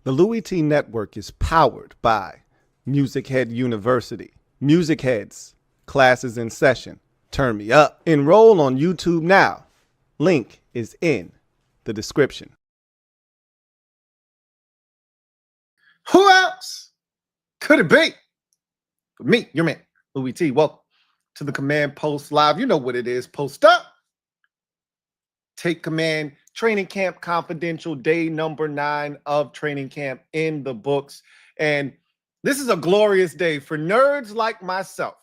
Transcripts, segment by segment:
The Louie T Network is powered by MusicHead University. MusicHeads, classes in session. Turn me up. Enroll on YouTube now. Link is in the description. Who else could it be? For me, your man, Louie T. Welcome to the Command Post Live. You know what it is. Post up. Take command. Training Camp Confidential, day number 9 of training camp in the books. And this is a glorious day for nerds like myself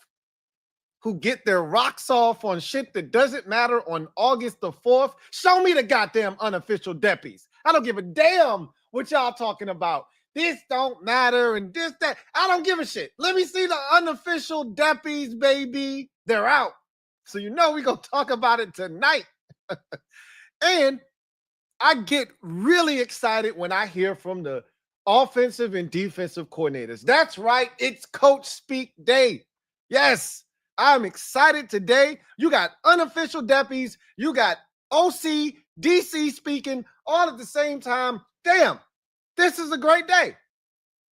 who get their rocks off on shit that doesn't matter on August the 4th. Show me the goddamn unofficial DEPPYs. I don't give a damn what y'all talking about. This don't matter and this, that. I don't give a shit. Let me see the unofficial DEPPYs, baby. They're out. So you know we're going to talk about it tonight. And I get really excited when I hear from the offensive and defensive coordinators. That's right. It's Coach Speak Day. Yes, I'm excited today. You got unofficial DEPPYs. You got OC, DC speaking all at the same time. Damn, this is a great day.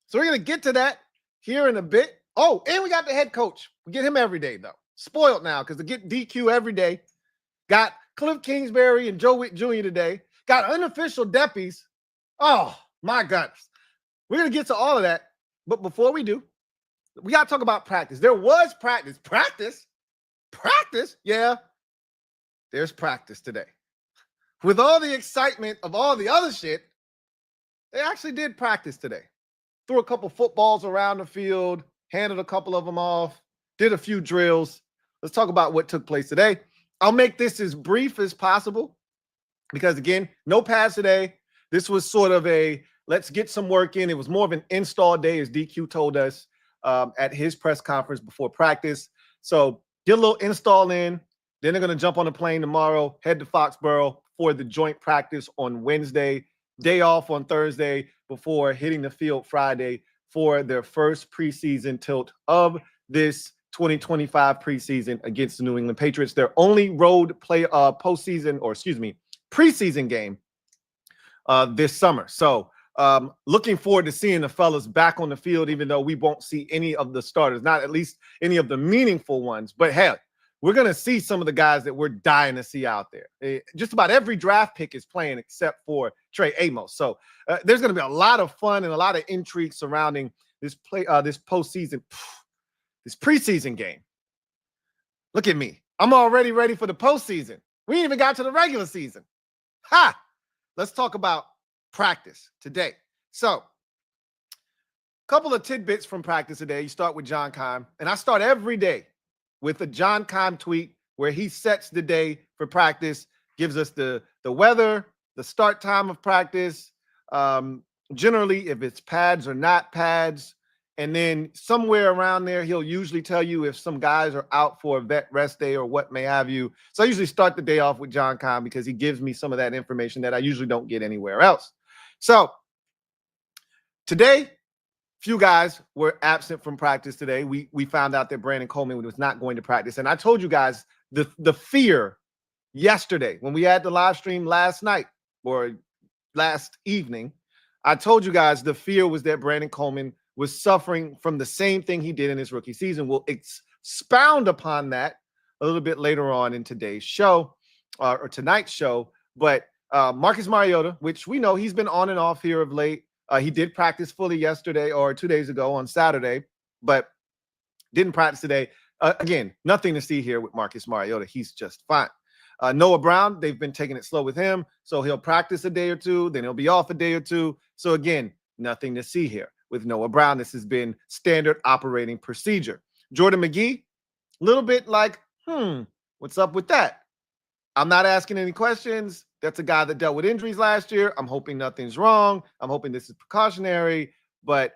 So we're going to get to that here in a bit. Oh, and we got the head coach. We get him every day, though. Spoiled now because they get DQ every day. Got Kliff Kingsbury and Joe Whitt Jr. today. Got unofficial DEPPYs. Oh, my goodness. We're going to get to all of that. But before we do, we got to talk about practice. There was practice. Practice? Yeah. There's practice today. With all the excitement of all the other shit, they actually did practice today. Threw a couple footballs around the field, handed a couple of them off, did a few drills. Let's talk about what took place today. I'll make this as brief as possible. Because, again, no pads today. This was sort of a let's get some work in. It was more of an install day, as DQ told us at his press conference before practice. So get a little install in. Then they're going to jump on a plane tomorrow, head to Foxborough for the joint practice on Wednesday, day off on Thursday before hitting the field Friday for their first preseason tilt of this 2025 preseason against the New England Patriots. Their only road play preseason game this summer. So looking forward to seeing the fellas back on the field, even though we won't see any of the starters, not at least any of the meaningful ones. But hell, we're going to see some of the guys that we're dying to see out there. Just about every draft pick is playing except for Trey Amos. So there's going to be a lot of fun and a lot of intrigue surrounding this postseason, this preseason game. Look at me. I'm already ready for the postseason. We ain't even got to the regular season. Ha! Let's talk about practice today. So, a couple of tidbits from practice today. You start with John Keim, and I start every day with a John Keim tweet where he sets the day for practice, gives us the weather, the start time of practice, generally if it's pads or not pads, and then somewhere around there, he'll usually tell you if some guys are out for a vet rest day or what may have you. So I usually start the day off with John Keim because he gives me some of that information that I usually don't get anywhere else. So today, few guys were absent from practice today. We found out that Brandon Coleman was not going to practice. And I told you guys the fear yesterday when we had the live stream last night or last evening. I told you guys the fear was that Brandon Coleman was suffering from the same thing he did in his rookie season. We'll expound upon that a little bit later on in today's show or tonight's show. But Marcus Mariota, which we know he's been on and off here of late. He did practice fully yesterday or 2 days ago on Saturday, but didn't practice today. Again, nothing to see here with Marcus Mariota. He's just fine. Noah Brown, they've been taking it slow with him. So he'll practice a day or two, then he'll be off a day or two. So again, nothing to see here. With Noah Brown, this has been standard operating procedure. Jordan McGee, a little bit like, what's up with that? I'm not asking any questions. That's a guy that dealt with injuries last year. I'm hoping nothing's wrong. I'm hoping this is precautionary. But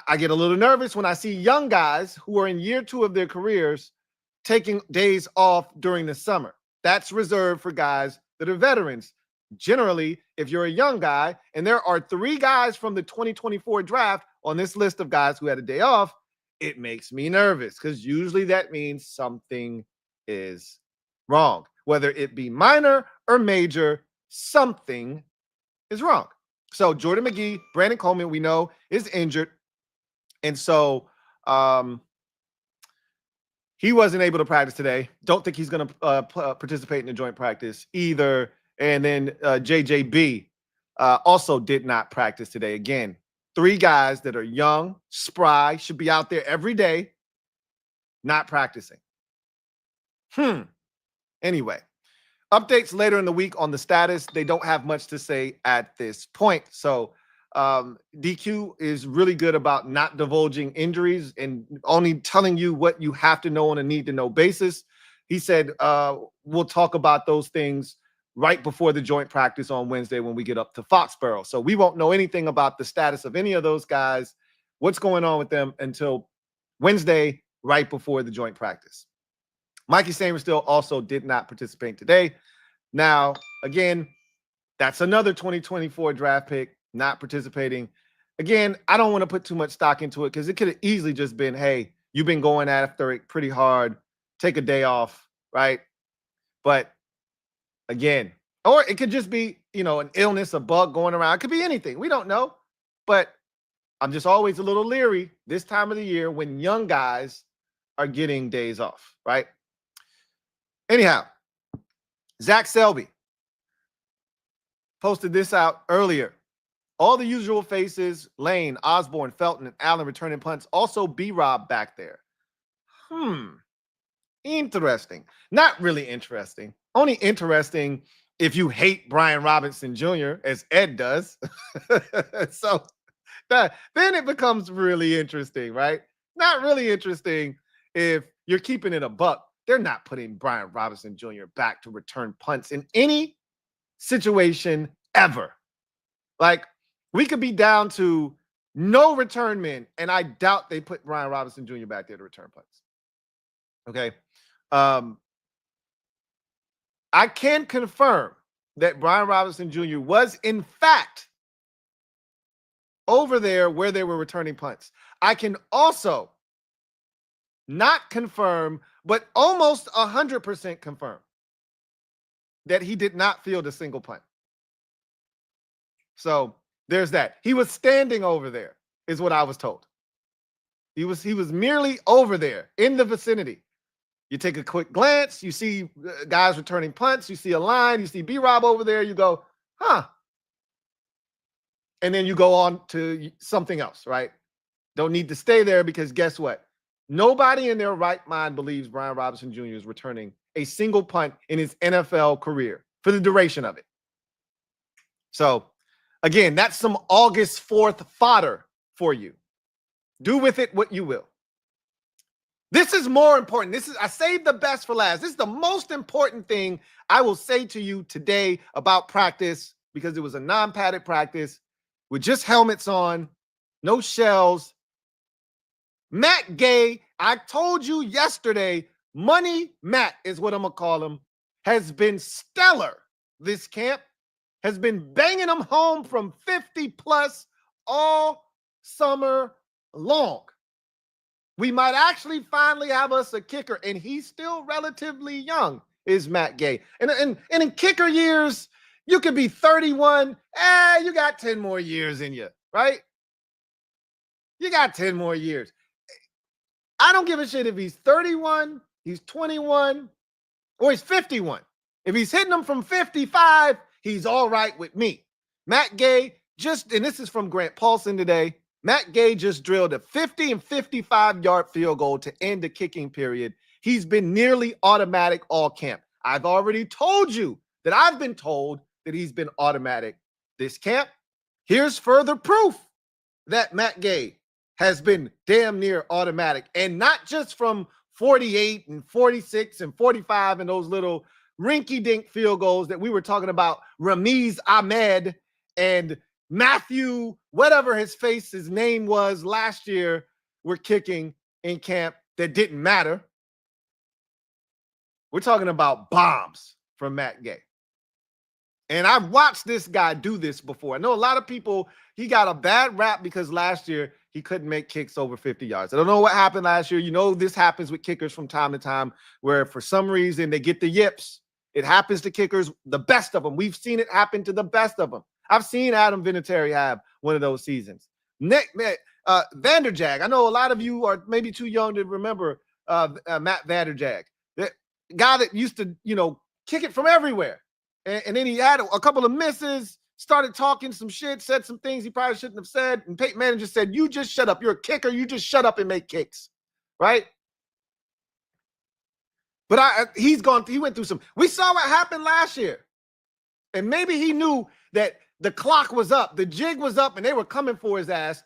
I get a little nervous when I see young guys who are in year 2 of their careers taking days off during the summer. That's reserved for guys that are veterans. Generally, if you're a young guy and there are 3 guys from the 2024 draft on this list of guys who had a day off, it makes me nervous because usually that means something is wrong. Whether it be minor or major, something is wrong. So Jordan McGee, Brandon Coleman, we know, is injured. And so he wasn't able to practice today. Don't think he's going to participate in the joint practice either. And then JJB also did not practice today. Again, 3 guys that are young, spry, should be out there every day, not practicing. Anyway, updates later in the week on the status. They don't have much to say at this point. So DQ is really good about not divulging injuries and only telling you what you have to know on a need-to-know basis. He said we'll talk about those things right before the joint practice on Wednesday when we get up to Foxborough. So we won't know anything about the status of any of those guys, what's going on with them, until Wednesday, right before the joint practice. Mikey Sainristil also did not participate today. Now, again, that's another 2024 draft pick not participating. Again, I don't want to put too much stock into it because it could have easily just been, hey, you've been going after it pretty hard. Take a day off, right? But again, or it could just be, an illness, a bug going around. It could be anything. We don't know. But I'm just always a little leery this time of the year when young guys are getting days off, right? Anyhow, Zach Selby posted this out earlier. All the usual faces, Lane, Osborne, Felton, and Allen returning punts. Also B-Rob back there. Interesting. Not really interesting. Only interesting if you hate Brian Robinson Jr., as Ed does. So then it becomes really interesting, right? Not really interesting if you're keeping it a buck. They're not putting Brian Robinson Jr. back to return punts in any situation ever. Like, we could be down to no return men, and I doubt they put Brian Robinson Jr. back there to return punts. Okay. I can confirm that Brian Robinson Jr. was, in fact, over there where they were returning punts. I can also not confirm, but almost 100% confirm that he did not field a single punt. So there's that. He was standing over there, is what I was told. He was merely over there in the vicinity. You take a quick glance, you see guys returning punts, you see a line, you see B-Rob over there, you go, huh. And then you go on to something else, right? Don't need to stay there because guess what? Nobody in their right mind believes Brian Robinson Jr. is returning a single punt in his NFL career for the duration of it. So, again, that's some August 4th fodder for you. Do with it what you will. This is more important. I saved the best for last. This is the most important thing I will say to you today about practice, because it was a non-padded practice with just helmets on, no shells. Matt Gay, I told you yesterday, Money Matt is what I'm going to call him, has been stellar this camp, has been banging them home from 50 plus all summer long. We might actually finally have us a kicker, and he's still relatively young, is Matt Gay. And in kicker years, you could be 31. You got 10 more years in you, right? You got 10 more years. I don't give a shit if he's 31, he's 21, or he's 51. If he's hitting them from 55, he's all right with me. Matt Gay and this is from Grant Paulson today, Matt Gay just drilled a 50 and 55-yard field goal to end the kicking period. He's been nearly automatic all camp. I've already told you that I've been told that he's been automatic this camp. Here's further proof that Matt Gay has been damn near automatic, and not just from 48 and 46 and 45 and those little rinky-dink field goals that we were talking about Ramiz Ahmed and Matthew, whatever his name was last year, were kicking in camp that didn't matter. We're talking about bombs from Matt Gay. And I've watched this guy do this before. I know a lot of people, he got a bad rap because last year he couldn't make kicks over 50 yards. I don't know what happened last year. You know, this happens with kickers from time to time where for some reason they get the yips. It happens to kickers, the best of them. We've seen it happen to the best of them. I've seen Adam Vinatieri have one of those seasons. Vanderjag. I know a lot of you are maybe too young to remember Matt Vanderjag, the guy that used to, kick it from everywhere. And then he had a couple of misses, started talking some shit, said some things he probably shouldn't have said. And Peyton Manning just said, you just shut up. You're a kicker. You just shut up and make kicks. Right? But he went through some. We saw what happened last year. And maybe he knew that the clock was up, the jig was up, and they were coming for his ass,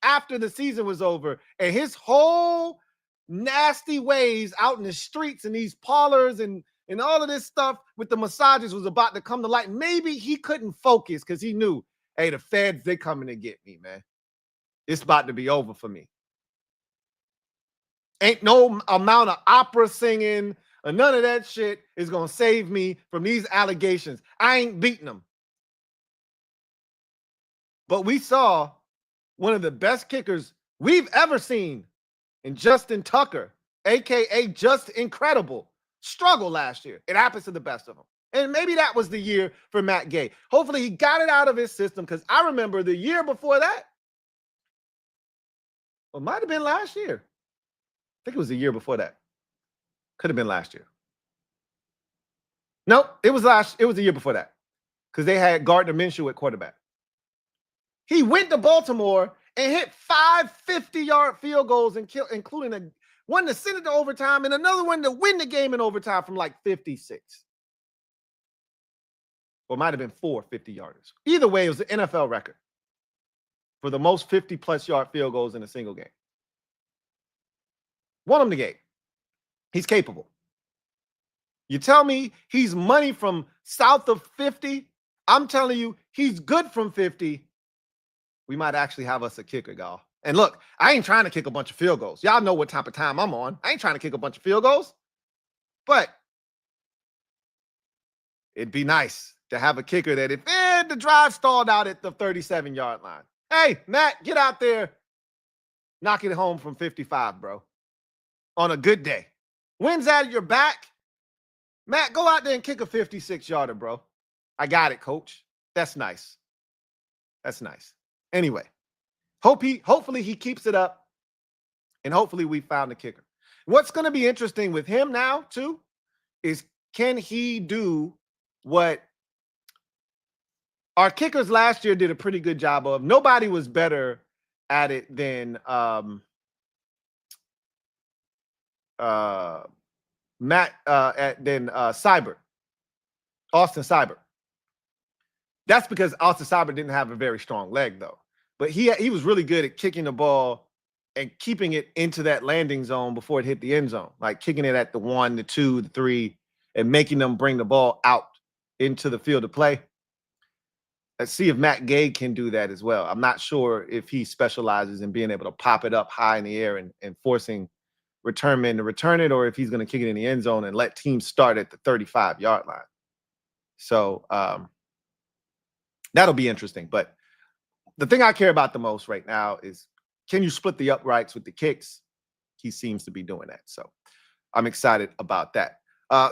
after the season was over. And his whole nasty ways out in the streets and these parlors and all of this stuff with the massages was about to come to light. Maybe he couldn't focus because he knew, hey, the feds, they coming to get me, man. It's about to be over for me. Ain't no amount of opera singing or none of that shit is going to save me from these allegations. I ain't beating them. But we saw one of the best kickers we've ever seen in Justin Tucker, a.k.a. Just Incredible, struggle last year. It happens to the best of them. And maybe that was the year for Matt Gay. Hopefully he got it out of his system, because I remember the year before that, well, it might have been last year. I think it was the year before that. Could have been last year. Nope, it was the year before that, because they had Gardner Minshew at quarterback. He went to Baltimore and hit 5 50-yard field goals, including one to send it to overtime and another one to win the game in overtime from like 56. Or it might have been 4 50-yarders. Either way, it was the NFL record for the most 50-plus yard field goals in a single game. Won him the game. He's capable. You tell me he's money from south of 50, I'm telling you he's good from 50. We might actually have us a kicker, y'all. And look, I ain't trying to kick a bunch of field goals. Y'all know what type of time I'm on. I ain't trying to kick a bunch of field goals. But it'd be nice to have a kicker that if the drive stalled out at the 37-yard line. Hey, Matt, get out there. Knock it home from 55, bro. On a good day. Wind's at your back. Matt, go out there and kick a 56-yarder, bro. I got it, coach. That's nice. That's nice. Anyway, hopefully he keeps it up, and hopefully we found a kicker. What's going to be interesting with him now, too, is can he do what our kickers last year did a pretty good job of? Nobody was better at it than Seibert, Austin Seibert. That's because Austin Seibert didn't have a very strong leg, though. But he was really good at kicking the ball and keeping it into that landing zone before it hit the end zone, like kicking it at the 1, the 2, the 3, and making them bring the ball out into the field of play. Let's see if Matt Gay can do that as well. I'm not sure if he specializes in being able to pop it up high in the air and forcing return men to return it, or if he's going to kick it in the end zone and let teams start at the 35-yard line. So that'll be interesting. But the thing I care about the most right now is, can you split the uprights with the kicks? He seems to be doing that. So I'm excited about that.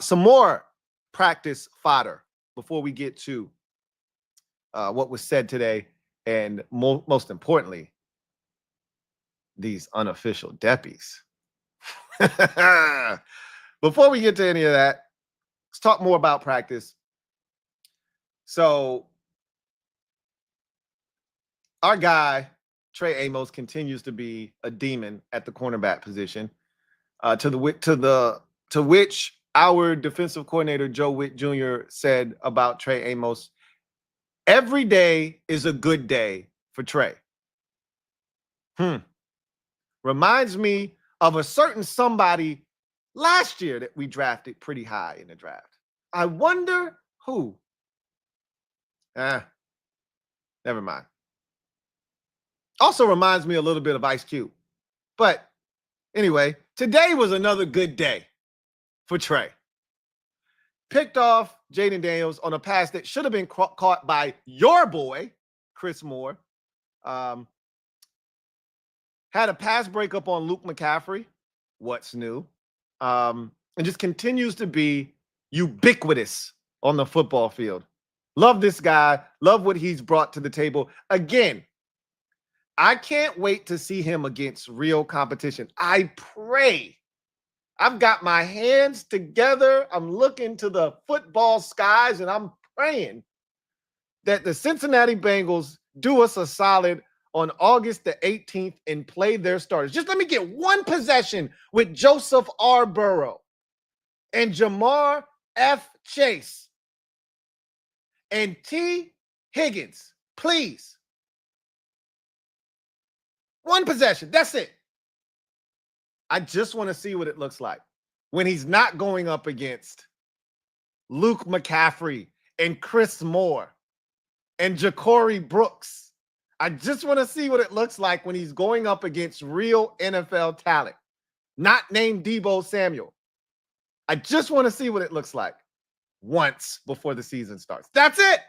Some more practice fodder before we get to what was said today, and most importantly, these unofficial DEPPYs. Before we get to any of that, let's talk more about practice. So our guy, Trey Amos, continues to be a demon at the cornerback position, to which our defensive coordinator, Joe Whitt Jr., said about Trey Amos, every day is a good day for Trey. Reminds me of a certain somebody last year that we drafted pretty high in the draft. I wonder who. Never mind. Also reminds me a little bit of Ice Cube. But anyway, today was another good day for Trey. Picked off Jaden Daniels on a pass that should have been caught by your boy, Chris Moore. Had a pass breakup on Luke McCaffrey. What's new? And just continues to be ubiquitous on the football field Love this guy. Love what he's brought to the table. Again, I can't wait to see him against real competition. I pray. I've got my hands together. I'm looking to the football skies, and I'm praying that the Cincinnati Bengals do us a solid on August the 18th and play their starters. Just let me get one possession with Joseph R. Burrow and Jamar F. Chase and T. Higgins, please. One possession. That's it. I just want to see what it looks like when he's not going up against Luke McCaffrey and Chris Moore and Ja'Cory Brooks. I just want to see what it looks like when he's going up against real NFL talent, not named Deebo Samuel. I just want to see what it looks like once before the season starts. That's it.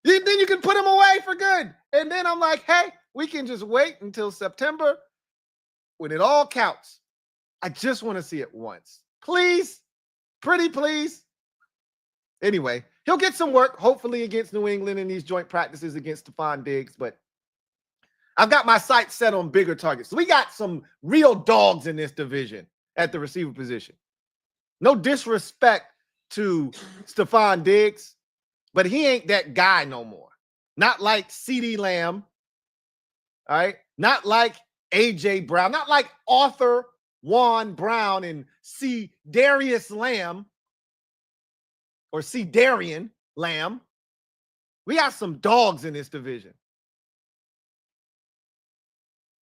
Then you can put him away for good. And then I'm like, hey, we can just wait until September when it all counts. I just want to see it once. Please. Pretty please. Anyway, he'll get some work, hopefully against New England in these joint practices against Stephon Diggs, but I've got my sights set on bigger targets. So we got some real dogs in this division at the receiver position. No disrespect to Stephon Diggs, but he ain't that guy no more. Not like CeeDee Lamb, all right? Not like A.J. Brown, not like Arthur Juan Brown and C. Darius Lamb or C. Darian Lamb. We got some dogs in this division.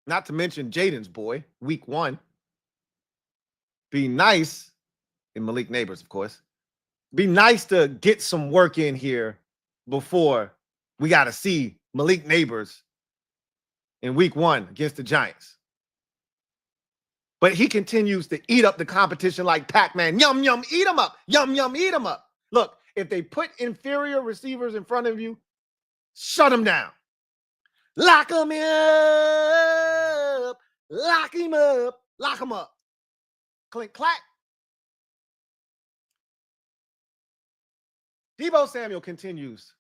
Not to mention Jaden's boy, week 1. Be nice, and Malik Neighbors, of course. Be nice to get some work in here before we got to see Malik Neighbors in week 1 against the Giants. But he continues to eat up the competition like Pac-Man. Yum, yum, eat them up. Yum, yum, eat them up. Look, if they put inferior receivers in front of you, shut them down. Lock them up. Lock him up. Lock him up. Click, clack. Deebo Samuel continues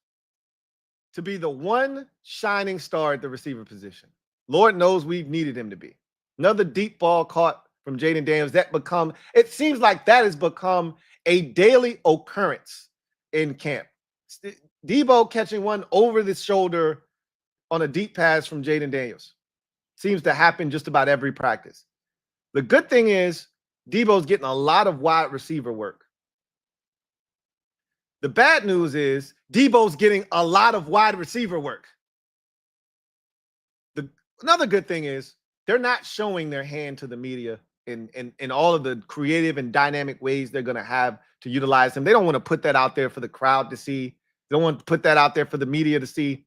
to be the one shining star at the receiver position. Lord knows we've needed him to be. Another deep ball caught from Jaden Daniels. It seems like that has become a daily occurrence in camp. Deebo catching one over the shoulder on a deep pass from Jaden Daniels. Seems to happen just about every practice. The good thing is Deebo's getting a lot of wide receiver work. The bad news is Deebo's getting a lot of wide receiver work. Another good thing is they're not showing their hand to the media in all of the creative and dynamic ways they're going to have to utilize him. They don't want to put that out there for the crowd to see. They don't want to put that out there for the media to see.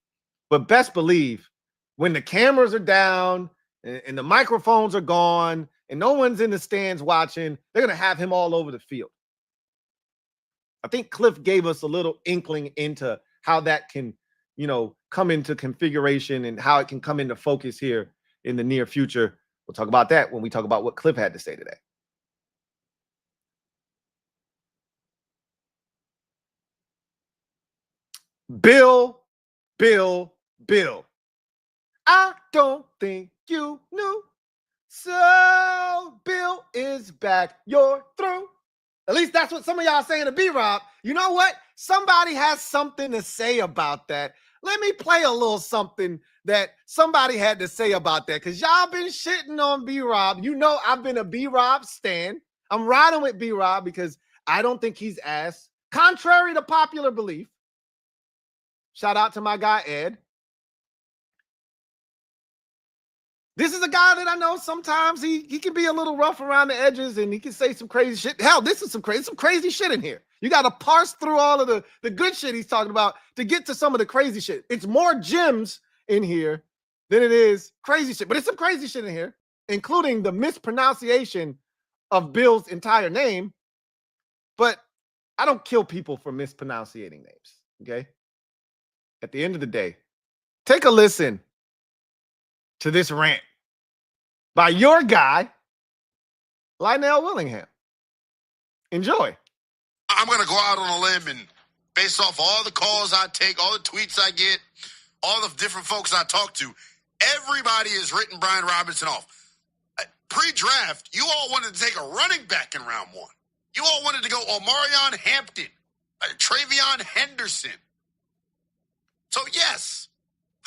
But best believe when the cameras are down and the microphones are gone and no one's in the stands watching, they're going to have him all over the field. I think Kliff gave us a little inkling into how that can, come into configuration and how it can come into focus here in the near future. We'll talk about that when we talk about what Kliff had to say today. Bill. I don't think you knew. So Bill is back. You're through. At least that's what some of y'all saying to B-Rob. You know what? Somebody has something to say about that. Let me play a little something that somebody had to say about that, because y'all been shitting on B-Rob. You know I've been a B-Rob stan. I'm riding with B-Rob because I don't think he's ass, contrary to popular belief. Shout out to my guy, Ed. This is a guy that I know sometimes he can be a little rough around the edges and he can say some crazy shit. Hell, this is some crazy shit in here. You got to parse through all of the good shit he's talking about to get to some of the crazy shit. It's more gems in here than it is crazy shit. But it's some crazy shit in here, including the mispronunciation of Bill's entire name. But I don't kill people for mispronouncing names, okay? At the end of the day, take a listen to this rant by your guy, Lionel Willingham. Enjoy. I'm going to go out on a limb and based off all the calls I take, all the tweets I get, all the different folks I talk to, everybody has written Brian Robinson off. Pre-draft, you all wanted to take a running back in round 1. You all wanted to go Omarion Hampton, Travion Henderson. So yes,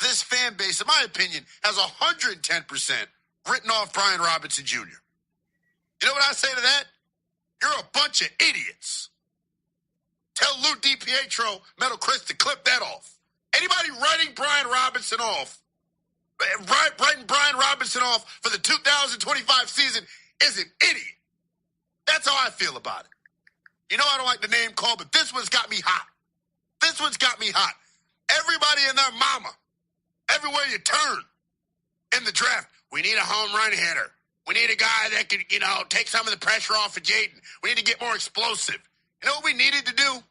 this fan base, in my opinion, has 110% written off Brian Robinson Jr. You know what I say to that? You're a bunch of idiots. Tell Lou DiPietro, Metal Chris, to clip that off. Anybody writing Brian Robinson off, writing Brian Robinson off for the 2025 season is an idiot. That's how I feel about it. You know I don't like the name call, but this one's got me hot. This one's got me hot. Everybody and their mama, everywhere you turn in the draft, we need a home run hitter. We need a guy that can, take some of the pressure off of Jaden. We need to get more explosive. You know what we needed to do?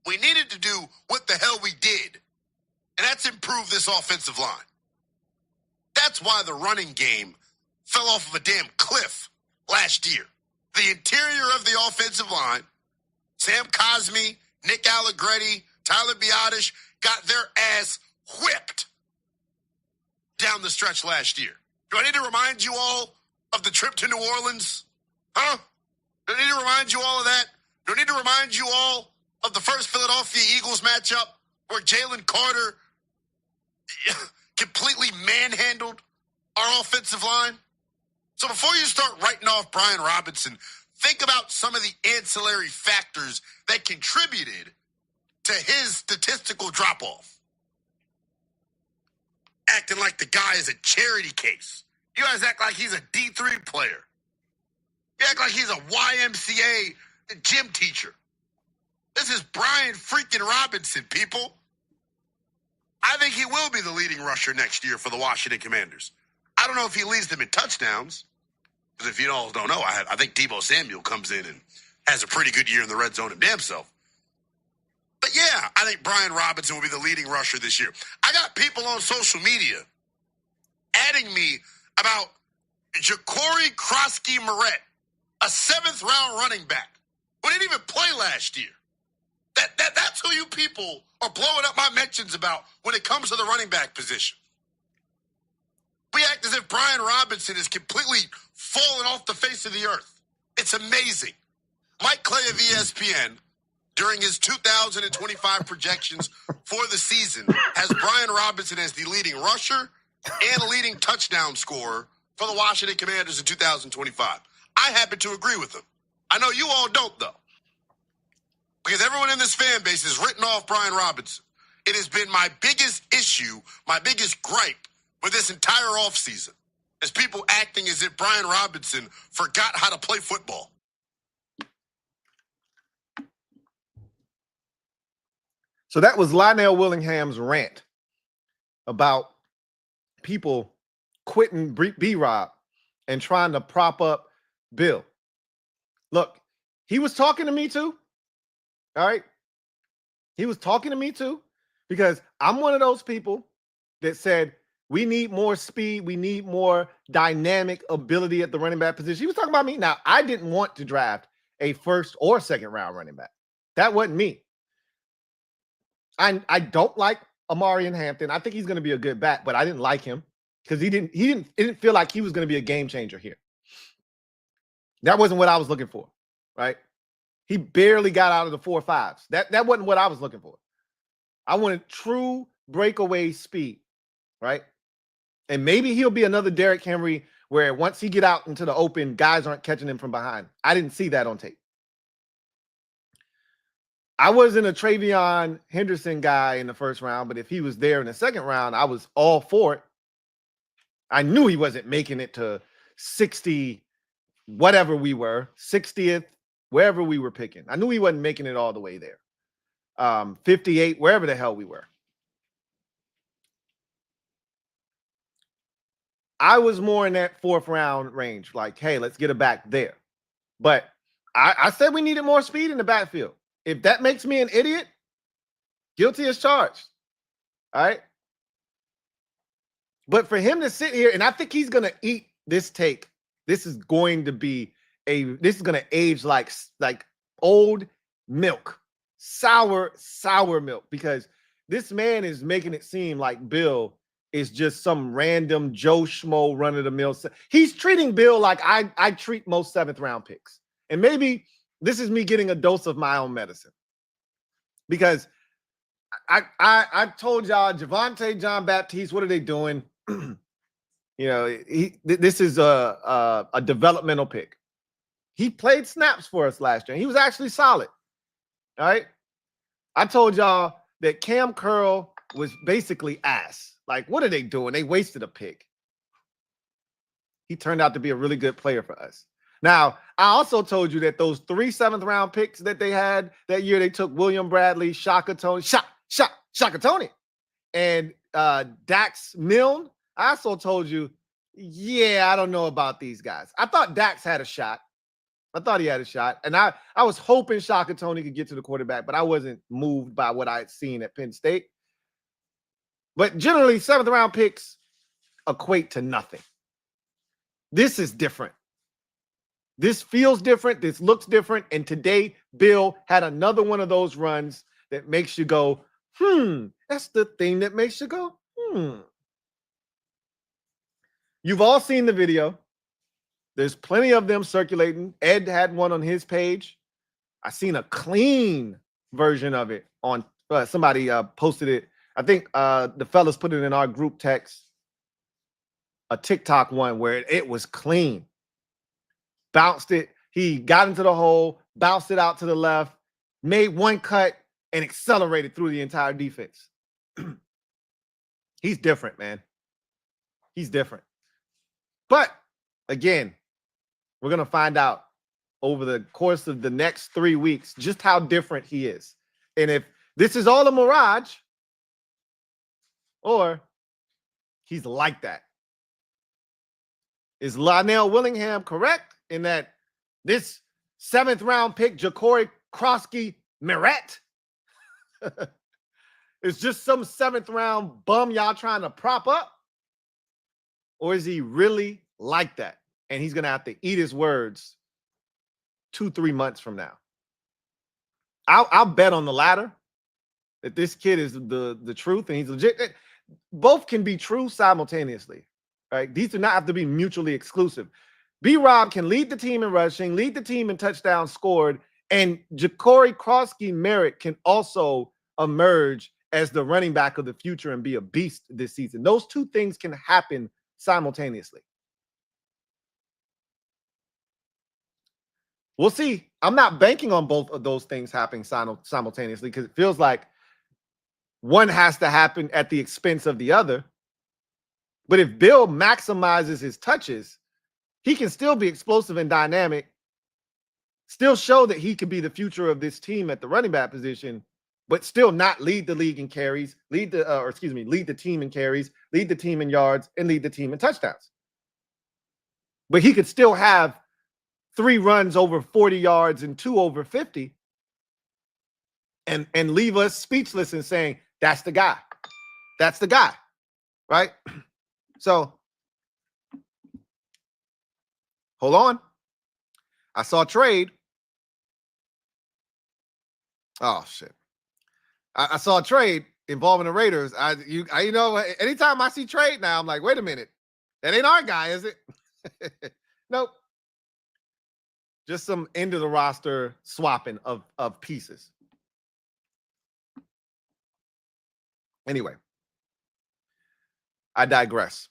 We needed to do what the hell we did. And that's improve this offensive line. That's why the running game fell off of a damn cliff last year. The interior of the offensive line, Sam Cosmi, Nick Allegretti, Tyler Biotish, got their ass whipped down the stretch last year. Do I need to remind you all of the trip to New Orleans? Huh? Do I need to remind you all of that? Do I need to remind you all of the first Philadelphia Eagles matchup where Jalen Carter completely manhandled our offensive line? So before you start writing off Brian Robinson, think about some of the ancillary factors that contributed to his statistical drop-off. Acting like the guy is a charity case. You guys act like he's a D3 player. You act like he's a YMCA gym teacher. This is Brian freaking Robinson, people. I think he will be the leading rusher next year for the Washington Commanders. I don't know if he leads them in touchdowns, because if you all don't know, I think Deebo Samuel comes in and has a pretty good year in the red zone himself. But yeah, I think Brian Robinson will be the leading rusher this year. I got people on social media adding me about Ja'Cory Krosky-Moret, a 7th-round running back who didn't even play last year. That's who you people are blowing up my mentions about when it comes to the running back position. We act as if Brian Robinson is completely fallen off the face of the earth. It's amazing. Mike Clay of ESPN, during his 2025 projections for the season, has Brian Robinson as the leading rusher and leading touchdown scorer for the Washington Commanders in 2025. I happen to agree with him. I know you all don't, though, because everyone in this fan base has written off Brian Robinson. It has been my biggest issue, my biggest gripe with this entire offseason, is people acting as if Brian Robinson forgot how to play football. So that was Lionel Willingham's rant about people quitting B-Rob and trying to prop up Bill. Look, he was talking to me too. All right. He was talking to me too, because I'm one of those people that said we need more speed. We need more dynamic ability at the running back position. He was talking about me. Now, I didn't want to draft a 1st or 2nd round running back. That wasn't me. I don't like Omarion Hampton. I think he's going to be a good back, but I didn't like him because it didn't feel like he was going to be a game changer here. That wasn't what I was looking for, right? He barely got out of the 4.5s. That wasn't what I was looking for. I wanted true breakaway speed, right? And maybe he'll be another Derrick Henry where once he get out into the open, guys aren't catching him from behind. I didn't see that on tape. I wasn't a Travion Henderson guy in the 1st round, but if he was there in the 2nd round, I was all for it. I knew he wasn't making it to 60, whatever we were, 60th, wherever we were picking. I knew he wasn't making it all the way there. 58, wherever the hell we were. I was more in that 4th round range, like, hey, let's get it back there. But I said we needed more speed in the backfield. If that makes me an idiot, guilty as charged. All right. But for him to sit here, and I think he's going to eat this take. This is going to age like old milk. sour milk, because this man is making it seem like Bill is just some random Joe Schmo run-of-the-mill. He's treating Bill like I treat most 7th-round picks. And maybe this is me getting a dose of my own medicine. Because I told y'all, Javonte, John Baptiste, what are they doing? This is a developmental pick. He played snaps for us last year. He was actually solid. All right. I told y'all that Cam Curl was basically ass. Like, what are they doing? They wasted a pick. He turned out to be a really good player for us. Now, I also told you that those 3 7th-round picks that they had that year, they took William Bradley, Shaka Tony, and Dax Milne. I also told you, yeah, I don't know about these guys. I thought Dax had a shot. I thought he had a shot. And I was hoping Shaka Tony could get to the quarterback, but I wasn't moved by what I had seen at Penn State. But generally, 7th-round picks equate to nothing. This is different. This feels different. This looks different. And today, Bill had another one of those runs that makes you go, that's the thing that makes you go, You've all seen the video. There's plenty of them circulating. Ed had one on his page. I seen a clean version of it on somebody posted it. I think the fellas put it in our group text. A TikTok one where it was clean. Bounced it. He got into the hole, bounced it out to the left, made one cut, and accelerated through the entire defense. He's different, man. He's different. But again, we're going to find out over the course of the next 3 weeks just how different he is. And if this is all a mirage or he's like that. Is Lionel Willingham correct in that this 7th-round pick, Ja'Cory Krosky-Merritt, is just some 7th-round bum y'all trying to prop up? Or is he really like that? And he's going to have to eat his words 2-3 months from now. I'll bet on the latter, that this kid is the truth and he's legit. Both can be true simultaneously, right? These do not have to be mutually exclusive. B-Rob can lead the team in rushing, lead the team in touchdowns scored, and Ja'Cory Krosky-Merritt can also emerge as the running back of the future and be a beast this season. Those two things can happen simultaneously. We'll see. I'm not banking on both of those things happening simultaneously because it feels like one has to happen at the expense of the other. But if Bill maximizes his touches, he can still be explosive and dynamic, still show that he could be the future of this team at the running back position, but still not lead the league in carries, lead the team in carries, lead the team in yards, and lead the team in touchdowns. But he could still have 3 runs over 40 yards and 2 over 50 and leave us speechless and saying, that's the guy. That's the guy, right? So, hold on. I saw a trade. Oh, shit. I saw a trade involving the Raiders. Anytime I see trade now, I'm like, wait a minute. That ain't our guy, is it? Nope. Just some end of the roster swapping of pieces. Anyway, I digress.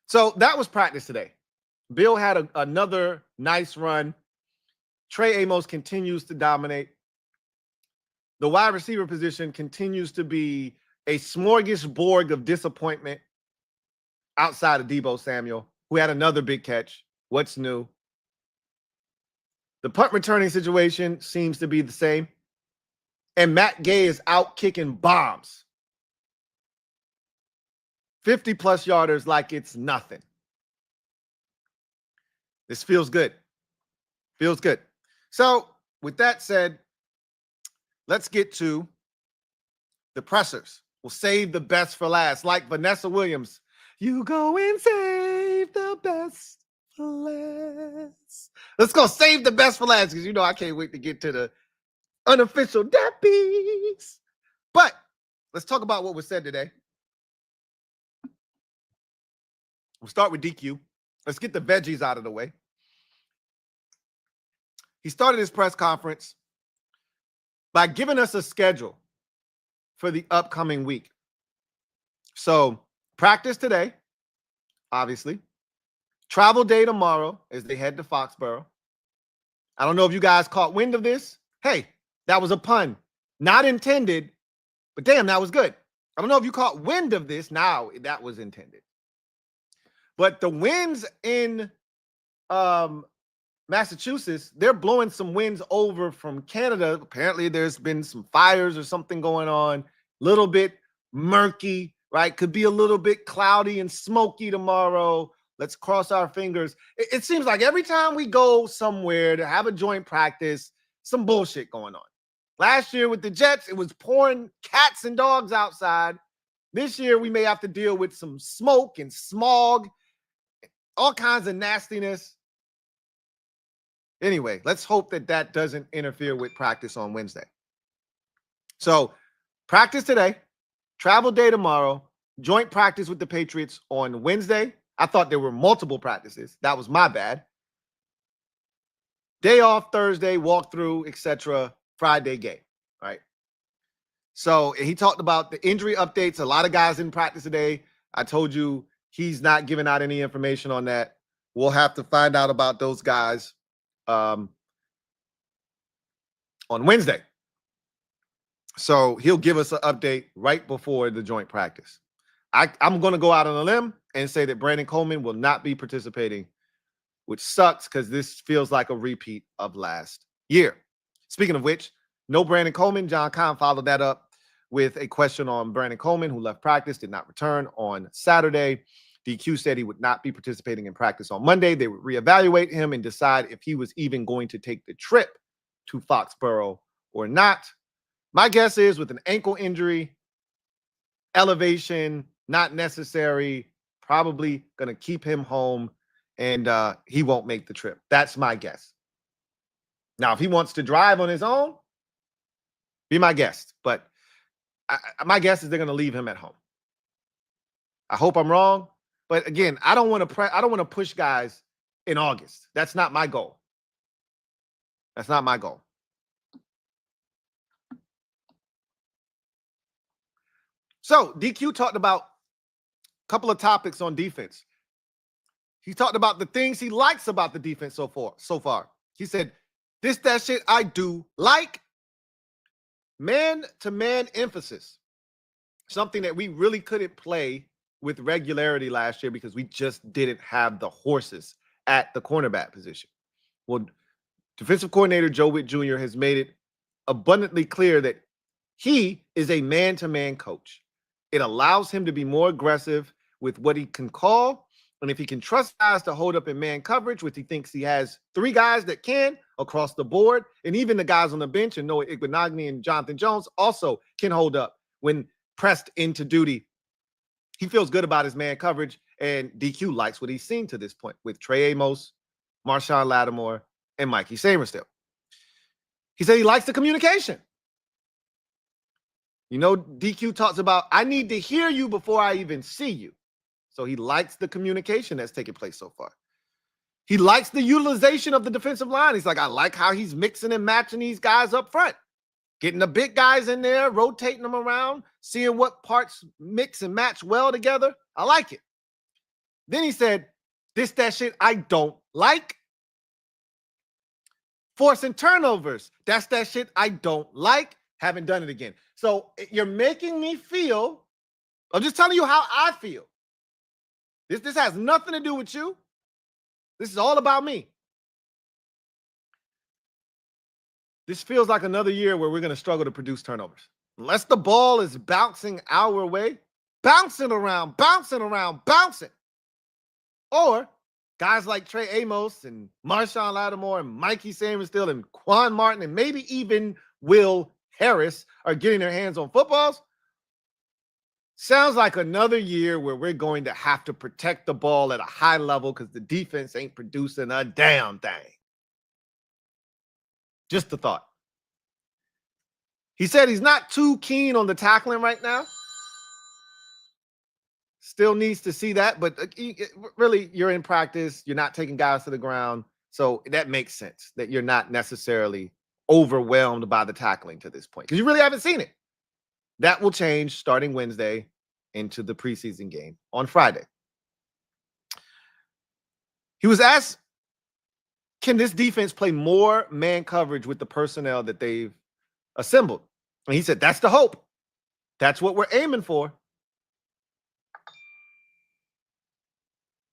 So that was practice today. Bill had another nice run. Trey Amos continues to dominate. The wide receiver position continues to be a smorgasbord of disappointment outside of Deebo Samuel, who had another big catch. What's new? The punt returning situation seems to be the same. And Matt Gay is out kicking bombs. 50-plus yarders like it's nothing. This feels good. Feels good. So, with that said, let's get to the pressers. We'll save the best for last. Like Vanessa Williams, you go and save the best for last. Let's go save the best for last because I can't wait to get to Unofficial Deppies. But let's talk about what was said today. We'll start with DQ. Let's get the veggies out of the way. He started his press conference by giving us a schedule for the upcoming week. So, practice today, obviously. Travel day tomorrow as they head to Foxborough. I don't know if you guys caught wind of this. Hey, that was a pun. Not intended, but damn, that was good. I don't know if you caught wind of this. Now, that was intended. But the winds in Massachusetts, they're blowing some winds over from Canada. Apparently, there's been some fires or something going on. Little bit murky, right? Could be a little bit cloudy and smoky tomorrow. Let's cross our fingers. It seems like every time we go somewhere to have a joint practice, some bullshit going on. Last year with the Jets, it was pouring cats and dogs outside. This year, we may have to deal with some smoke and smog, all kinds of nastiness. Anyway, let's hope that that doesn't interfere with practice on Wednesday. So, practice today, travel day tomorrow, joint practice with the Patriots on Wednesday. I thought there were multiple practices. That was my bad. Day off Thursday, walkthrough, etc. Friday game, right? So he talked about the injury updates. A lot of guys in practice today. I told you he's not giving out any information on that. We'll have to find out about those guys on Wednesday. So he'll give us an update right before the joint practice. I'm going to go out on a limb and say that Brandon Coleman will not be participating, which sucks because this feels like a repeat of last year. Speaking of which, no Brandon Coleman. John Kahn followed that up with a question on Brandon Coleman, who left practice, did not return on Saturday. DQ said he would not be participating in practice on Monday. They would reevaluate him and decide if he was even going to take the trip to Foxborough or not. My guess is with an ankle injury, elevation, not necessary, probably going to keep him home, and he won't make the trip. That's my guess. Now, if he wants to drive on his own, be my guest. But my guess is they're going to leave him at home. I hope I'm wrong. But again, I don't want to push guys in August. That's not my goal. That's not my goal. So DQ talked about a couple of topics on defense. He talked about the things he likes about the defense so far. He said, this, that shit I do like. Man-to-man emphasis. Something that we really couldn't play with regularity last year because we just didn't have the horses at the cornerback position. Well, defensive coordinator Joe Whitt Jr. has made it abundantly clear that he is a man-to-man coach. It allows him to be more aggressive with what he can call. And if he can trust guys to hold up in man coverage, which he thinks he has 3 guys that can across the board, and even the guys on the bench, and Noah Igbenogany and Jonathan Jones also can hold up when pressed into duty. He feels good about his man coverage, and DQ likes what he's seen to this point with Trey Amos, Marshawn Lattimore, and Mikey Samerstill. He said he likes the communication. You know, DQ talks about, I need to hear you before I even see you. So he likes the communication that's taking place so far. He likes the utilization of the defensive line. He's like, I like how he's mixing and matching these guys up front. Getting the big guys in there, rotating them around, seeing what parts mix and match well together. I like it. Then he said, this, that shit I don't like. Forcing turnovers. That's that shit I don't like. Haven't done it again. So you're making me feel, I'm just telling you how I feel. This has nothing to do with you. This is all about me. This feels like another year where we're going to struggle to produce turnovers. Unless the ball is bouncing our way, bouncing around. Or guys like Trey Amos and Marshawn Lattimore and Mikey Samerstill and Quan Martin and maybe even Will Harris are getting their hands on footballs. Sounds like another year where we're going to have to protect the ball at a high level because the defense ain't producing a damn thing. Just a thought. He said he's not too keen on the tackling right now. Still needs to see that, but really, you're in practice. You're not taking guys to the ground. So that makes sense that you're not necessarily overwhelmed by the tackling to this point because you really haven't seen it. That will change starting Wednesday into the preseason game on Friday. He was asked, can this defense play more man coverage with the personnel that they've assembled? And he said, that's the hope. That's what we're aiming for.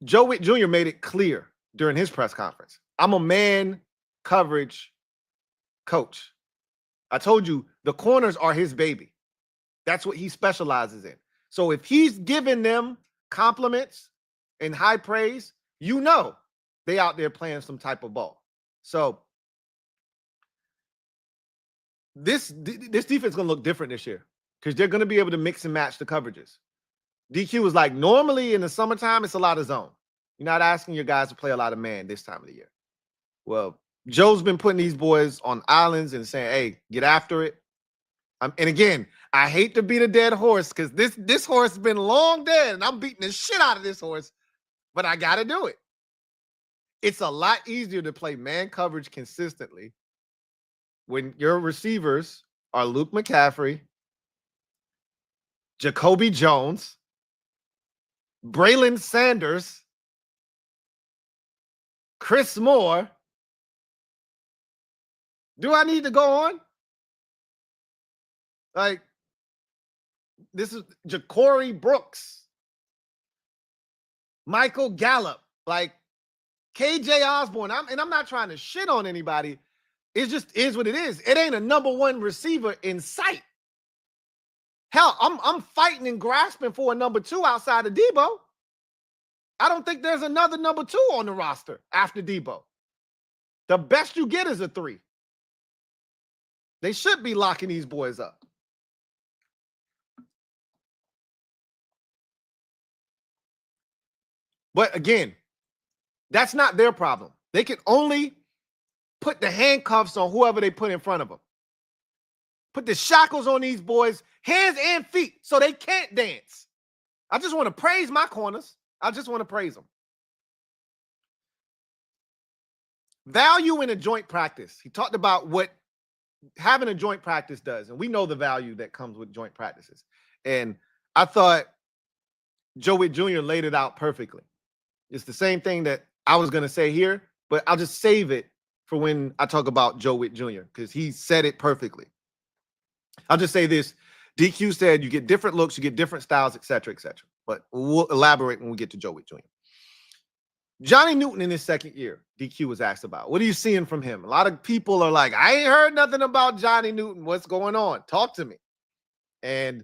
Joe Whitt Jr. made it clear during his press conference. I'm a man coverage coach. I told you the corners are his baby. That's what he specializes in. So if he's giving them compliments and high praise, you know they out there playing some type of ball. So this defense is going to look different this year because they're going to be able to mix and match the coverages. DQ was like, normally in the summertime, it's a lot of zone. You're not asking your guys to play a lot of man this time of the year. Well, Joe's been putting these boys on islands and saying, hey, get after it. And again, I hate to beat a dead horse because this horse has been long dead and I'm beating the shit out of this horse, but I got to do it. It's a lot easier to play man coverage consistently when your receivers are Luke McCaffrey, Jacoby Jones, Braylon Sanders, Chris Moore. Do I need to go on? Like, this is Ja'Cory Brooks, Michael Gallup, like KJ Osborne. I'm not trying to shit on anybody. It just is what it is. It ain't a number one receiver in sight. Hell, I'm fighting and grasping for a number two outside of Debo. I don't think there's another number two on the roster after Debo. The best you get is a 3. They should be locking these boys up. But again, that's not their problem. They can only put the handcuffs on whoever they put in front of them. Put the shackles on these boys, hands and feet, so they can't dance. I just want to praise my corners. I just want to praise them. Value in a joint practice. He talked about what having a joint practice does, and we know the value that comes with joint practices. And I thought Joe Whitt Jr. laid it out perfectly. It's the same thing that I was going to say here, but I'll just save it for when I talk about Joe Whitt Jr. because he said it perfectly. I'll just say this. DQ said you get different looks, you get different styles, et cetera, but we'll elaborate when we get to Joe Whitt Jr. Johnny Newton in his second year, DQ was asked about. What are you seeing from him? A lot of people are like, I ain't heard nothing about Johnny Newton. What's going on? Talk to me. And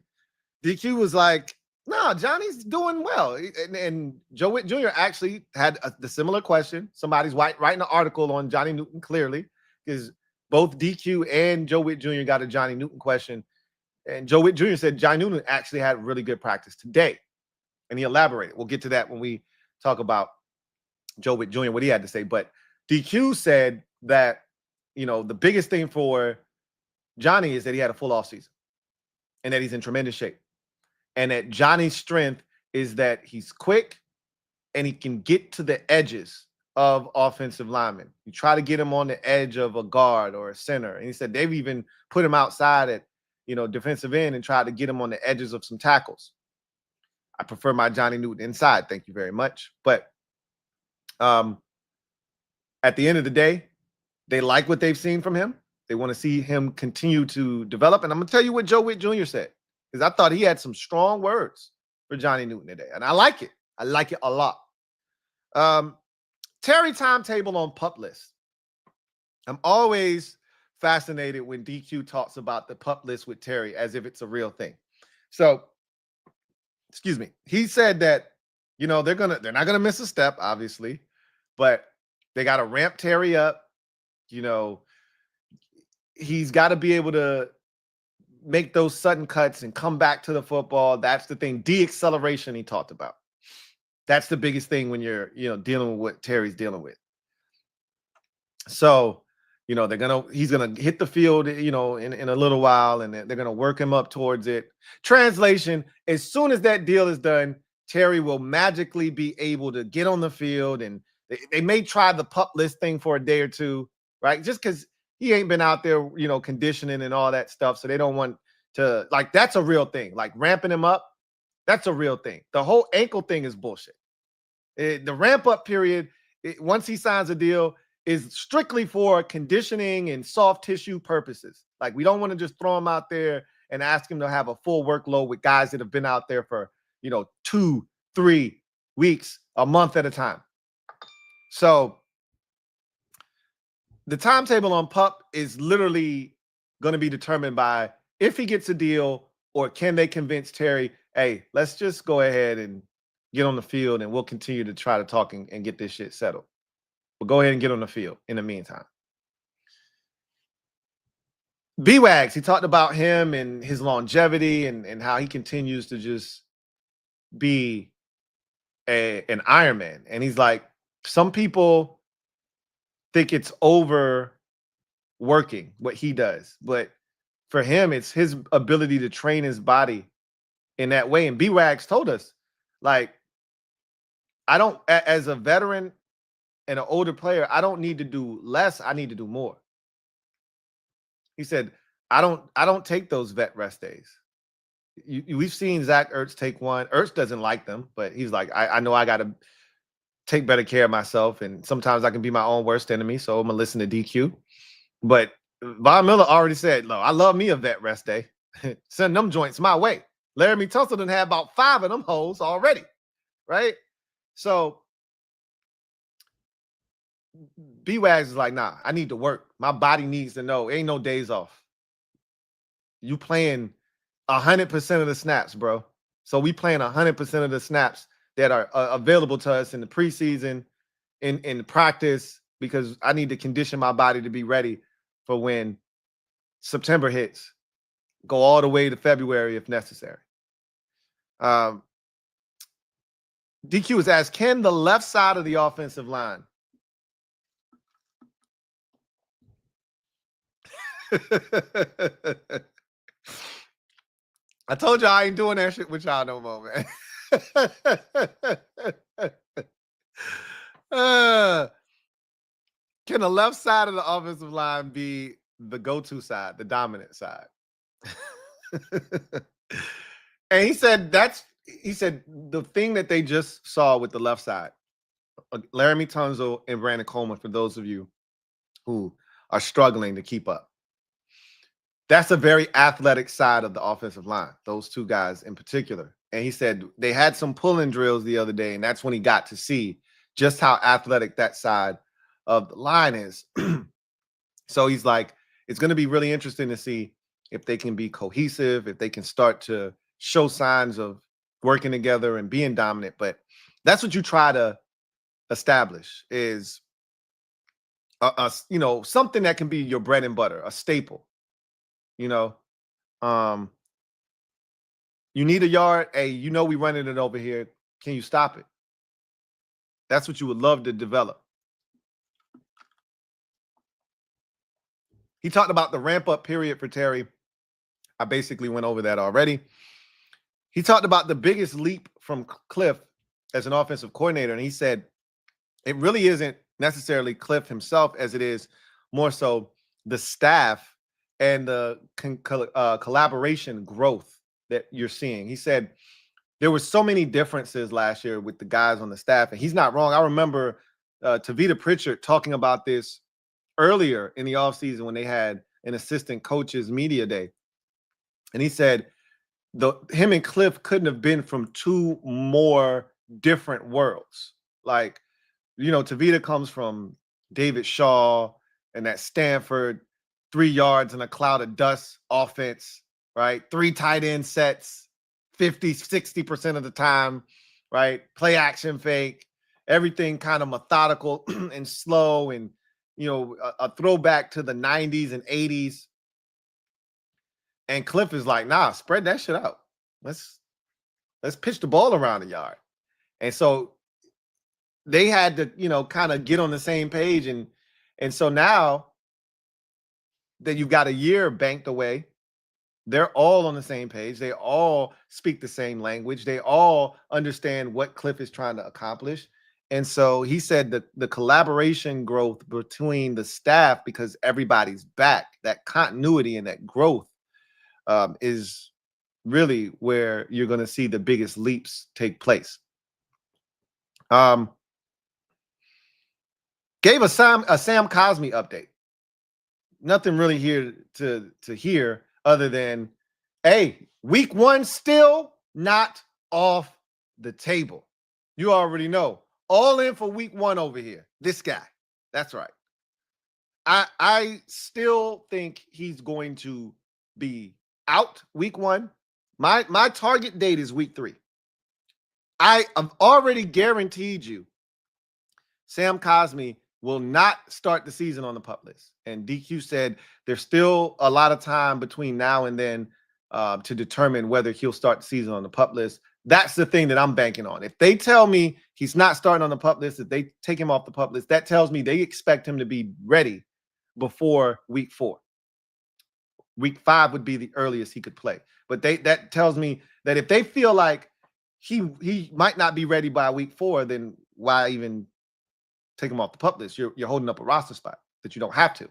DQ was like, no, Johnny's doing well. And Joe Whitt Jr. actually had the similar question. Somebody's writing an article on Johnny Newton clearly because both DQ and Joe Whitt Jr. got a Johnny Newton question. And Joe Whitt Jr. said Johnny Newton actually had really good practice today. And he elaborated. We'll get to that when we talk about Joe Whitt Jr., what he had to say. But DQ said that, you know, the biggest thing for Johnny is that he had a full offseason and that he's in tremendous shape. And that Johnny's strength is that he's quick and he can get to the edges of offensive linemen. You try to get him on the edge of a guard or a center. And he said they've even put him outside at, you know, defensive end and tried to get him on the edges of some tackles. I prefer my Johnny Newton inside. Thank you very much. But at the end of the day, they like what they've seen from him. They want to see him continue to develop. And I'm going to tell you what Joe Whitt Jr. said, because I thought he had some strong words for Johnny Newton today. And I like it. I like it a lot. Terry timetable on PUP list. I'm always fascinated when DQ talks about the PUP list with Terry as if it's a real thing. So, excuse me. He said that, you know, they're not gonna miss a step, obviously, but they got to ramp Terry up. You know, he's got to be able to make those sudden cuts and come back to the football. That's the thing. De-acceleration he talked about. That's the biggest thing when you're, you know, dealing with what Terry's dealing with. So, You know, he's gonna hit the field, you know, in a little while, and they're gonna work him up towards it. Translation: as soon as that deal is done, Terry will magically be able to get on the field, and they may try the pup list thing for a day or two, right? Just because he ain't been out there, you know, conditioning and all that stuff, so they don't want to, like, that's a real thing. Like ramping him up, that's a real thing. The whole ankle thing is bullshit. The ramp up period, once he signs a deal, is strictly for conditioning and soft tissue purposes. Like, we don't want to just throw him out there and ask him to have a full workload with guys that have been out there for, you know, 2-3 weeks, a month at a time. So the timetable on Pup is literally going to be determined by if he gets a deal, or can they convince Terry, hey, let's just go ahead and get on the field and we'll continue to try to talk and get this shit settled. But go ahead and get on the field in the meantime. B-Wags, he talked about him and his longevity and how he continues to just be an Iron Man. And he's like, some people think it's overworking what he does, but for him, it's his ability to train his body in that way. And B-Wags told us, like, I don't, as a veteran and an older player, I don't need to do less. I need to do more. He said, I don't take those vet rest days. We've seen Zach Ertz take one. Ertz doesn't like them, but he's like, I know I got to take better care of myself, and sometimes I can be my own worst enemy, so I'm going to listen to DQ. But Von Miller already said, no, I love me a vet rest day. Send them joints my way. Laramie Tunsil done had about 5 of them hoes already, right? So B-Wags is like, nah, I need to work. My body needs to know. Ain't no days off. You playing 100% of the snaps, bro. So we playing 100% of the snaps that are available to us in the preseason, in practice, because I need to condition my body to be ready for when September hits. Go all the way to February if necessary. DQ was asked, can the left side of the offensive line I told you I ain't doing that shit with y'all no more, man. Can the left side of the offensive line be the go-to side, the dominant side? And he said the thing that they just saw with the left side, Laramie Tunsil and Brandon Coleman, for those of you who are struggling to keep up, that's a very athletic side of the offensive line, those two guys in particular. And he said they had some pulling drills the other day, and that's when he got to see just how athletic that side of the line is. So he's like, it's going to be really interesting to see if they can be cohesive, if they can start to show signs of working together and being dominant. But that's what you try to establish, is something that can be your bread and butter, a staple. You need a yard. Hey, we running it over here. Can you stop it? That's what you would love to develop. He talked about the ramp-up period for Terry. I basically went over that already. He talked about the biggest leap from Kliff as an offensive coordinator, and he said it really isn't necessarily Kliff himself as it is more so the staff and the collaboration growth that you're seeing. He said there were so many differences last year with the guys on the staff, and he's not wrong. I remember Tavita Pritchard talking about this earlier in the offseason when they had an assistant coaches media day. And he said him and Kliff couldn't have been from two more different worlds. Like, Tavita comes from David Shaw and that Stanford 3 yards in a cloud of dust offense, right? 3 tight end sets, 50-60% of the time, right? Play action fake, everything kind of methodical and slow, and a throwback to the 90s and 80s. And Kliff is like, nah, spread that shit out. Let's pitch the ball around the yard. And so they had to, kind of get on the same page. And so now that you've got a year banked away. They're all on the same page. They all speak the same language. They all understand what Kliff is trying to accomplish. And so he said that the collaboration growth between the staff, because everybody's back, that continuity and that growth is really where you're going to see the biggest leaps take place. Gave a Sam Cosmi update. Nothing really here to hear other than, hey, week 1 still not off the table. You already know. All in for week 1 over here. This guy. That's right. I still think he's going to be out week 1. My target date is week 3. I have already guaranteed you Sam Cosmi will not start the season on the PUP list. And DQ said there's still a lot of time between now and then to determine whether he'll start the season on the PUP list. That's the thing that I'm banking on. If they tell me he's not starting on the PUP list, if they take him off the PUP list, that tells me they expect him to be ready before week 4. Week 5 would be the earliest he could play. But that tells me that if they feel like he might not be ready by week 4, then why even take him off the PUP list? You're holding up a roster spot that you don't have to.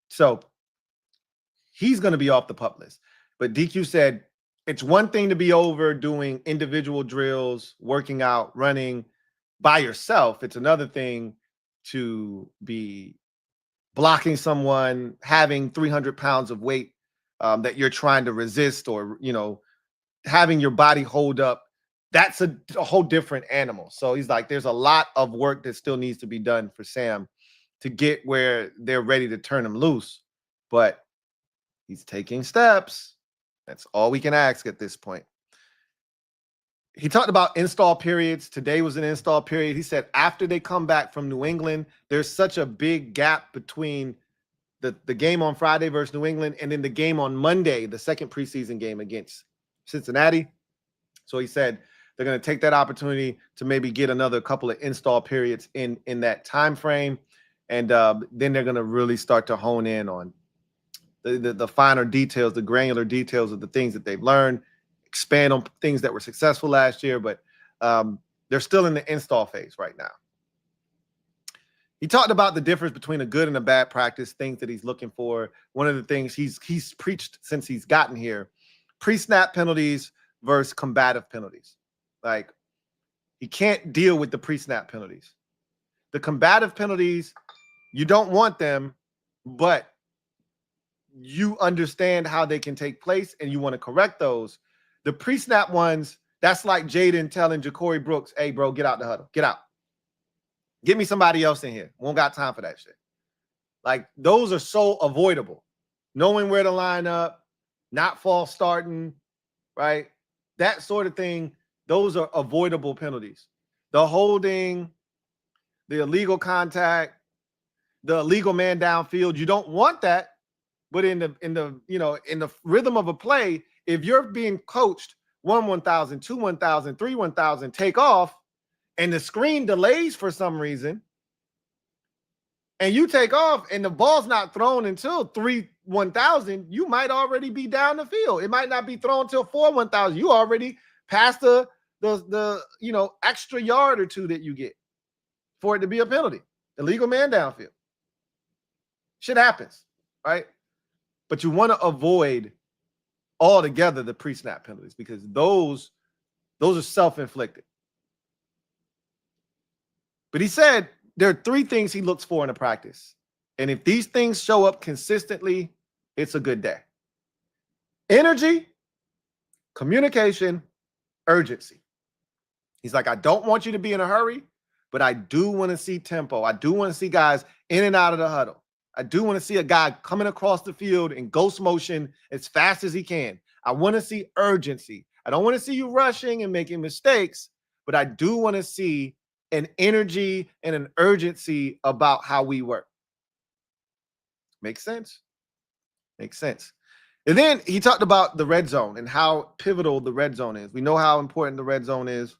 So he's going to be off the PUP list. But DQ said it's one thing to be over doing individual drills, working out, running by yourself. It's another thing to be blocking someone, having 300 pounds of weight that you're trying to resist, or, having your body hold up. That's a whole different animal. So he's like, there's a lot of work that still needs to be done for Sam to get where they're ready to turn him loose. But he's taking steps. That's all we can ask at this point. He talked about install periods. Today was an install period. He said after they come back from New England, there's such a big gap between the game on Friday versus New England and then the game on Monday, the second preseason game against Cincinnati. So he said they're going to take that opportunity to maybe get another couple of install periods in that time frame. And then they're going to really start to hone in on the finer details, the granular details of the things that they've learned, expand on things that were successful last year. But they're still in the install phase right now. He talked about the difference between a good and a bad practice, things that he's looking for. One of the things he's preached since he's gotten here, pre-snap penalties versus combative penalties. Like, he can't deal with the pre-snap penalties. The combative penalties, you don't want them, but you understand how they can take place and you want to correct those. The pre-snap ones, that's like Jaden telling Ja'Cory Brooks, hey, bro, get out the huddle. Get out. Get me somebody else in here. Won't got time for that shit. Like, those are so avoidable. Knowing where to line up, not false starting, right? That sort of thing, those are avoidable penalties. The holding, the illegal contact, the illegal man downfield, you don't want that. But in the rhythm of a play, if you're being coached 1,000, 2 1,000, 3 1,000, take off, and the screen delays for some reason, and you take off and the ball's not thrown until 3 1,000, you might already be down the field. It might not be thrown till 4 1,000. You already passed the extra yard or two that you get for it to be a penalty. Illegal man downfield. Shit happens, right? But you want to avoid altogether the pre-snap penalties because those are self-inflicted. But he said there are 3 things he looks for in a practice. And if these things show up consistently, it's a good day. Energy, communication, urgency. He's like, I don't want you to be in a hurry, but I do want to see tempo. I do want to see guys in and out of the huddle. I do want to see a guy coming across the field in ghost motion as fast as he can. I want to see urgency. I don't want to see you rushing and making mistakes, but I do want to see an energy and an urgency about how we work. Makes sense? Makes sense. And then he talked about the red zone and how pivotal the red zone is. We know how important the red zone is.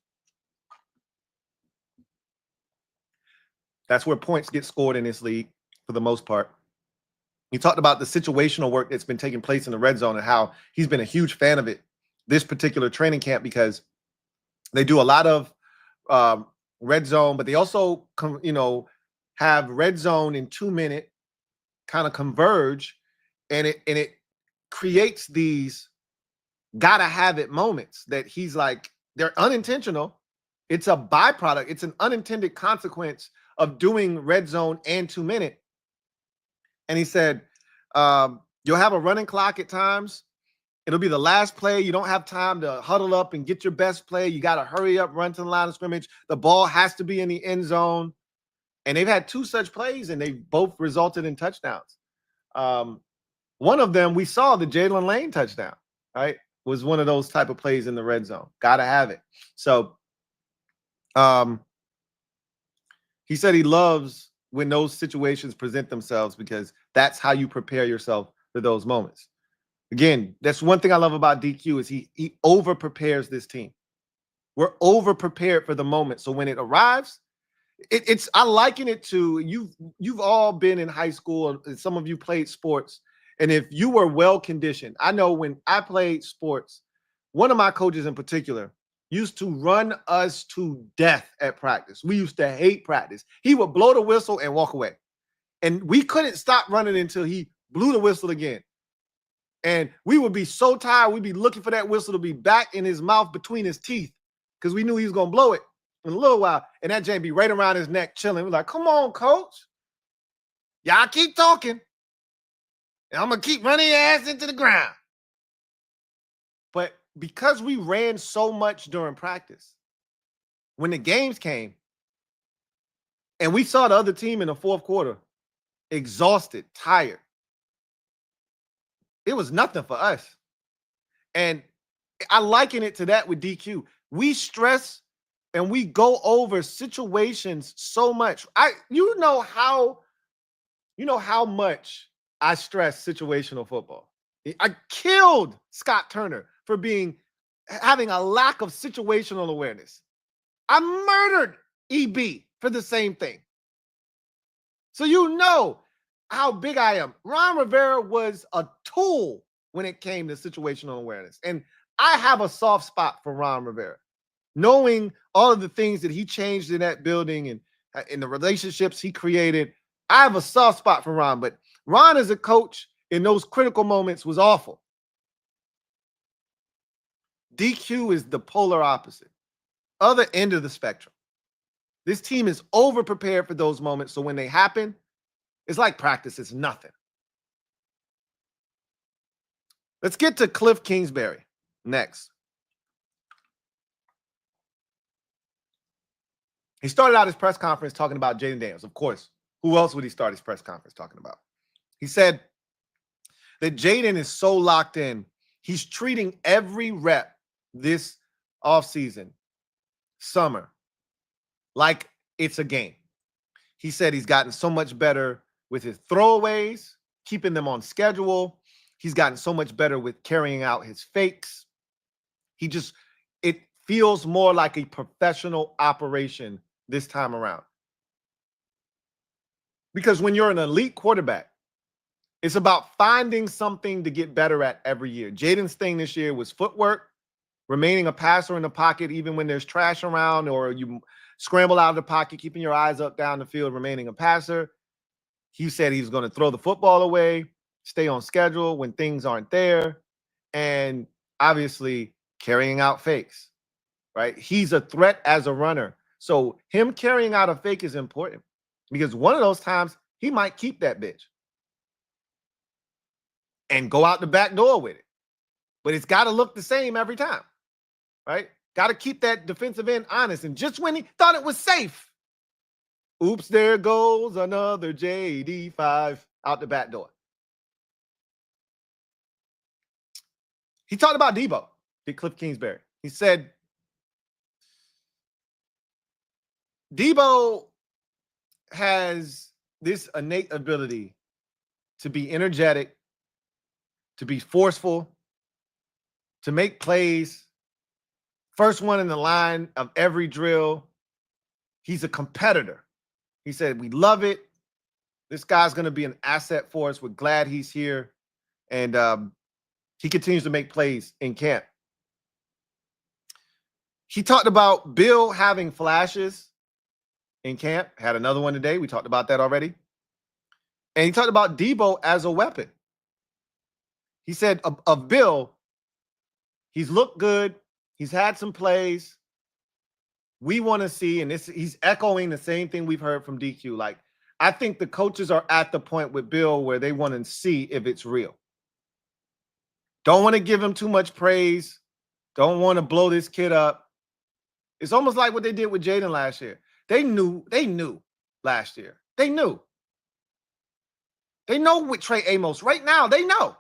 That's where points get scored in this league for the most part. He talked about the situational work that's been taking place in the red zone and how he's been a huge fan of it this particular training camp, because they do a lot of red zone, but they also, have red zone in 2 minute kind of converge, and it creates these gotta have it moments that he's like, they're unintentional. It's a byproduct. It's an unintended consequence of doing red zone and 2 minute. And he said, you'll have a running clock at times. It'll be the last play. You don't have time to huddle up and get your best play. You got to hurry up, run to the line of scrimmage. The ball has to be in the end zone. And they've had 2 such plays, and they both resulted in touchdowns. One of them, we saw the Jalen Lane touchdown, right? Was one of those type of plays in the red zone. Got to have it. So he said he loves when those situations present themselves, because that's how you prepare yourself for those moments. Again, that's one thing I love about DQ is he over prepares this team. We're over prepared for the moment. So when it arrives, I liken it to you've all been in high school, and some of you played sports. And if you were well conditioned, I know when I played sports, one of my coaches in particular used to run us to death at practice. We used to hate practice. He would blow the whistle and walk away. And we couldn't stop running until he blew the whistle again. And we would be so tired, we'd be looking for that whistle to be back in his mouth between his teeth, because we knew he was going to blow it in a little while. And that Jane be right around his neck chilling. We're like, come on, coach. Y'all keep talking. And I'm going to keep running your ass into the ground. But because we ran so much during practice, when the games came and we saw the other team in the fourth quarter exhausted, tired, it was nothing for us. And I liken it to that with DQ. We stress and we go over situations so much. You know how much I stress situational football. I killed Scott Turner for having a lack of situational awareness. I murdered EB for the same thing. So you know how big I am. Ron Rivera was a tool when it came to situational awareness. And I have a soft spot for Ron Rivera. Knowing all of the things that he changed in that building and in the relationships he created, I have a soft spot for Ron. But Ron as a coach in those critical moments was awful. DQ is the polar opposite. Other end of the spectrum. This team is over-prepared for those moments, so when they happen, it's like practice. It's nothing. Let's get to Kliff Kingsbury next. He started out his press conference talking about Jaden Daniels. Of course, who else would he start his press conference talking about? He said that Jaden is so locked in. He's treating every rep this offseason, summer, like it's a game. He said he's gotten so much better with his throwaways, keeping them on schedule. He's gotten so much better with carrying out his fakes. It feels more like a professional operation this time around. Because when you're an elite quarterback, it's about finding something to get better at every year. Jaden's thing this year was footwork, remaining a passer in the pocket even when there's trash around or you scramble out of the pocket, keeping your eyes up down the field, remaining a passer. He said he's going to throw the football away, stay on schedule when things aren't there, and obviously carrying out fakes, right? He's a threat as a runner. So him carrying out a fake is important because one of those times he might keep that bitch and go out the back door with it. But it's got to look the same every time, right? Got to keep that defensive end honest. And just when he thought it was safe, oops, there goes another JD5 out the back door. He talked about Debo, Kliff Kingsbury. He said, Debo has this innate ability to be energetic, to be forceful, to make plays. First one in the line of every drill. He's a competitor. He said, we love it. This guy's going to be an asset for us. We're glad he's here. And he continues to make plays in camp. He talked about Bill having flashes in camp. Had another one today. We talked about that already. And he talked about Debo as a weapon. He said of Bill, he's looked good. He's had some plays. We want to see, and he's echoing the same thing we've heard from DQ. Like, I think the coaches are at the point with Bill where they want to see if it's real. Don't want to give him too much praise. Don't want to blow this kid up. It's almost like what they did with Jaden last year. They knew last year. They knew. They know with Trey Amos right now. They know.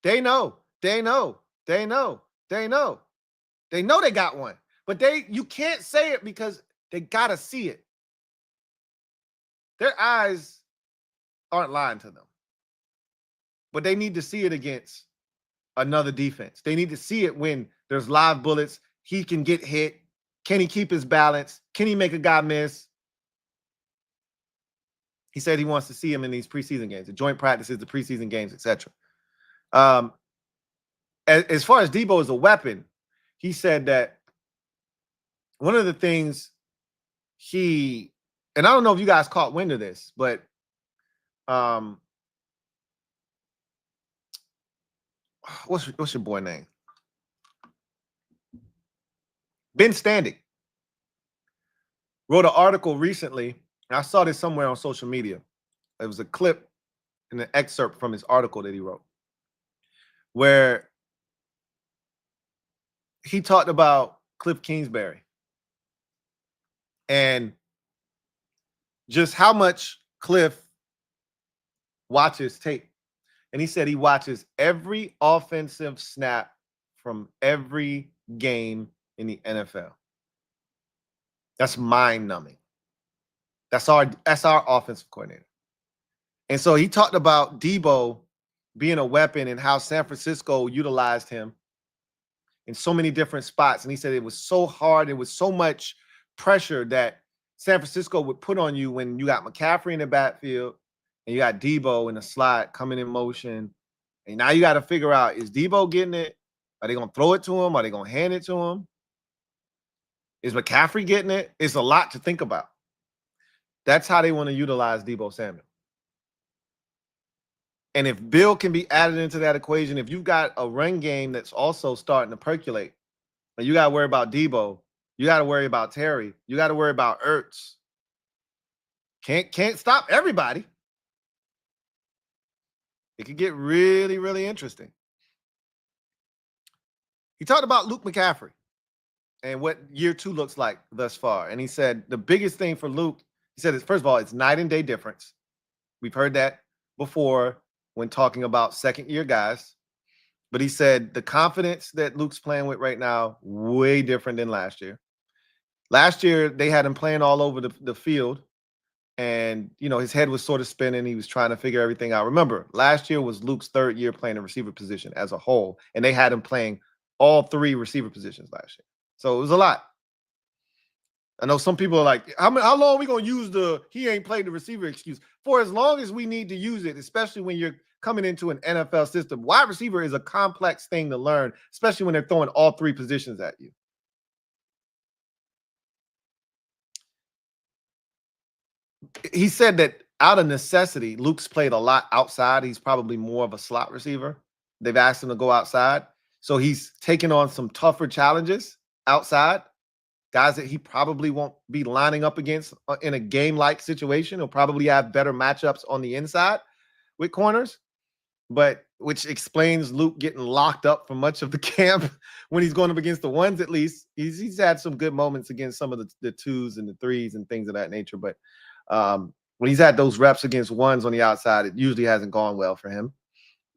They know. They know. They know. They know. They know they got one. But you can't say it because they got to see it. Their eyes aren't lying to them. But they need to see it against another defense. They need to see it when there's live bullets. He can get hit. Can he keep his balance? Can he make a guy miss? He said he wants to see him in these preseason games, the joint practices, the preseason games, etc. As far as Debo as a weapon, he said that one of the things and I don't know if you guys caught wind of this, but what's your boy name? Ben Standing wrote an article recently. And I saw this somewhere on social media. It was a clip and an excerpt from his article that he wrote, where he talked about Kliff Kingsbury and just how much Kliff watches tape. And he said he watches every offensive snap from every game in the NFL. That's mind-numbing. That's our offensive coordinator. And so he talked about Debo being a weapon and how San Francisco utilized him in so many different spots. And he said it was so hard. It was so much pressure that San Francisco would put on you when you got McCaffrey in the backfield and you got Debo in the slot coming in motion. And now you got to figure out, is Debo getting it? Are they going to throw it to him? Are they going to hand it to him? Is McCaffrey getting it? It's a lot to think about. That's how they want to utilize Debo Samuel. And if Bill can be added into that equation, if you've got a run game that's also starting to percolate, and you got to worry about Debo, you got to worry about Terry, you got to worry about Ertz. Can't stop everybody. It could get really, really interesting. He talked about Luke McCaffrey and what year 2 looks like thus far. And he said the biggest thing for Luke, he said, first of all, it's night and day difference. We've heard that before when talking about second-year guys. But he said the confidence that Luke's playing with right now, way different than last year. Last year, they had him playing all over the field. And, you know, his head was sort of spinning. He was trying to figure everything out. Remember, last year was Luke's 3rd year playing the receiver position as a whole. And they had him playing all 3 receiver positions last year. So it was a lot. I know some people are like, how long are we going to use the he ain't played the receiver excuse? For as long as we need to use it, especially when you're coming into an NFL system. Wide receiver is a complex thing to learn, especially when they're throwing all 3 positions at you. He said that out of necessity, Luke's played a lot outside. He's probably more of a slot receiver. They've asked him to go outside. So he's taken on some tougher challenges outside. Guys that he probably won't be lining up against in a game-like situation. He'll probably have better matchups on the inside with corners, but which explains Luke getting locked up for much of the camp when he's going up against the ones at least. He's had some good moments against some of the 2s and the 3s and things of that nature, but when he's had those reps against ones on the outside, it usually hasn't gone well for him,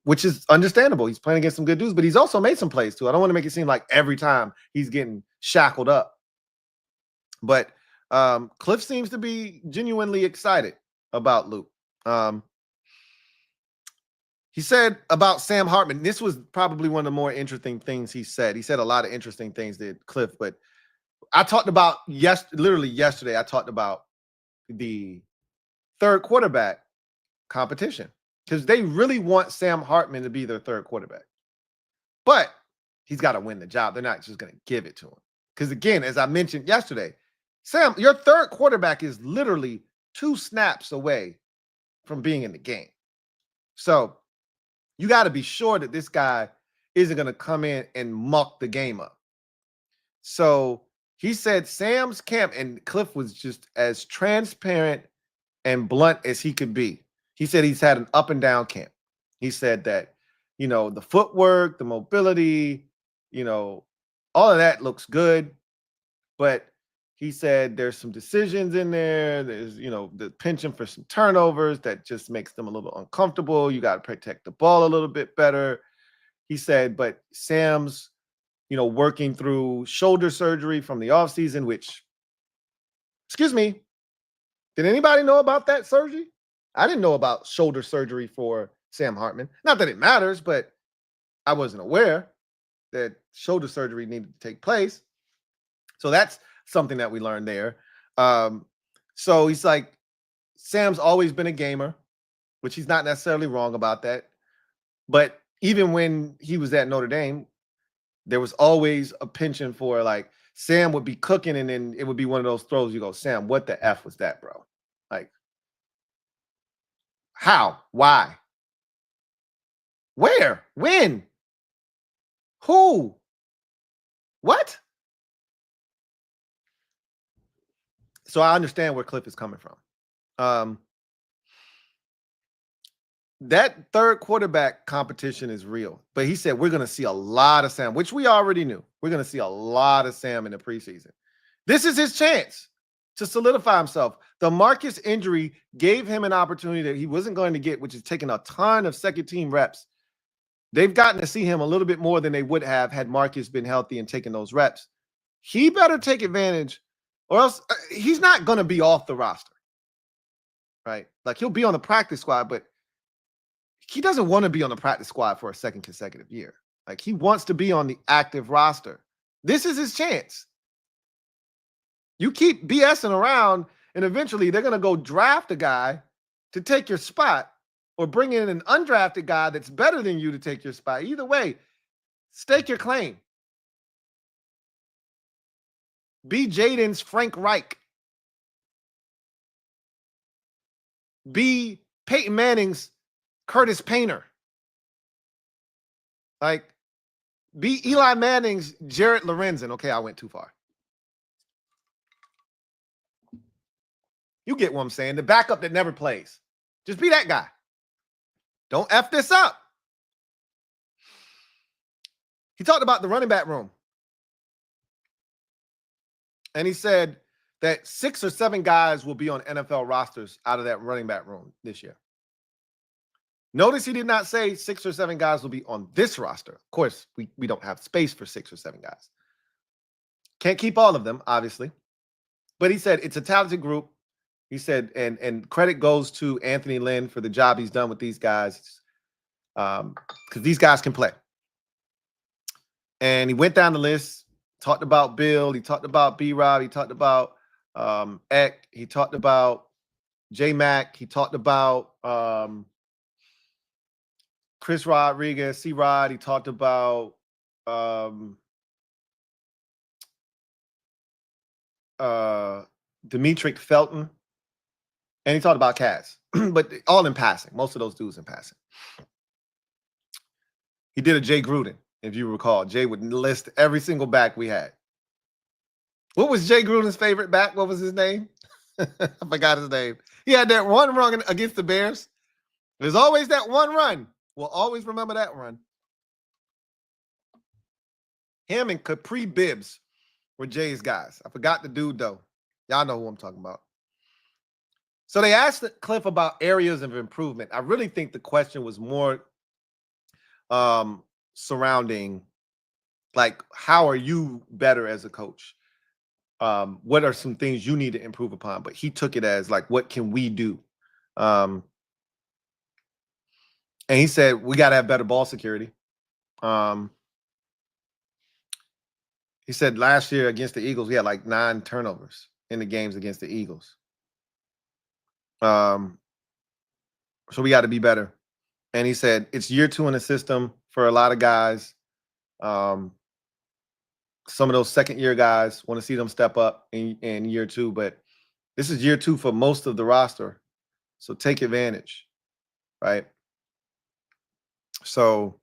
which is understandable. He's playing against some good dudes, but he's also made some plays too. I don't want to make it seem like every time he's getting shackled up. But Kliff seems to be genuinely excited about Luke. He said about Sam Hartman, this was probably one of the more interesting things he said. He said a lot of interesting things, did Kliff, but I talked about literally yesterday, I talked about the third quarterback competition because they really want Sam Hartman to be their third quarterback. But he's got to win the job. They're not just going to give it to him. Because again, as I mentioned yesterday, Sam, your third quarterback is literally 2 snaps away from being in the game. So you got to be sure that this guy isn't going to come in and muck the game up. So he said Sam's camp, and Kliff was just as transparent and blunt as he could be. He said he's had an up and down camp. He said that, you know, the footwork, the mobility, you know, all of that looks good. But he said there's some decisions in there. There's, you know, the penchant for some turnovers that just makes them a little uncomfortable. You got to protect the ball a little bit better. He said, but Sam's, you know, working through shoulder surgery from the offseason, which, excuse me, did anybody know about that surgery? I didn't know about shoulder surgery for Sam Hartman. Not that it matters, but I wasn't aware that shoulder surgery needed to take place. So that's something that we learned there. So he's like, Sam's always been a gamer, which he's not necessarily wrong about that. But even when he was at Notre Dame, there was always a penchant for, like, Sam would be cooking and then it would be one of those throws. You go, Sam, what the F was that, bro? Like, how? Why? Where? When? Who? What? So I understand where Kliff is coming from. That third quarterback competition is real, but he said we're going to see a lot of Sam, which we already knew. We're going to see a lot of Sam in the preseason. This is his chance to solidify himself. The Marcus injury gave him an opportunity that he wasn't going to get, which is taking a ton of second-team reps. They've gotten to see him a little bit more than they would have had Marcus been healthy and taking those reps. He better take advantage, or else he's not going to be off the roster, right? Like, he'll be on the practice squad, but he doesn't want to be on the practice squad for a second consecutive year. Like, he wants to be on the active roster. This is his chance. You keep BSing around, and eventually they're going to go draft a guy to take your spot or bring in an undrafted guy that's better than you to take your spot. Either way, stake your claim. Be Jaden's Frank Reich. Be Peyton Manning's Curtis Painter. Like, be Eli Manning's Jared Lorenzen. Okay, I went too far. You get what I'm saying. The backup that never plays. Just be that guy. Don't F this up. He talked about the running back room. And he said that 6 or 7 guys will be on NFL rosters out of that running back room this year. Notice he did not say 6 or 7 guys will be on this roster. Of course, we don't have space for 6 or 7 guys. Can't keep all of them, obviously. But he said it's a talented group. He said, and credit goes to Anthony Lynn for the job he's done with these guys, because these guys can play. And he went down the list, talked about Bill, he talked about B-Rob, he talked about Eck, he talked about J-Mac, he talked about Chris Rodriguez, C-Rod, he talked about Demetric Felton, and he talked about Cass, but all in passing. Most of those dudes in passing. He did a Jay Gruden, if you recall. Jay would list every single back we had. What was Jay Gruden's favorite back? What was his name? I forgot his name. He had that one run against the Bears. There's always that one run. We'll always remember that run. Him and Capri Bibbs were Jay's guys. I forgot the dude, though. Y'all know who I'm talking about. So they asked Kliff about areas of improvement. I really think the question was more surrounding, like, how are you better as a coach? What are some things you need to improve upon? But he took it as, like, what can we do? And he said, we got to have better ball security. He said last year against the Eagles, we had like 9 turnovers in the games against the Eagles. So we got to be better. And he said it's year 2 in the system for a lot of guys. Some of those second-year guys want to see them step up in year 2, but this is year 2 for most of the roster. So take advantage, right? So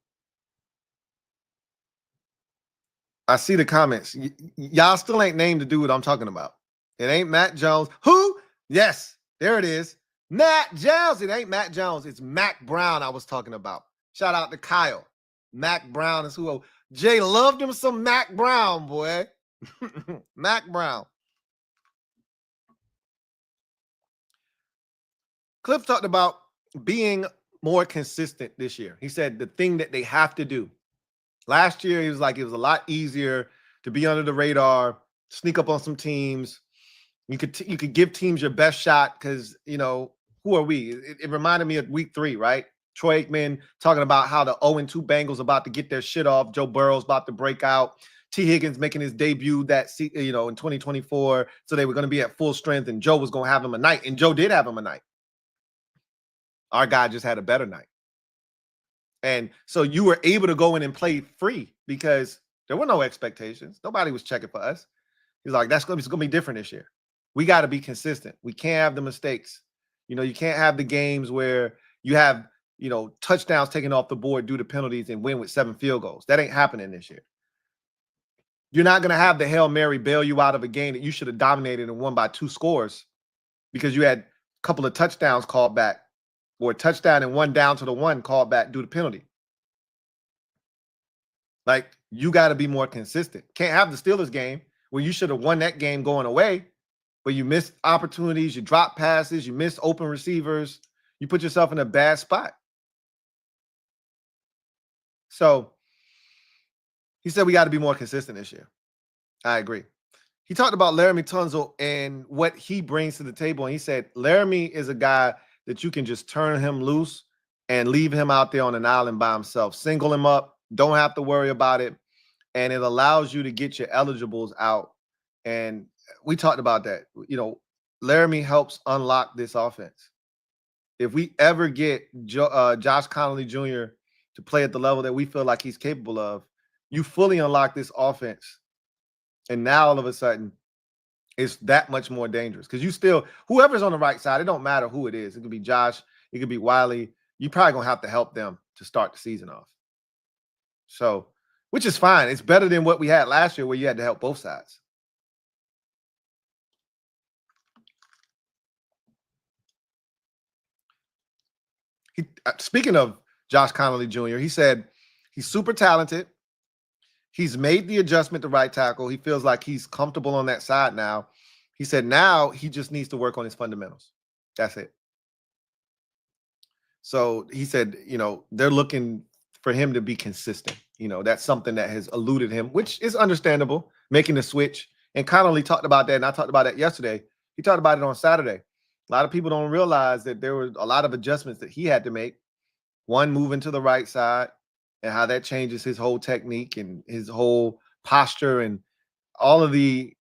I see the comments. Y'all still ain't named the dude I'm talking about. It ain't Matt Jones. Who? Yes, there it is. Matt Jones. It ain't Matt Jones. It's Mac Brown I was talking about. Shout out to Kyle. Mac Brown is who. Jay loved him some Mac Brown, boy. Mac Brown. Kliff talked about being more consistent this year. He said the thing that they have to do. Last year, he was like, it was a lot easier to be under the radar, sneak up on some teams. You could give teams your best shot because, you know, who are we? It reminded me of week 3, right? Troy Aikman talking about how the 0-2 Bengals about to get their shit off. Joe Burrow's about to break out. T. Higgins making his debut in 2024. So they were going to be at full strength, and Joe was going to have him a night. And Joe did have him a night. Our guy just had a better night. And so you were able to go in and play free because there were no expectations. Nobody was checking for us. He's like, it's going to be different this year. We got to be consistent. We can't have the mistakes. You know, you can't have the games where you have, touchdowns taken off the board due to penalties and win with 7 field goals. That ain't happening this year. You're not going to have the Hail Mary bail you out of a game that you should have dominated and won by 2 scores because you had a couple of touchdowns called back, or a touchdown and 1 down to the 1 called back due to penalty. Like, you got to be more consistent. Can't have the Steelers game where you should have won that game going away, but you missed opportunities, you dropped passes, you missed open receivers. You put yourself in a bad spot. So he said we got to be more consistent this year. I agree. He talked about Laramie Tunsil and what he brings to the table. And he said Laramie is a guy that you can just turn him loose and leave him out there on an island by himself. Single him up. Don't have to worry about it. And it allows you to get your eligibles out. And we talked about that. Laramie helps unlock this offense. If we ever get Josh Connolly Jr. to play at the level that we feel like he's capable of, you fully unlock this offense. And now all of a sudden, it's that much more dangerous because whoever's on the right side, it don't matter who it is. It could be Josh. It could be Wiley. You're probably going to have to help them to start the season off. So, which is fine. It's better than what we had last year where you had to help both sides. Speaking of Josh Connolly Jr., he said he's super talented. He's made the adjustment to right tackle. He feels like he's comfortable on that side now. He said now he just needs to work on his fundamentals. That's it. So he said, they're looking for him to be consistent. That's something that has eluded him, which is understandable, making the switch. And Connolly talked about that, and I talked about that yesterday. He talked about it on Saturday. A lot of people don't realize that there were a lot of adjustments that he had to make. One, moving to the right side and how that changes his whole technique and his whole posture and all of the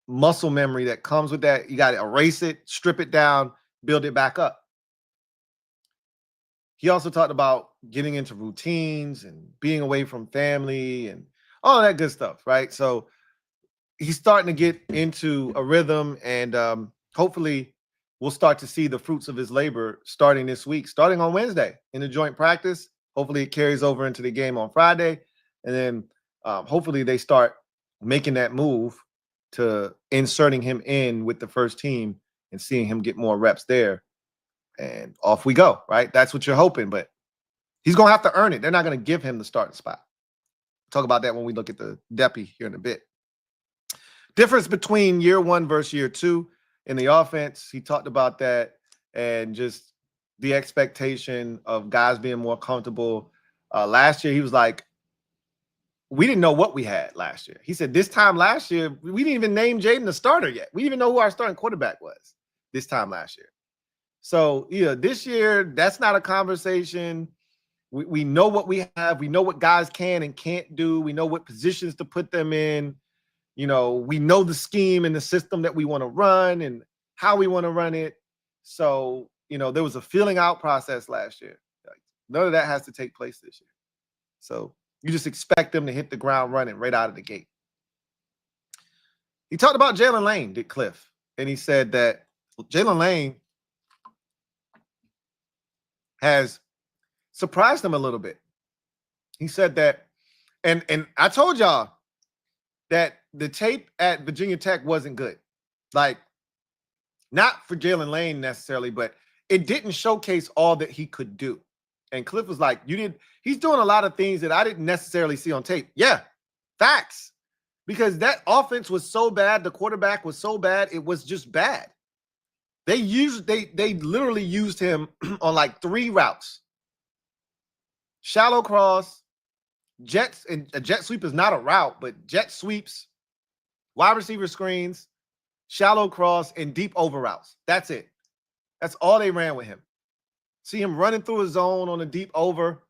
muscle memory that comes with that. You got to erase it, strip it down, build it back up. He also talked about getting into routines and being away from family and all that good stuff, right? So he's starting to get into a rhythm, and hopefully we'll start to see the fruits of his labor starting this week, starting on Wednesday in the joint practice. Hopefully it carries over into the game on Friday, and then hopefully they start making that move to inserting him in with the first team and seeing him get more reps there. And off we go, right? That's what you're hoping, but he's going to have to earn it. They're not going to give him the starting spot. Talk about that when we look at the DEPPY here in a bit. Difference between year 1 versus year 2 in the offense. He talked about that and just the expectation of guys being more comfortable. Last year, he was like, we didn't know what we had last year. He said this time last year, we didn't even name Jaden the starter yet. We didn't even know who our starting quarterback was this time last year. So, this year, that's not a conversation. We know what we have. We know what guys can and can't do. We know what positions to put them in. We know the scheme and the system that we want to run and how we want to run it. So, you know, there was a feeling out process last year. Like, none of that has to take place this year. So you just expect them to hit the ground running right out of the gate. He talked about Jalen Lane, did Kliff, and he said that Jalen Lane has surprised him a little bit. He said that, and I told y'all that the tape at Virginia Tech wasn't good. Like, not for Jalen Lane necessarily, but it didn't showcase all that he could do. And Kliff was like, he's doing a lot of things that I didn't necessarily see on tape. Yeah, facts. Because that offense was so bad, the quarterback was so bad, it was just bad. They literally used him on like 3 routes. Shallow cross, jets, and a jet sweep is not a route, but jet sweeps, wide receiver screens, shallow cross, and deep over routes. That's it. That's all they ran with him. See him running through a zone on a deep over,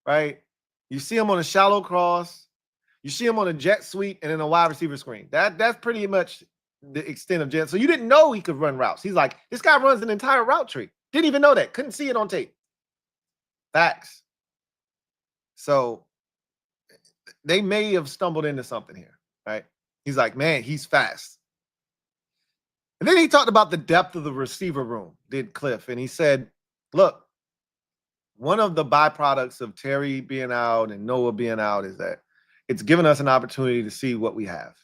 right? You see him on a shallow cross. You see him on a jet sweep and then a wide receiver screen. That's pretty much the extent of jet. So you didn't know he could run routes. He's like, this guy runs an entire route tree. Didn't even know that. Couldn't see it on tape. Facts. So they may have stumbled into something here, right? He's like, man, he's fast. And then he talked about the depth of the receiver room, did Kliff. And he said, look, one of the byproducts of Terry being out and Noah being out is that it's given us an opportunity to see what we have.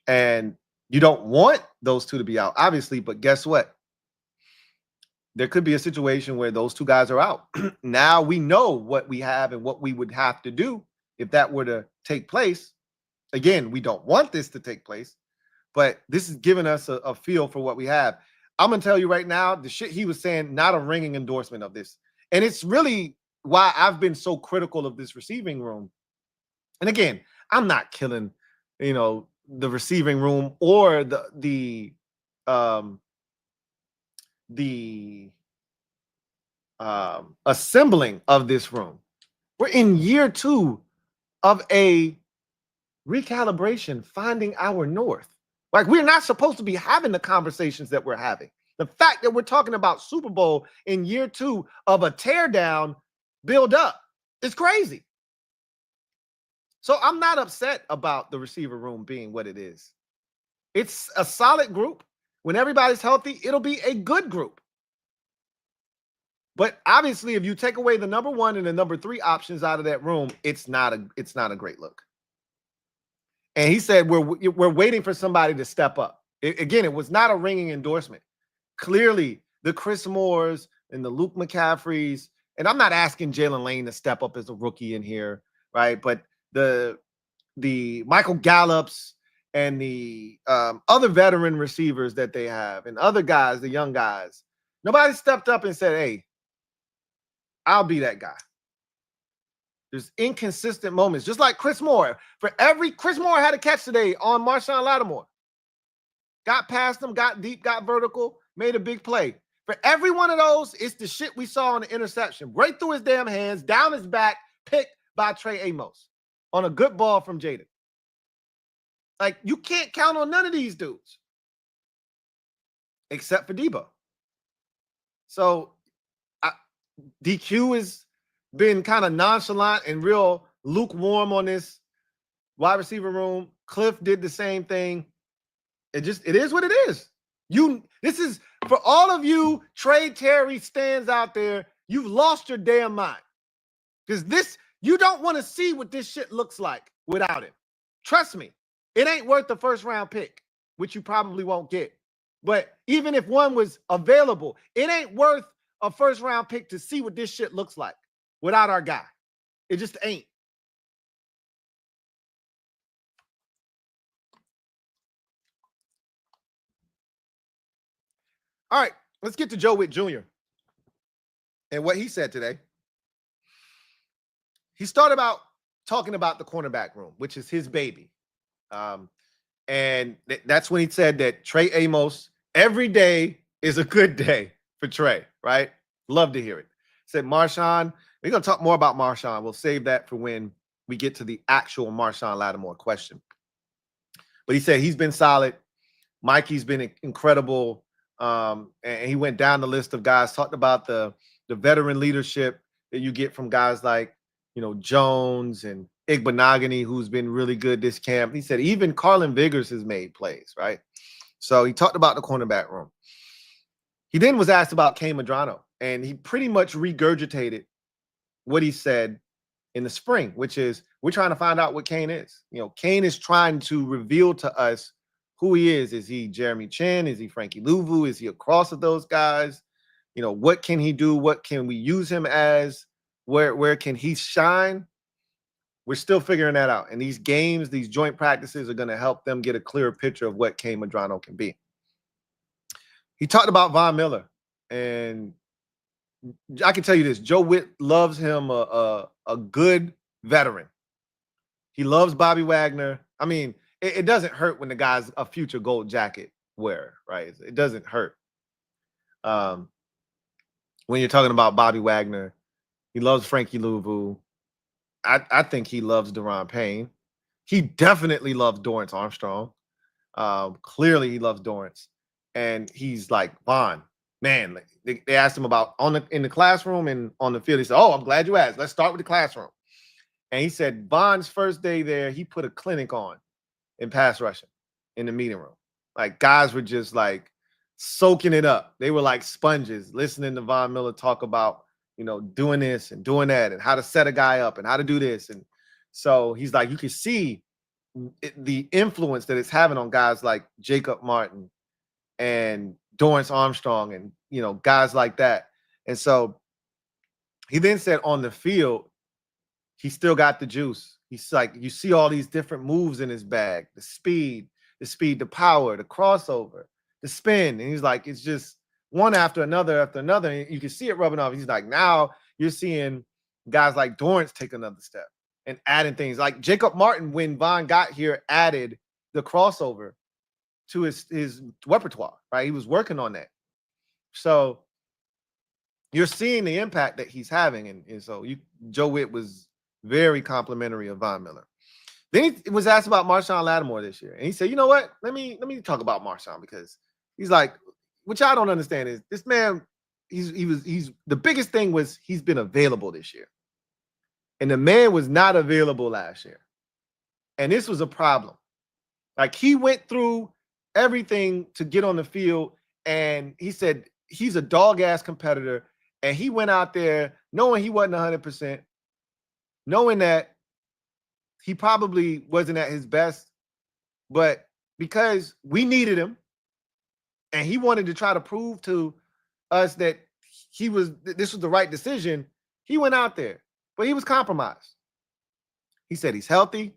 And you don't want those two to be out, obviously, but guess what? There could be a situation where those 2 guys are out. Now we know what we have and what we would have to do if that were to take place. Again, we don't want this to take place, but this is giving us a feel for what we have. I'm going to tell you right now, the shit he was saying, not a ringing endorsement of this. And it's really why I've been so critical of this receiving room. And again, I'm not killing, you know, the receiving room or the assembling of this room. We're in year 2 of a recalibration, finding our north. Like, we're not supposed to be having the conversations that we're having. The fact that we're talking about Super Bowl in year 2 of a teardown build up is crazy. So I'm not upset about the receiver room being what it is. It's a solid group. When everybody's healthy, it'll be a good group. But obviously, if you take away the number 1 and the number 3 options out of that room, it's not a great look. And he said, we're waiting for somebody to step up. Again, it was not a ringing endorsement. Clearly, the Chris Moores and the Luke McCaffreys, and I'm not asking Jalen Lane to step up as a rookie in here, right? But the Michael Gallups and the other veteran receivers that they have and other guys, the young guys, nobody stepped up and said, hey, I'll be that guy. There's inconsistent moments, just like Chris Moore. Chris Moore had a catch today on Marshawn Lattimore. Got past him, got deep, got vertical, made a big play. For every one of those, it's the shit we saw on the interception. Right through his damn hands, down his back, picked by Trey Amos on a good ball from Jaden. Like, you can't count on none of these dudes except for Debo. So DQ has been kind of nonchalant and real lukewarm on this wide receiver room. Kliff did the same thing. It is what it is. This is for all of you Trey Terry stands out there. You've lost your damn mind, because you don't want to see what this shit looks like without him. Trust me, it ain't worth the 1st round pick, which you probably won't get. But even if one was available, it ain't worth a 1st round pick to see what this shit looks like without our guy. It just ain't. All right, let's get to Joe Whitt Jr. and what he said today. He started out talking about the cornerback room, which is his baby. And that's when he said that Trey Amos, every day is a good day for Trey, right? Love to hear it. Said Marshawn, we're going to talk more about Marshawn. We'll save that for when we get to the actual Marshawn Lattimore question. But he said he's been solid. Mikey's been incredible. And he went down the list of guys, talked about the veteran leadership that you get from guys like, Jones and Igbenogany, who's been really good this camp. He said even Carlin Vigors has made plays, right? So he talked about the cornerback room. He then was asked about Kane Medrano, and he pretty much regurgitated what he said in the spring, which is we're trying to find out what Kane is. Kane is trying to reveal to us who he is. Is he Jeremy Chin? Is he Frankie Louvu? Is he a cross of those guys? What can he do? What can we use him as? Where can he shine? We're still figuring that out. And these games, these joint practices are going to help them get a clearer picture of what Kane Medrano can be. He talked about Von Miller, and I can tell you this: Joe Whitt loves him a good veteran. He loves Bobby Wagner. I mean, it doesn't hurt when the guy's a future gold jacket wearer, right? It doesn't hurt. When you're talking about Bobby Wagner, he loves Frankie Louvu. I think he loves Deron Payne. He definitely loves Dorrance Armstrong. Clearly, he loves Dorrance. And he's like, Von, man, they asked him about in the classroom and on the field. He said, oh, I'm glad you asked. Let's start with the classroom. And he said Von's first day there, he put a clinic on in pass rushing in the meeting room. Like, guys were just like soaking it up. They were like sponges listening to Von Miller talk about, doing this and doing that and how to set a guy up and how to do this. And so he's like, you can see the influence that it's having on guys like Jacob Martin and Dorrance Armstrong and, guys like that. And so he then said on the field, he still got the juice. He's like, you see all these different moves in his bag, the speed, the power, the crossover, the spin. And he's like, it's just one after another. And you can see it rubbing off. He's like, now you're seeing guys like Dorrance take another step and adding things. Like Jacob Martin, when Von got here, added the crossover to his repertoire, right? He was working on that. So you're seeing the impact that he's having. And so Joe Whitt was very complimentary of Von Miller. Then he was asked about Marshawn Lattimore this year. And he said, you know what? Let me talk about Marshawn, because he's like, which I don't understand is this man, he's the biggest thing was he's been available this year. And the man was not available last year. And this was a problem. Like, he went through everything to get on the field, and he said he's a dog-ass competitor, and he went out there knowing he wasn't 100%, knowing that he probably wasn't at his best, but because we needed him, and he wanted to try to prove to us that this was the right decision, he went out there, but he was compromised. He said he's healthy,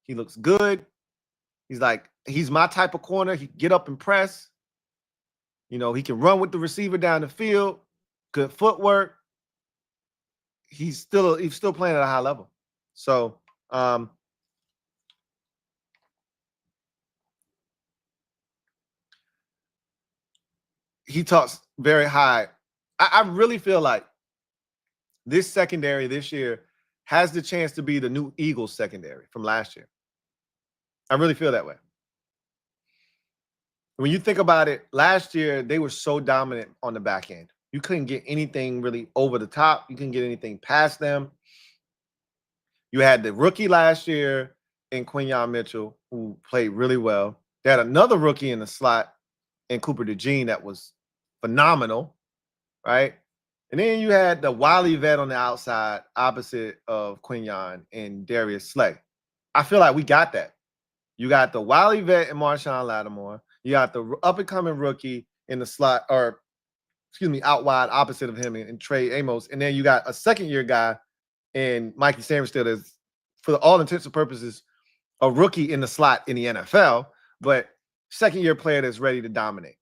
he looks good. He's like, he's my type of corner. He can get up and press. He can run with the receiver down the field. Good footwork. He's still playing at a high level. So he talks very high. I really feel like this secondary this year has the chance to be the new Eagles secondary from last year. I really feel that way. When you think about it, last year, they were so dominant on the back end. You couldn't get anything really over the top. You couldn't get anything past them. You had the rookie last year in Quinyon Mitchell, who played really well. They had another rookie in the slot in Cooper DeJean that was phenomenal, right? And then you had the wily vet on the outside opposite of Quinyon and Darius Slay. I feel like we got that. You got the wily vet in Marshawn Lattimore. You got the up-and-coming rookie in the slot, or out wide opposite of him in Trey Amos. And then you got a second-year guy in Mikey Sainristil that's, for all intents and purposes, a rookie in the slot in the NFL, but second-year player that's ready to dominate.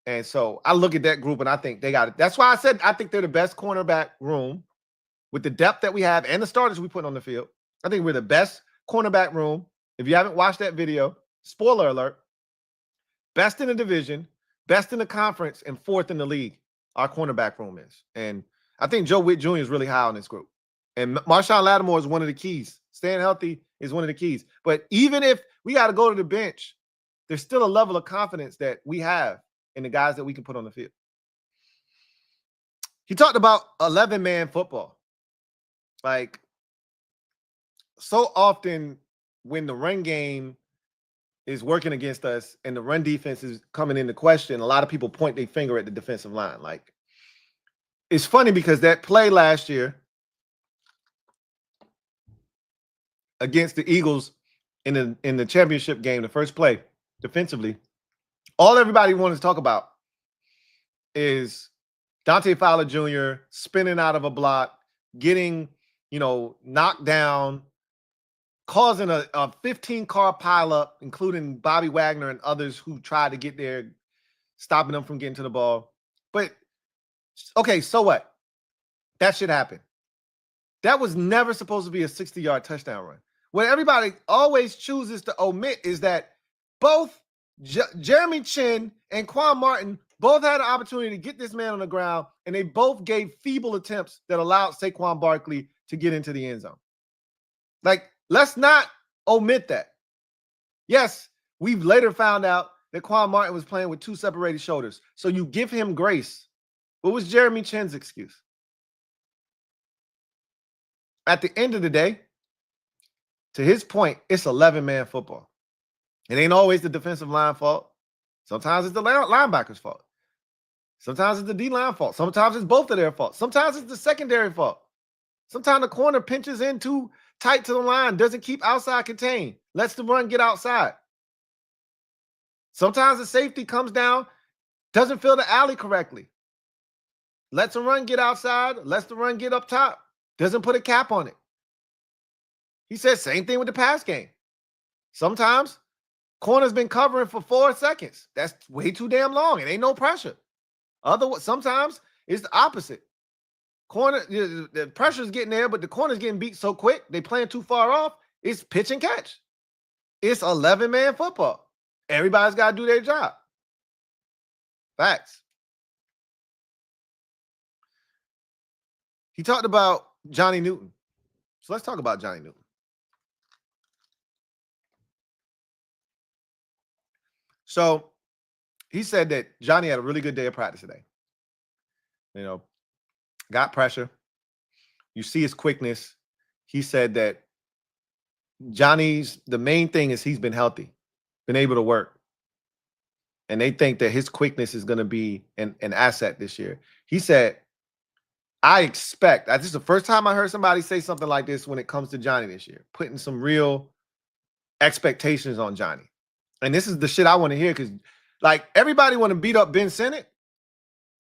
And so I look at that group and I think they got it. That's why I said I think they're the best cornerback room with the depth that we have and the starters we put on the field. I think we're the best cornerback room. If you haven't watched that video, spoiler alert, best in the division, best in the conference, and fourth in the league, our cornerback room is. And I think Joe Whitt Jr. is really high on this group. And Marshawn Lattimore is one of the keys. Staying healthy is one of the keys. But even if we got to go to the bench, there's still a level of confidence that we have and the guys that we can put on the field. He talked about 11-man football. Like, so often when the run game is working against us and the run defense is coming into question, a lot of people point their finger at the defensive line. Like, it's funny because that play last year against the Eagles in the championship game, the first play defensively, all everybody wanted to talk about is Dante Fowler Jr. spinning out of a block, getting, knocked down, causing a 15-car pileup, including Bobby Wagner and others who tried to get there, stopping them from getting to the ball. But, okay, so what? That should happen. That was never supposed to be a 60-yard touchdown run. What everybody always chooses to omit is that both Jeremy Chin and Quan Martin both had an opportunity to get this man on the ground, and they both gave feeble attempts that allowed Saquon Barkley to get into the end zone. Like, let's not omit that. Yes, we've later found out that Quan Martin was playing with 2 separated shoulders, so you give him grace. What was Jeremy Chin's excuse? At the end of the day, to his point, it's 11-man football. It ain't always the defensive line fault. Sometimes it's the linebacker's fault. Sometimes it's the D-line fault. Sometimes it's both of their fault. Sometimes it's the secondary fault. Sometimes the corner pinches in too tight to the line, doesn't keep outside contained, lets the run get outside. Sometimes the safety comes down, doesn't fill the alley correctly, lets the run get outside, lets the run get up top, doesn't put a cap on it. He said same thing with the pass game. Sometimes corner's been covering for 4 seconds. That's way too damn long. It ain't no pressure. Sometimes it's the opposite. Corner, the pressure's getting there, but the corner's getting beat so quick, they playing too far off. It's pitch and catch. It's 11-man football. Everybody's got to do their job. Facts. He talked about Johnny Newton. So let's talk about Johnny Newton. So he said that Johnny had a really good day of practice today. Got pressure. You see his quickness. He said that the main thing is he's been healthy, been able to work. And they think that his quickness is going to be an asset this year. He said, this is the first time I heard somebody say something like this when it comes to Johnny this year, putting some real expectations on Johnny. And this is the shit I want to hear because, like, everybody want to beat up Ben Sinnott.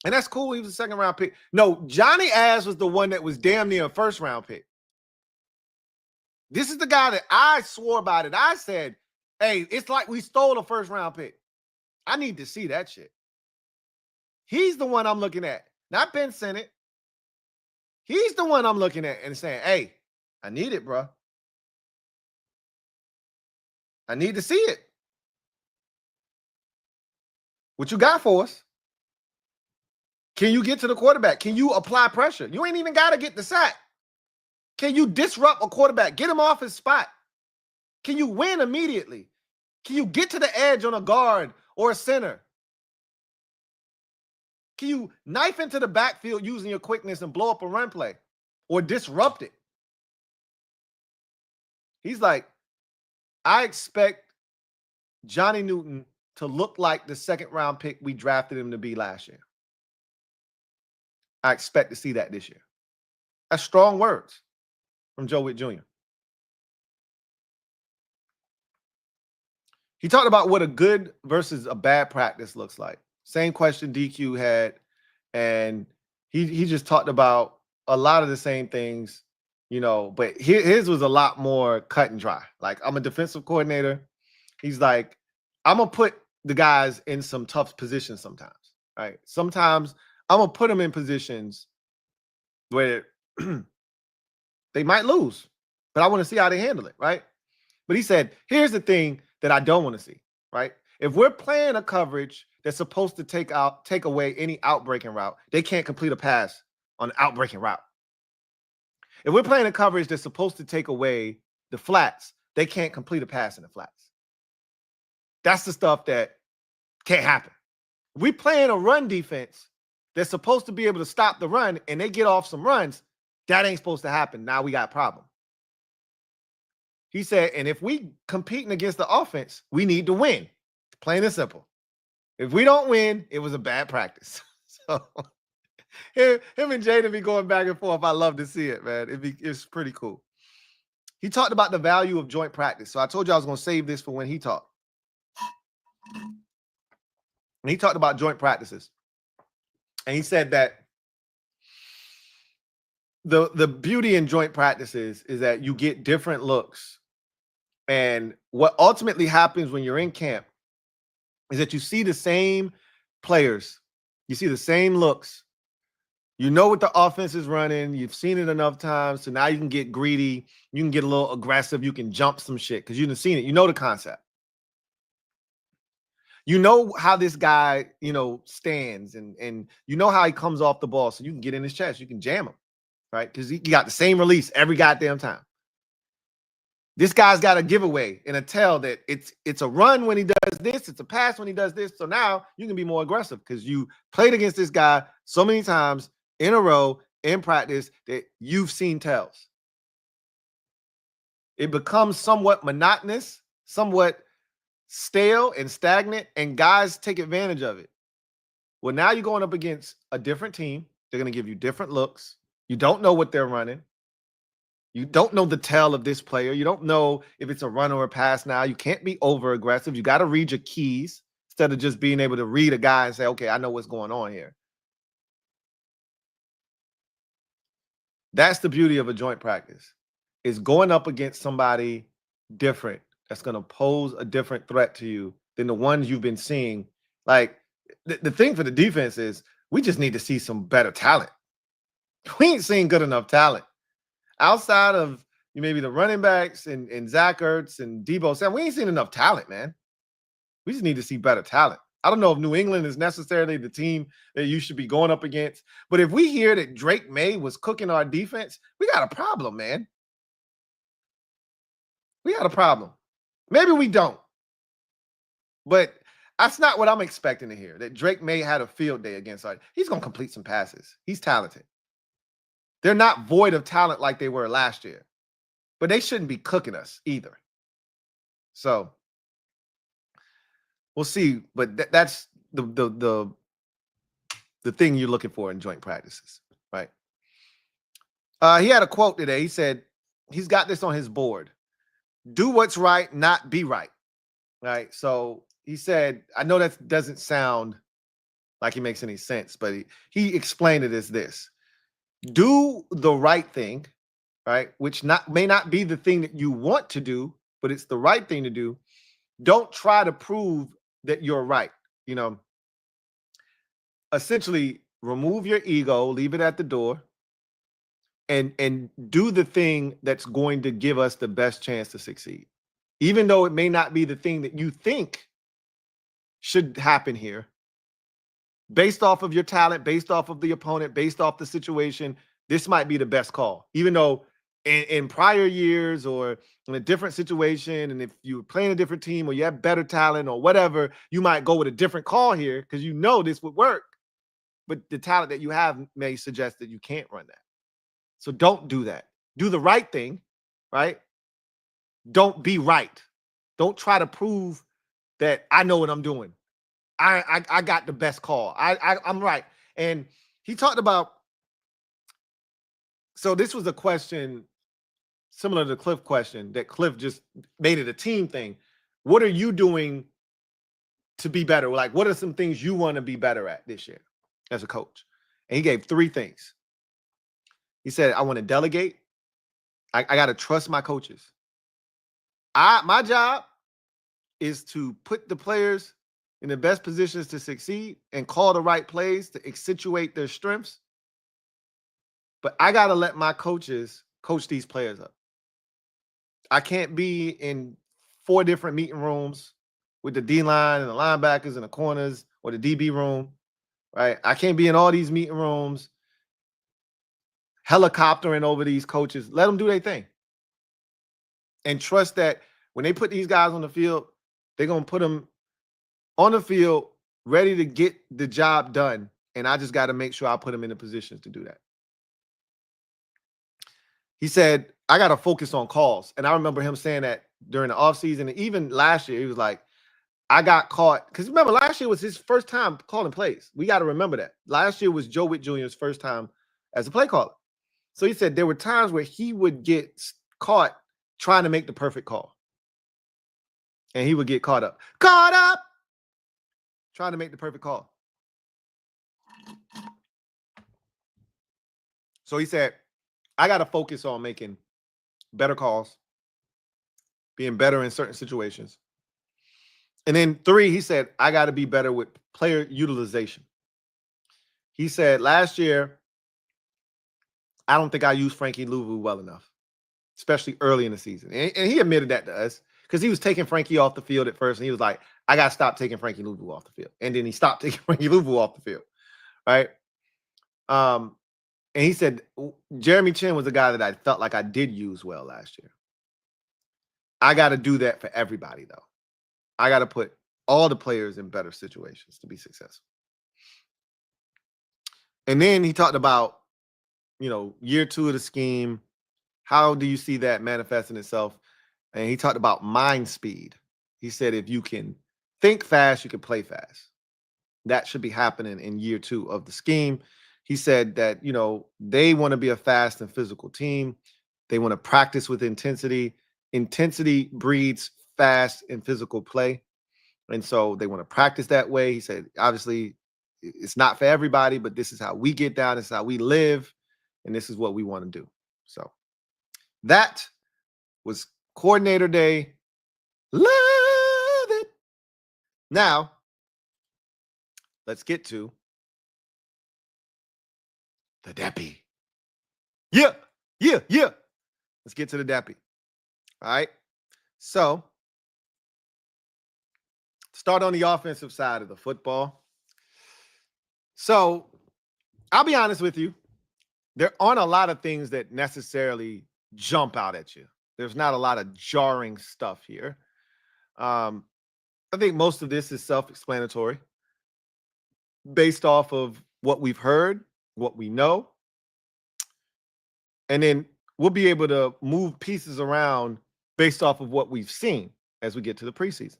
And that's cool. He was a 2nd-round pick. No, Johnny Ass was the one that was damn near a 1st-round pick. This is the guy that I swore about it. I said, hey, it's like we stole a 1st-round pick. I need to see that shit. He's the one I'm looking at, not Ben Sinnott. He's the one I'm looking at and saying, hey, I need it, bro. I need to see it. What you got for us? Can you get to the quarterback? Can you apply pressure? You ain't even got to get the sack. Can you disrupt a quarterback? Get him off his spot. Can you win immediately? Can you get to the edge on a guard or a center? Can you knife into the backfield using your quickness and blow up a run play or disrupt it? He's like, I expect Johnny Newton to look like the 2nd-round pick we drafted him to be last year. I expect to see that this year. That's strong words from Joe Whitt Jr. He talked about what a good versus a bad practice looks like. Same question DQ had, and he just talked about a lot of the same things, but his was a lot more cut and dry. Like, I'm a defensive coordinator. He's like, I'm going to put the guys in some tough positions sometimes, right? Sometimes I'm going to put them in positions where they might lose, but I want to see how they handle it, right? But he said, here's the thing that I don't want to see, right? If we're playing a coverage that's supposed to take away any outbreaking route, they can't complete a pass on an outbreaking route. If we're playing a coverage that's supposed to take away the flats, they can't complete a pass in the flats. That's the stuff that can't happen. We playing a run defense that's supposed to be able to stop the run, and they get off some runs. That ain't supposed to happen. Now we got a problem. He said, and if we competing against the offense, we need to win. Plain and simple. If we don't win, it was a bad practice. So him and Jaden be going back and forth. I love to see it, man. It's pretty cool. He talked about the value of joint practice. So I told you I was going to save this for when he talked. And he talked about joint practices. And he said that the beauty in joint practices is that you get different looks. And what ultimately happens when you're in camp is that you see the same players. You see the same looks. You know what the offense is running. You've seen it enough times. So now you can get greedy. You can get a little aggressive. You can jump some shit because you've seen it. You know the concept. You know how this guy, stands and you know how he comes off the ball. So you can get in his chest. You can jam him, right? Because he got the same release every goddamn time. This guy's got a giveaway and a tell that it's a run when he does this. It's a pass when he does this. So now you can be more aggressive because you played against this guy so many times in a row in practice that you've seen tells. It becomes somewhat monotonous, somewhat stale and stagnant, and guys take advantage of it. Well, now you're going up against a different team. They're going to give you different looks. You don't know what they're running. You don't know the tell of this player. You don't know if it's a run or a pass now. You can't be over aggressive. You got to read your keys instead of just being able to read a guy and say, okay, I know what's going on here. That's the beauty of a joint practice, is going up against somebody different that's going to pose a different threat to you than the ones you've been seeing. Like, the thing for the defense is we just need to see some better talent. We ain't seen good enough talent. Outside of maybe the running backs and Zach Ertz and Debo Samuel, we ain't seen enough talent, man. We just need to see better talent. I don't know if New England is necessarily the team that you should be going up against. But if we hear that Drake May was cooking our defense, we got a problem, man. We got a problem. Maybe we don't. But that's not what I'm expecting to hear, that Drake May had a field day against us. He's going to complete some passes. He's talented. They're not void of talent like they were last year. But they shouldn't be cooking us either. So we'll see. But that's the thing you're looking for in joint practices, right? He had a quote today. He said, he's got this on his board. Do what's right, not be right. Right? So he said, I know that doesn't sound like it makes any sense, but he explained it as this. Do the right thing, right? Which may not be the thing that you want to do, but it's the right thing to do. Don't try to prove that you're right. Essentially remove your ego, leave it at the door, and do the thing that's going to give us the best chance to succeed. Even though it may not be the thing that you think should happen here. Based off of your talent, based off of the opponent, based off the situation, this might be the best call. Even though in prior years or in a different situation, and if you were playing a different team or you have better talent or whatever, you might go with a different call here because you know this would work. But the talent that you have may suggest that you can't run that. So don't do that. Do the right thing, right? Don't be right. Don't try to prove that I know what I'm doing. I got the best call. I'm right. And he talked about, so this was a question similar to the Kliff question that Kliff just made it a team thing. What are you doing to be better? Like, what are some things you want to be better at this year as a coach? And he gave 3 things. He said, I want to delegate. I got to trust my coaches. My job is to put the players in the best positions to succeed and call the right plays to accentuate their strengths. But I got to let my coaches coach these players up. I can't be in 4 different meeting rooms with the D-line and the linebackers and the corners or the DB room, right? I can't be in all these meeting rooms helicoptering over these coaches. Let them do their thing. And trust that when they put these guys on the field, they're going to put them on the field ready to get the job done, and I just got to make sure I put him in the positions to do that. He said, I got to focus on calls. And I remember him saying that during the offseason. And even last year, he was like, I got caught. Because remember, last year was his first time calling plays. We got to remember that. Last year was Joe Whitt Jr.'s first time as a play caller. So he said there were times where he would get caught trying to make the perfect call. And he would get caught up. Trying to make the perfect call. So he said, I got to focus on making better calls, being better in certain situations. And then 3, he said, I got to be better with player utilization. He said, last year, I don't think I used Frankie Louie well enough, especially early in the season. And he admitted that to us because he was taking Frankie off the field at first. And he was like, I got to stop taking Frankie Louie off the field. And then he stopped taking Frankie Louie off the field. Right. And he said, Jeremy Chin was a guy that I felt like I did use well last year. I got to do that for everybody, though. I got to put all the players in better situations to be successful. And then he talked about, year 2 of the scheme. How do you see that manifesting itself? And he talked about mind speed. He said, if you can think fast, you can play fast. That should be happening in year 2 of the scheme. He said that, they want to be a fast and physical team. They want to practice with intensity. Intensity breeds fast and physical play. And so they want to practice that way. He said, obviously, it's not for everybody, but this is how we get down. This is how we live. And this is what we want to do. So that was coordinator day. Love it. Now, let's get to the DEPPY. Yeah. Let's get to the DEPPY. All right. So, start on the offensive side of the football. So, I'll be honest with you. There aren't a lot of things that necessarily jump out at you. There's not a lot of jarring stuff here. I think most of this is self-explanatory based off of what we've heard, what we know. And then we'll be able to move pieces around based off of what we've seen as we get to the preseason.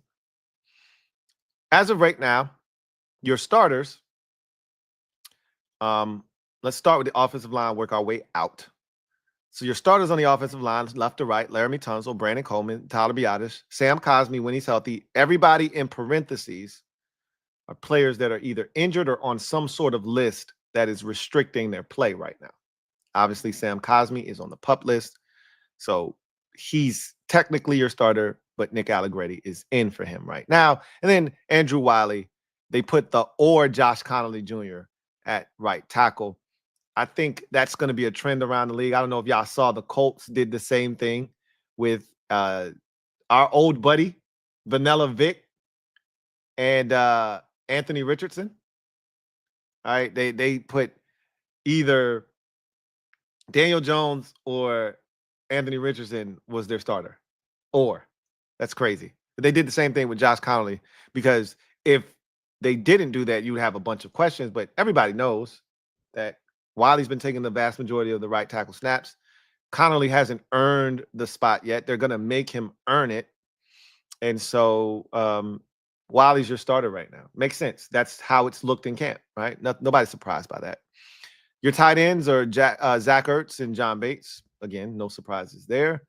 As of right now, your starters, let's start with the offensive line, work our way out. So your starters on the offensive line, left to right, Laramie Tunsil, Brandon Coleman, Tyler Biadasz, Sam Cosmi when he's healthy. Everybody in parentheses are players that are either injured or on some sort of list that is restricting their play right now. Obviously, Sam Cosmi is on the PUP list. So he's technically your starter, but Nick Allegretti is in for him right now. And then Andrew Wiley, they put or Josh Connolly Jr. at right tackle. I think that's going to be a trend around the league. I don't know if y'all saw the Colts did the same thing with our old buddy, Vanilla Vic, and Anthony Richardson. All right, they put either Daniel Jones or Anthony Richardson was their starter. Or that's crazy. But they did the same thing with Josh Connolly, because if they didn't do that, you would have a bunch of questions. But everybody knows that Wiley's been taking the vast majority of the right tackle snaps. Connolly hasn't earned the spot yet. They're going to make him earn it. And so Wiley's your starter right now. Makes sense. That's how it's looked in camp, right? Nobody's surprised by that. Your tight ends are Zach Ertz and John Bates. Again, no surprises there.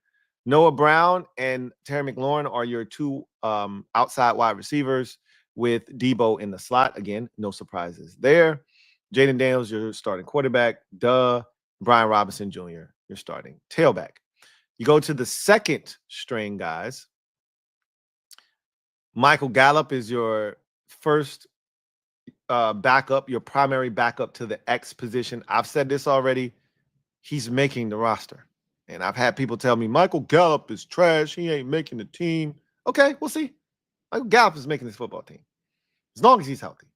Noah Brown and Terry McLaurin are your 2 outside wide receivers with Debo in the slot. Again, no surprises there. Jaden Daniels, your starting quarterback. Brian Robinson Jr., your starting tailback. You go to the second string guys. Michael Gallup is your first backup, your primary backup to the X position. I've said this already. He's making the roster. And I've had people tell me, Michael Gallup is trash. He ain't making the team. Okay, we'll see. Michael Gallup is making this football team, as long as he's healthy.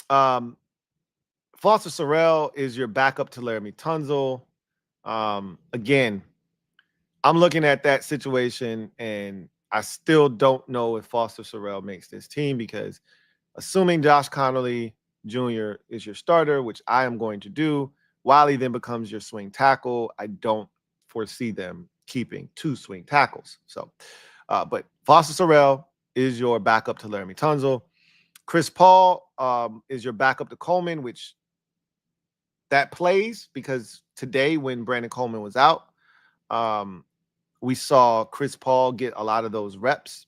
Foster Sarell is your backup to Laramie Tunsil. Again, I'm looking at that situation, and I still don't know if Foster Sarell makes this team, because Assuming Josh Connolly Jr. is your starter, which I am going to do, Wiley then becomes your swing tackle. I don't foresee them keeping 2 swing tackles. So, but Foster Sorrell is your backup to Laramie Tunzel. Chris Paul is your backup to Coleman, which that plays because today when Brandon Coleman was out, we saw Chris Paul get a lot of those reps.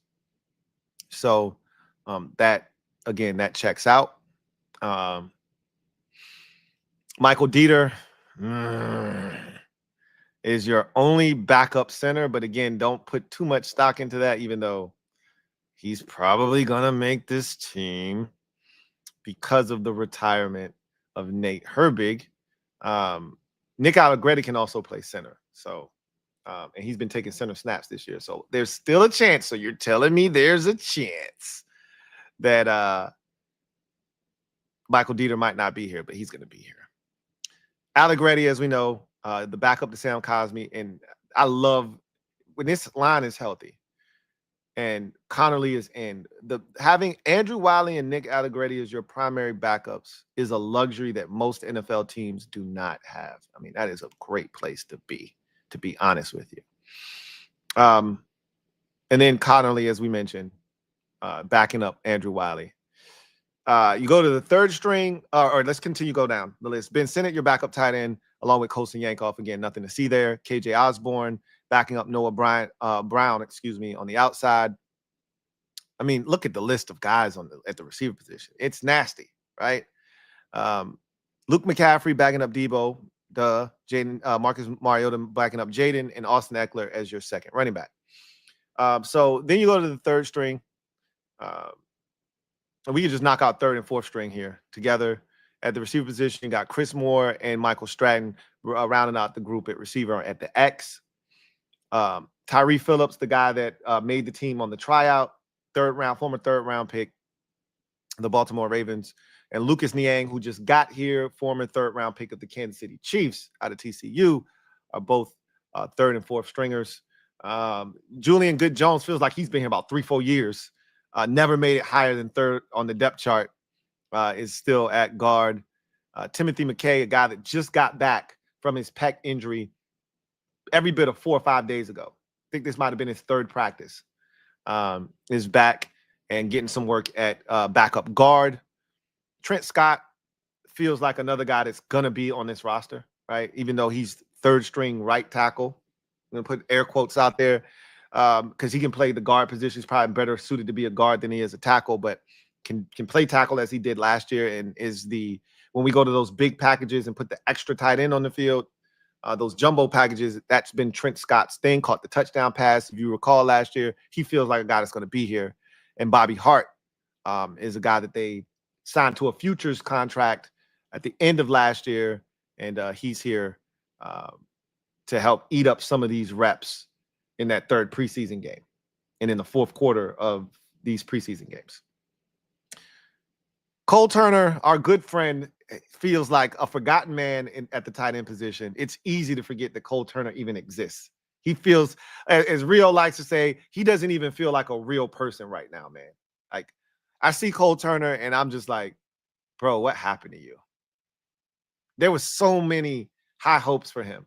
So that, again, that checks out. Michael Dieter is your only backup center. But again, don't put too much stock into that, even though he's probably going to make this team because of the retirement of Nate Herbig. Nick Allegretti can also play center. So, and he's been taking center snaps this year. So there's still a chance. So you're telling me there's a chance that Michael Dieter might not be here, but he's going to be here. Allegretti, as we know, the backup to Sam Cosmi. And I love when this line is healthy and Connolly is in. Having Andrew Wiley and Nick Allegretti as your primary backups is a luxury that most NFL teams do not have. I mean, that is a great place to be honest with you. And then Connolly, as we mentioned, backing up Andrew Wiley. You go to the third string, or let's continue go down the list. Ben Sinnott, your backup tight end, along with Colson Yankoff. Again, nothing to see there. KJ Osborne backing up Noah Brown, on the outside. I mean, look at the list of guys at the receiver position. It's nasty, right? Luke McCaffrey backing up Debo, Marcus Mariota backing up Jaden, and Austin Eckler as your second running back. So then you go to the third string. And we can just knock out third and fourth string here together. At the receiver position, you got Chris Moore and Michael Stratton rounding out the group at receiver at the X. Tyree Phillips, the guy that made the team on the tryout, former third round pick, the Baltimore Ravens. And Lucas Niang, who just got here, former third round pick of the Kansas City Chiefs out of TCU, are both third and fourth stringers. Julian Good-Jones feels like he's been here about 3-4 years. Never made it higher than third on the depth chart, is still at guard. Timothy McKay, a guy that just got back from his pec injury every bit of 4 or 5 days ago. I think this might have been his third practice. Is back and getting some work at backup guard. Trent Scott feels like another guy that's going to be on this roster, right? Even though he's third string right tackle. I'm going to put air quotes out there. Because he can play the guard position. He's probably better suited to be a guard than he is a tackle, but can play tackle as he did last year. And when we go to those big packages and put the extra tight end on the field, those jumbo packages, that's been Trent Scott's thing. Caught the touchdown pass, if you recall, last year. He feels like a guy that's going to be here. And Bobby Hart is a guy that they signed to a futures contract at the end of last year, and he's here to help eat up some of these reps in that third preseason game and in the fourth quarter of these preseason games. Cole Turner, our good friend, feels like a forgotten man at the tight end position. It's easy to forget that Cole Turner even exists. He feels, as Rio likes to say, he doesn't even feel like a real person right now, man. Like, I see Cole Turner and I'm just like, bro, what happened to you? There was so many high hopes for him.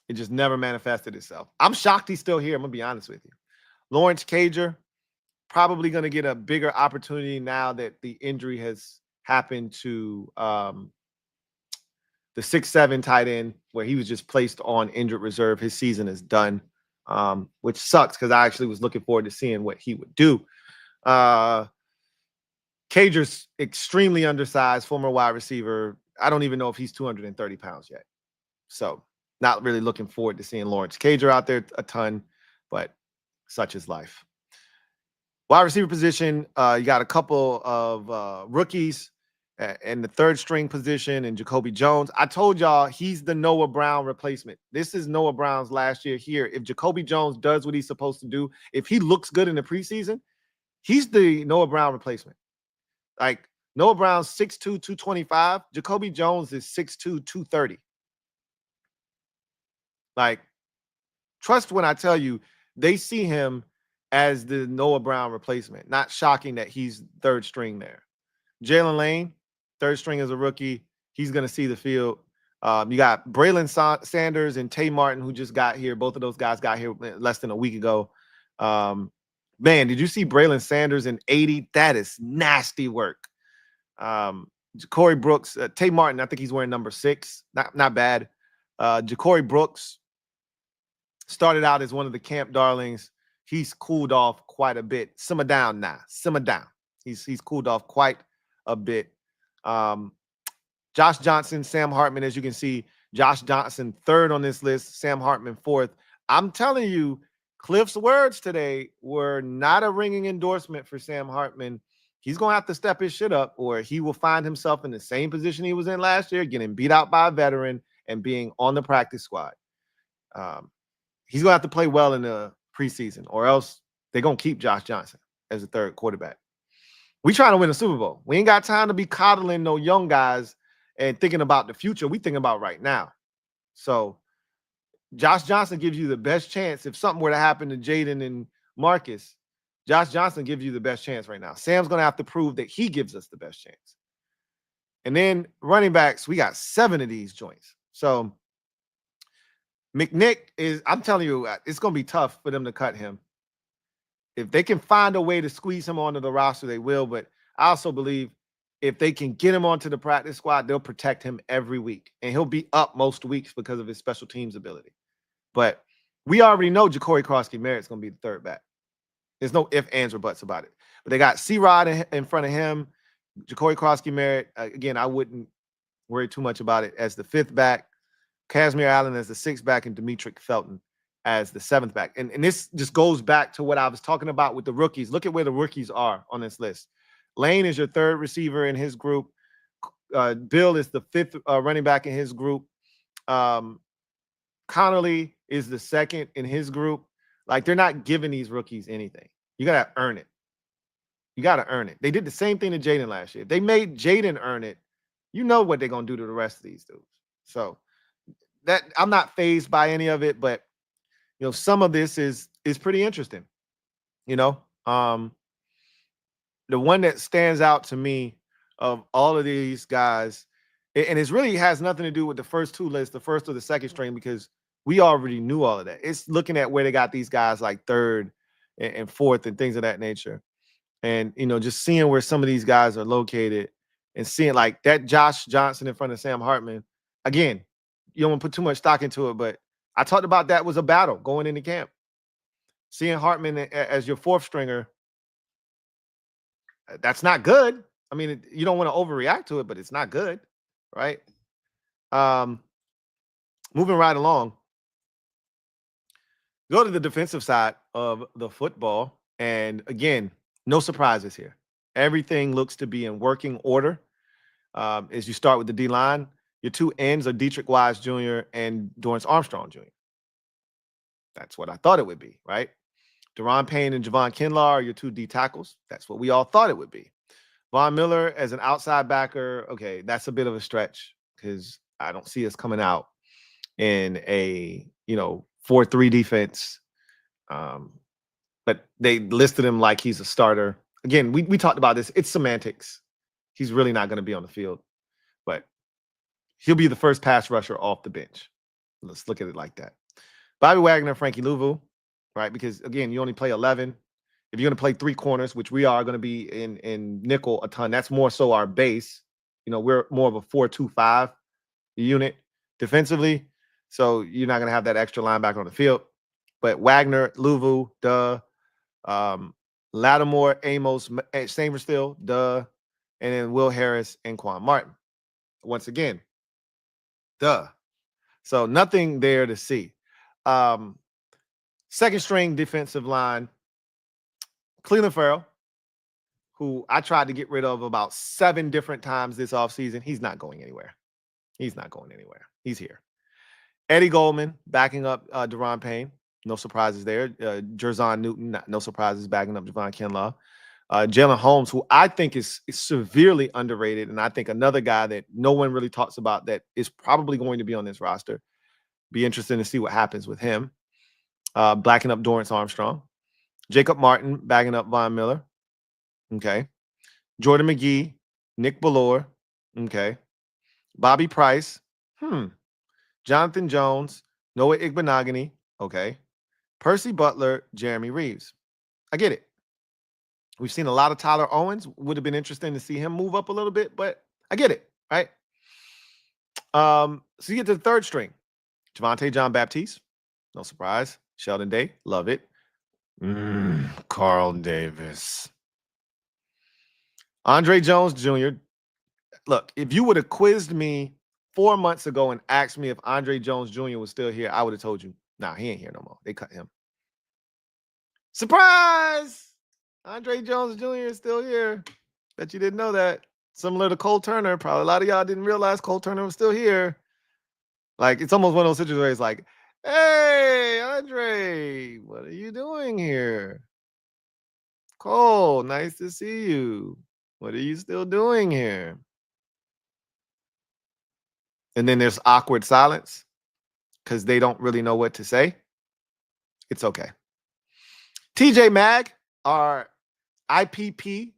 It just never manifested itself. I'm shocked he's still here. I'm going to be honest with you. Lawrence Cager, probably going to get a bigger opportunity now that the injury has happened to the 6'7" tight end, where he was just placed on injured reserve. His season is done, which sucks because I actually was looking forward to seeing what he would do. Cager's extremely undersized, former wide receiver. I don't even know if he's 230 pounds yet. So not really looking forward to seeing Lawrence Cager out there a ton, but such is life. Wide receiver position, you got a couple of rookies in the third string position, and Jacoby Jones. I told y'all he's the Noah Brown replacement. This is Noah Brown's last year here. If Jacoby Jones does what he's supposed to do, if he looks good in the preseason, he's the Noah Brown replacement. Like, Noah Brown's 6'2", 225. Jacoby Jones is 6'2", 230. Like, trust when I tell you, they see him as the Noah Brown replacement. Not shocking that he's third string there. Jalen Lane, third string as a rookie. He's going to see the field. You got Braylon Sanders and Tay Martin, who just got here. Both of those guys got here less than a week ago. Man, did you see Braylon Sanders in 80? That is nasty work. Corey Brooks, Tay Martin, I think he's wearing number 6. Not bad. Ja'Cory Brooks started out as one of the camp darlings. He's cooled off quite a bit. Simmer down now. Simmer down. He's cooled off quite a bit. Josh Johnson, Sam Hartman, as you can see, Josh Johnson third on this list, Sam Hartman fourth. I'm telling you, Kliff's words today were not a ringing endorsement for Sam Hartman. He's going to have to step his shit up, or he will find himself in the same position he was in last year, getting beat out by a veteran and being on the practice squad. He's going to have to play well in the preseason, or else they're going to keep Josh Johnson as the third quarterback. We trying to win a Super Bowl. We ain't got time to be coddling no young guys and thinking about the future. We thinking about right now. So Josh Johnson gives you the best chance. If something were to happen to Jaden and Marcus, Josh Johnson gives you the best chance right now. Sam's going to have to prove that he gives us the best chance. And then running backs, we got 7 of these joints. So McNick is, I'm telling you, it's going to be tough for them to cut him. If they can find a way to squeeze him onto the roster, they will. But I also believe if they can get him onto the practice squad, they'll protect him every week. And he'll be up most weeks because of his special teams ability. But we already know Ja'Cory Croskey-Merritt's going to be the third back. There's no ifs, ands, or buts about it. But they got C-Rod in front of him. Ja'Cory Croskey-Merritt, again, I wouldn't worry too much about it, as the 5th back. Casimir Allen as the 6th back, and Demetric Felton as the 7th back. And this just goes back to what I was talking about with the rookies. Look at where the rookies are on this list. Lane is your 3rd receiver in his group. Bill is the 5th running back in his group. Connerly is the 2nd in his group. Like, they're not giving these rookies anything. You got to earn it. You got to earn it. They did the same thing to Jaden last year. If they made Jaden earn it, you know what they're going to do to the rest of these dudes. So that I'm not fazed by any of it, but you know, some of this is pretty interesting. You know, the one that stands out to me of all of these guys, and it really has nothing to do with the first 2 lists, the 1st or the 2nd string, because we already knew all of that. It's looking at where they got these guys like 3rd and 4th and things of that nature. And, you know, just seeing where some of these guys are located and seeing like that Josh Johnson in front of Sam Hartman. Again, you don't want to put too much stock into it, but I talked about that was a battle going into camp. Seeing Hartman as your 4th stringer, that's not good. I mean, you don't want to overreact to it, but it's not good, right? Moving right along. Go to the defensive side of the football. And again, no surprises here. Everything looks to be in working order. As you start with the D-line, your 2 ends are Dietrich Wise Jr. and Dorrance Armstrong Jr. That's what I thought it would be, right? Deron Payne and Javon Kinlaw are your 2 D tackles. That's what we all thought it would be. Von Miller as an outside backer, okay, that's a bit of a stretch because I don't see us coming out in a, 4-3 defense. But they listed him like he's a starter. Again, we talked about this. It's semantics. He's really not going to be on the field. But he'll be the first pass rusher off the bench. Let's look at it like that. Bobby Wagner, Frankie Louvu, right? Because, again, you only play 11. If you're going to play 3 corners, which we are going to be in nickel a ton, that's more so our base. We're more of a 4-2-5 unit defensively. So you're not going to have that extra linebacker on the field. But Wagner, Louvu, Lattimore, Amos, Samerstill, and then Will Harris and Quan Martin. Once again, So nothing there to see. 2nd string defensive line, Cleveland Farrell, who I tried to get rid of about 7 different times this offseason. He's not going anywhere. He's here. Eddie Goldman backing up Deron Payne. No surprises there. Jerzon Newton, no surprises, backing up Javon Kinlaw. Jalen Holmes, who I think is severely underrated, and I think another guy that no one really talks about that is probably going to be on this roster. Be interesting to see what happens with him. Backing up Dorrance Armstrong. Jacob Martin bagging up Von Miller. Okay. Jordan McGee, Nick Ballore. Okay. Bobby Price. Jonathan Jones, Noah Igbenogany. Okay. Percy Butler, Jeremy Reeves. I get it. We've seen a lot of Tyler Owens. Would have been interesting to see him move up a little bit, but I get it, right? So you get to the third string. Javante John Baptiste. No surprise. Sheldon Day. Love it. Carl Davis. Andre Jones Jr. Look, if you would have quizzed me 4 months ago and asked me if Andre Jones Jr. was still here, I would have told you, nah, he ain't here no more. They cut him. Surprise! Andre Jones Jr. is still here. Bet you didn't know that. Similar to Cole Turner. Probably a lot of y'all didn't realize Cole Turner was still here. Like, it's almost one of those situations where it's like, hey, Andre, what are you doing here? Cole, nice to see you. What are you still doing here? And then there's awkward silence because they don't really know what to say. It's okay. TJ Mag, our IPP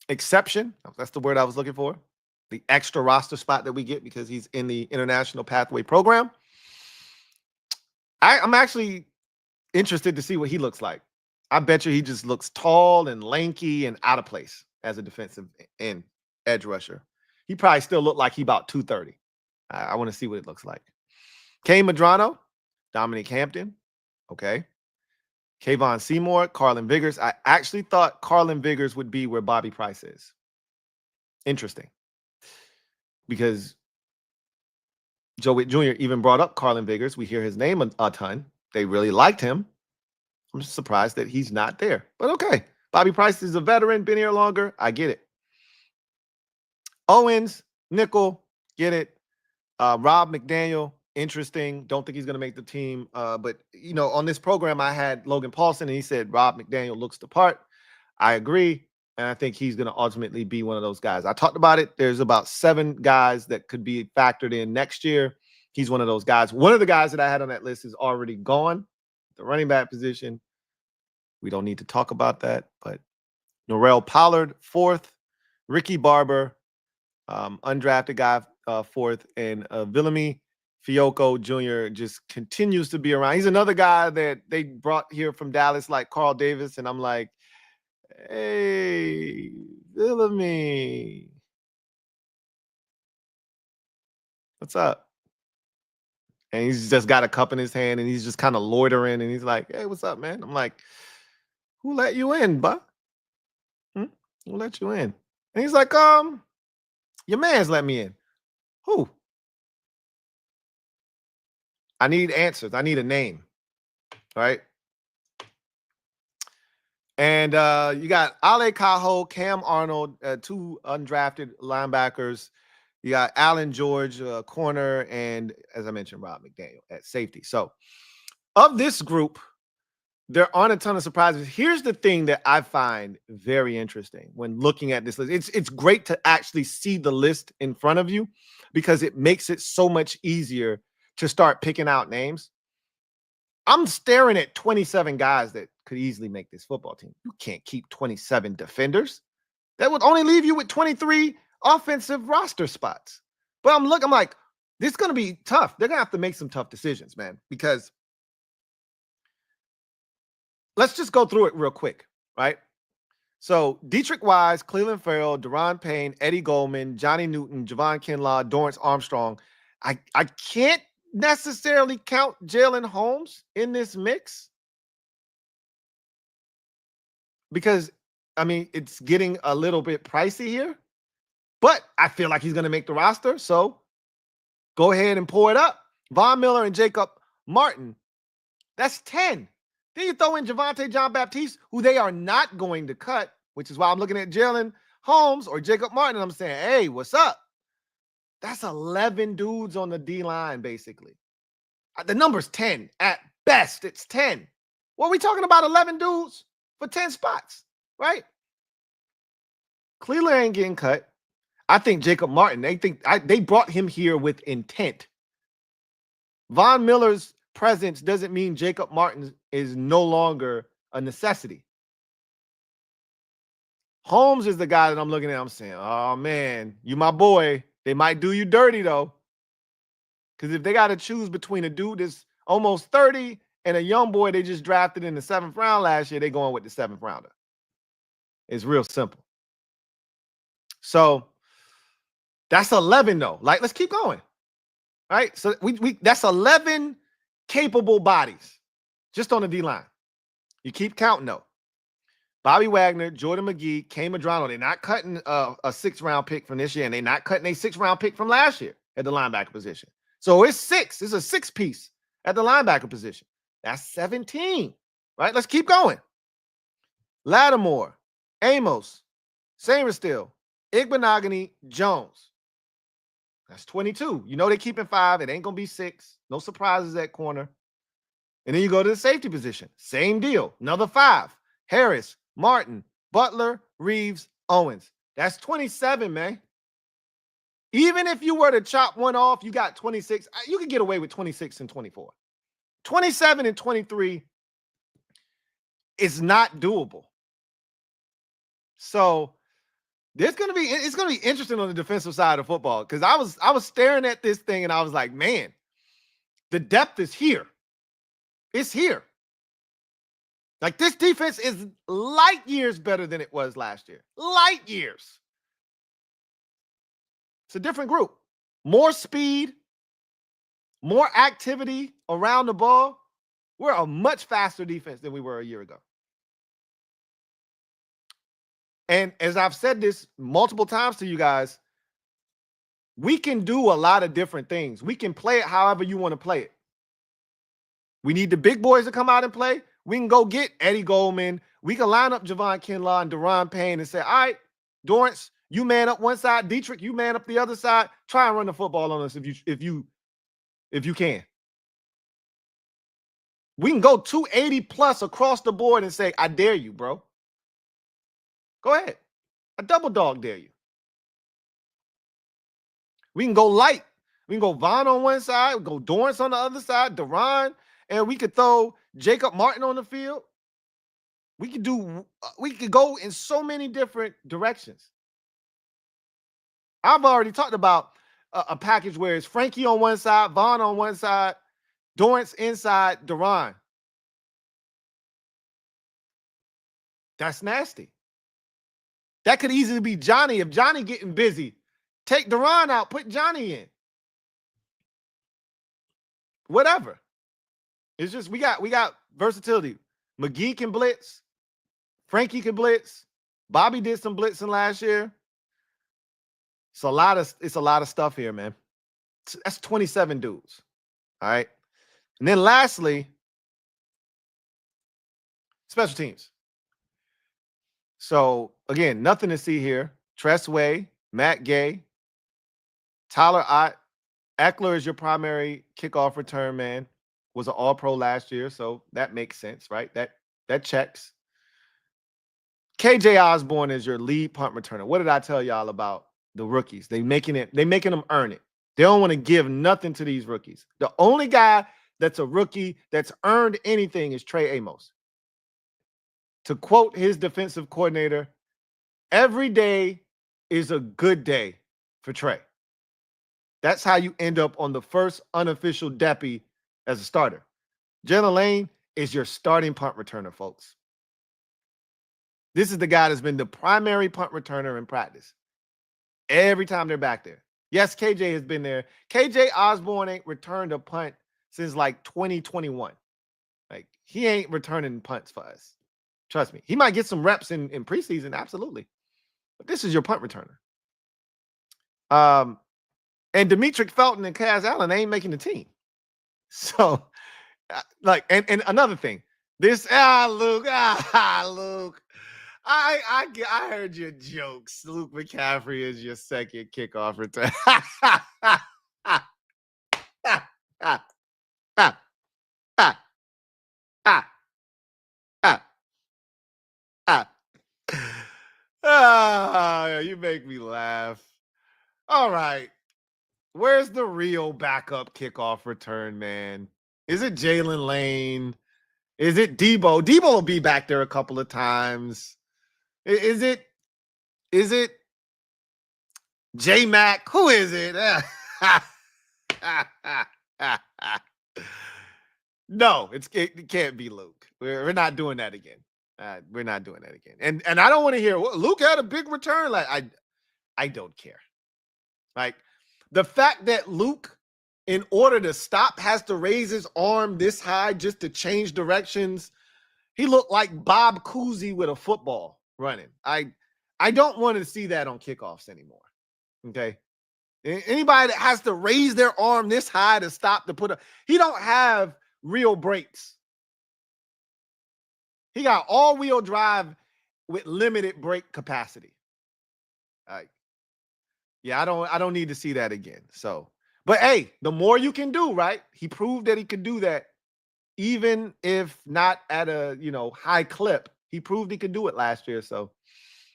exception. That's the word I was looking for. The extra roster spot that we get because he's in the International Pathway Program. I'm actually interested to see what he looks like. I bet you he just looks tall and lanky and out of place as a defensive end edge rusher. He probably still look like he about 230. I want to see what it looks like. Kane Madrano, Dominic Hampton. Okay. Kayvon Seymour, Carlin Vigors. I actually thought Carlin Vigors would be where Bobby Price is. Interesting. Because Joe Whitt Jr. even brought up Carlin Vigors. We hear his name a ton. They really liked him. I'm just surprised that he's not there. But okay. Bobby Price is a veteran, been here longer. I get it. Owens, nickel, get it. Rob McDaniel, interesting. Don't think he's going to make the team. But, you know, on this program, I had Logan Paulson, and he said Rob McDaniel looks the part. I agree. And I think he's going to ultimately be one of those guys. I talked about it. There's about 7 guys that could be factored in next year. He's one of those guys. One of the guys that I had on that list is already gone. The running back position. We don't need to talk about that. But Norrell Pollard, 4th. Ricky Barber, undrafted guy, 4th. And Villamy Fiocco Jr. just continues to be around. He's another guy that they brought here from Dallas like Carl Davis. And I'm like, hey, Villamy. What's up? And he's just got a cup in his hand and he's just kind of loitering. And he's like, hey, what's up, man? I'm like, who let you in, bud? Who let you in? And he's like, your man's let me in. Who? I need answers. I need a name. All right. And you got Ale Cajo, Cam Arnold, 2 undrafted linebackers. You got Allen George, corner, and as I mentioned, Rob McDaniel at safety. So of this group, there aren't a ton of surprises. Here's the thing that I find very interesting when looking at this list. It's great to actually see the list in front of you because it makes it so much easier to start picking out names. I'm staring at 27 guys that could easily make this football team. You can't keep 27 defenders. That would only leave you with 23 offensive roster spots. But I'm like, this is going to be tough. They're going to have to make some tough decisions, man, because let's just go through it real quick, right? So Dietrich Wise, Cleveland Farrell, Deron Payne, Eddie Goldman, Johnny Newton, Javon Kinlaw, Dorrance Armstrong. I can't necessarily count Jalen Holmes in this mix because, I mean, it's getting a little bit pricey here, but I feel like he's going to make the roster. So go ahead and pour it up. Von Miller and Jacob Martin. That's 10. Then you throw in Javante John Baptiste, who they are not going to cut, which is why I'm looking at Jalen Holmes or Jacob Martin. And I'm saying, hey, what's up? That's 11 dudes on the D-line, basically. The number's 10. At best, it's 10. What are we talking about? 11 dudes for 10 spots, right? Cleveland ain't getting cut. I think Jacob Martin, they brought him here with intent. Von Miller's presence doesn't mean Jacob Martin is no longer a necessity. Holmes is the guy that I'm looking at. I'm saying, oh, man, you my boy. They might do you dirty, though. Because if they got to choose between a dude that's almost 30 and a young boy they just drafted in the 7th round last year, they're going with the 7th rounder. It's real simple. So that's 11, though. Like, let's keep going. All right? So that's 11 capable bodies just on the D-line. You keep counting, though. Bobby Wagner, Jordan McGee, Kay Madrano. They're not cutting a 6th-round pick from this year, and they're not cutting a 6th-round pick from last year at the linebacker position. So it's 6. It's a 6-piece at the linebacker position. That's 17, right? Let's keep going. Lattimore, Amos, Sainristil, Igbenogany, Jones. That's 22. You know they're keeping 5. It ain't going to be 6. No surprises at corner. And then you go to the safety position. Same deal. Another 5. Harris, Martin, Butler, Reeves, Owens. That's 27, man. Even if you were to chop one off, you got 26. You could get away with 26 and 24. 27 and 23 is not doable. So it's gonna be interesting on the defensive side of football, because I was staring at this thing and I was like, man, the depth is here. It's here. Like, this defense is light years better than it was last year. Light years. It's a different group. More speed, more activity around the ball. We're a much faster defense than we were a year ago. And as I've said this multiple times to you guys, we can do a lot of different things. We can play it however you want to play it. We need the big boys to come out and play. We can go get Eddie Goldman. We can line up Javon Kinlaw and Deron Payne and say, all right, Dorrance, you man up one side. Dietrich, you man up the other side. Try and run the football on us if you can. We can go 280 plus across the board and say, I dare you, bro. Go ahead. I double dog dare you. We can go light. We can go Vaughn on one side, we go Dorrance on the other side, Deron, and we could throw Jacob Martin on the field. We could go in so many different directions. I've already talked about a package where it's Frankie on one side, Vaughn on one side, Dorrance inside, Deron. That's nasty. That could easily be Johnny. If Johnny getting busy, take Deron out, put Johnny in. Whatever. It's just we got versatility. McGee can blitz. Frankie can blitz. Bobby did some blitzing last year. It's a lot of stuff here, man. That's 27 dudes. All right. And then lastly, special teams. So again, nothing to see here. Tress Way, Matt Gay, Tyler Ott. Eckler is your primary kickoff return man. Was an All-Pro last year, so that makes sense, right? That checks. KJ Osborne is your lead punt returner. What did I tell y'all about the rookies? They making them earn it. They don't want to give nothing to these rookies. The only guy that's a rookie that's earned anything is Trey Amos. To quote his defensive coordinator, every day is a good day for Trey. That's how you end up on the first unofficial DEPPY as a starter. Jalen Lane is your starting punt returner, folks. This is the guy that's been the primary punt returner in practice every time they're back there. Yes, KJ has been there. KJ Osborne ain't returned a punt since like 2021. Like, he ain't returning punts for us. Trust me. He might get some reps in preseason, absolutely. But this is your punt returner. And Demetric Felton and Kaz Allen, they ain't making the team. So, like, and another thing, this Luke, Luke, I heard your jokes. Luke McCaffrey is your second kickoff return. You make me laugh. All right. Where's the real backup kickoff return man Is it Jalen Lane? Is it Debo? Debo will be back there a couple of times. Is it J Mac? Who is it? No, it can't be Luke. We're not doing that again. We're not doing that again. And I don't want to hear Luke had a big return. Like I don't care. Like the fact that Luke, in order to stop, has to raise his arm this high just to change directions. He looked like Bob Cousy with a football running. I don't want to see that on kickoffs anymore. Okay. Anybody that has to raise their arm this high to stop to put he don't have real brakes. He got all-wheel drive with limited brake capacity. Yeah, I don't need to see that again. So, but hey, the more you can do, right? He proved that he could do that, even if not at a high clip. He proved he could do it last year. So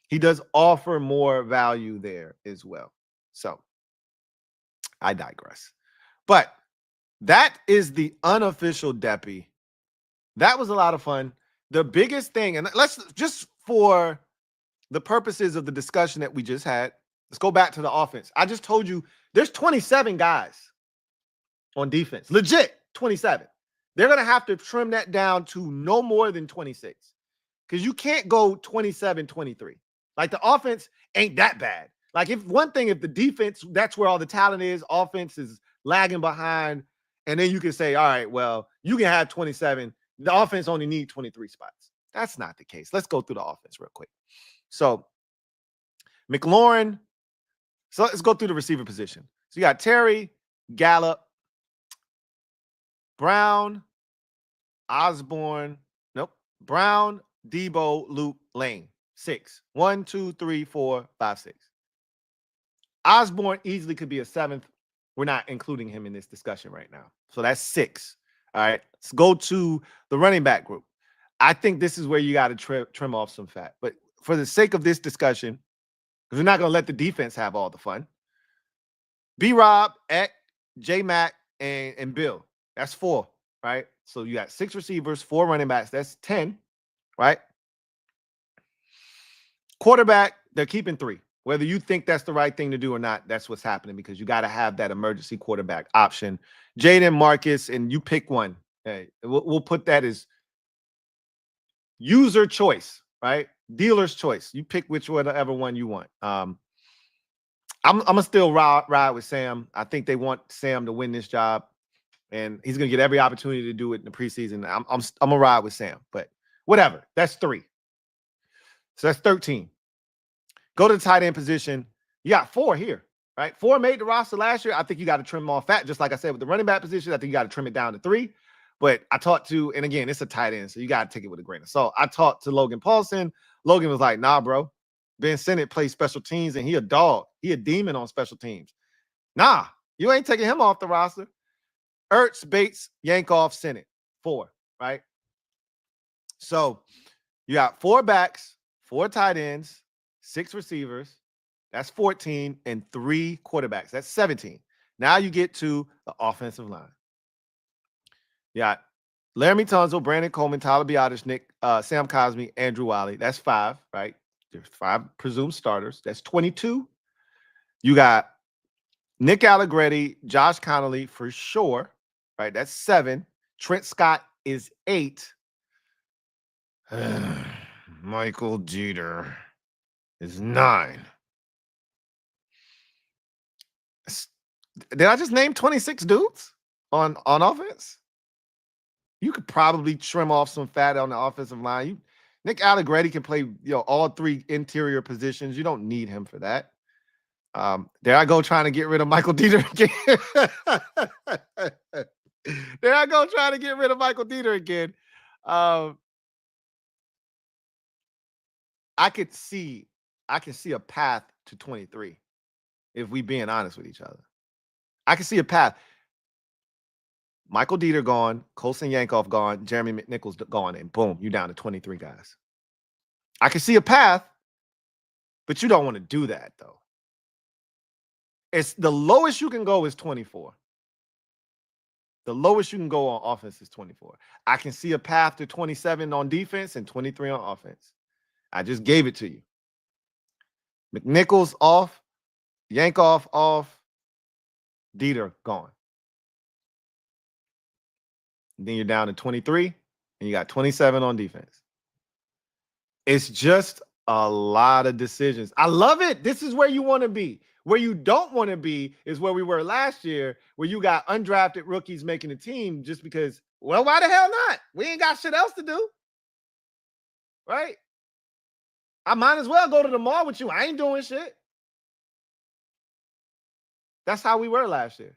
he does offer more value there as well. So I digress. But that is the unofficial DEPPY. That was a lot of fun. The biggest thing, and let's just for the purposes of the discussion that we just had, let's go back to the offense. I just told you there's 27 guys on defense. Legit 27. They're going to have to trim that down to no more than 26 because you can't go 27, 23. Like the offense ain't that bad. Like if the defense, that's where all the talent is, offense is lagging behind. And then you can say, all right, well, you can have 27. The offense only need 23 spots. That's not the case. Let's go through the offense real quick. So McLaurin. So let's go through the receiver position. So you got Terry, Gallup, Brown, Osborne. Nope. Brown, Debo, Luke, Lane. 6. 1, 2, 3, 4, 5, 6. Osborne easily could be a 7th. We're not including him in this discussion right now. So that's 6. All right. Let's go to the running back group. I think this is where you got to trim off some fat. But for the sake of this discussion, because we're not going to let the defense have all the fun, B-Rob, Eck, J-Mac, and Bill. That's 4, right? So you got 6 receivers, 4 running backs. That's 10, right? Quarterback, they're keeping 3. Whether you think that's the right thing to do or not, that's what's happening because you got to have that emergency quarterback option. Jaden, Marcus, and you pick one. Hey, we'll put that as user choice, right? Dealer's choice. You pick whatever one you want. I'm gonna still ride with Sam. I think they want Sam to win this job, and he's gonna get every opportunity to do it in the preseason. I'm gonna ride with Sam, but whatever. That's 3. So that's 13. Go to the tight end position. You got 4 here, right? 4 made the roster last year. I think you got to trim off fat, just like I said with the running back position. I think you got to trim it down to 3. But I talked to, and again, it's a tight end, so you got to take it with a grain of salt. I talked to Logan Paulson. Logan was like, nah, bro. Ben Sinnott plays special teams, and he a dog. He a demon on special teams. Nah, you ain't taking him off the roster. Ertz, Bates, Yankoff, Sinnott. 4, right? So you got 4 backs, 4 tight ends, 6 receivers. That's 14, and 3 quarterbacks. That's 17. Now you get to the offensive line. You got Laramie Tunzel, Brandon Coleman, Tyler Biotish, Sam Cosmi, Andrew Wiley. That's 5, right? There's 5 presumed starters. That's 22. You got Nick Allegretti, Josh Connolly for sure, right? That's 7. Trent Scott is 8. Michael Jeter is 9. Did I just name 26 dudes on offense? You could probably trim off some fat on the offensive line. Nick Allegretti can play, all 3 interior positions. You don't need him for that. There I go trying to get rid of Michael Dieter again. There I go trying to get rid of Michael Dieter again. I can see a path to 23 if we being honest with each other. I can see a path. Michael Dieter gone, Colson Yankoff gone, Jeremy McNichols gone, and boom, you down to 23 guys. I can see a path, but you don't want to do that, though. It's the lowest you can go is 24. The lowest you can go on offense is 24. I can see a path to 27 on defense and 23 on offense. I just gave it to you. McNichols off, Yankoff off, Dieter gone. And then you're down to 23, and you got 27 on defense. It's just a lot of decisions. I love it. This is where you want to be. Where you don't want to be is where we were last year, where you got undrafted rookies making the team just because, well, why the hell not? We ain't got shit else to do. Right? I might as well go to the mall with you. I ain't doing shit. That's how we were last year.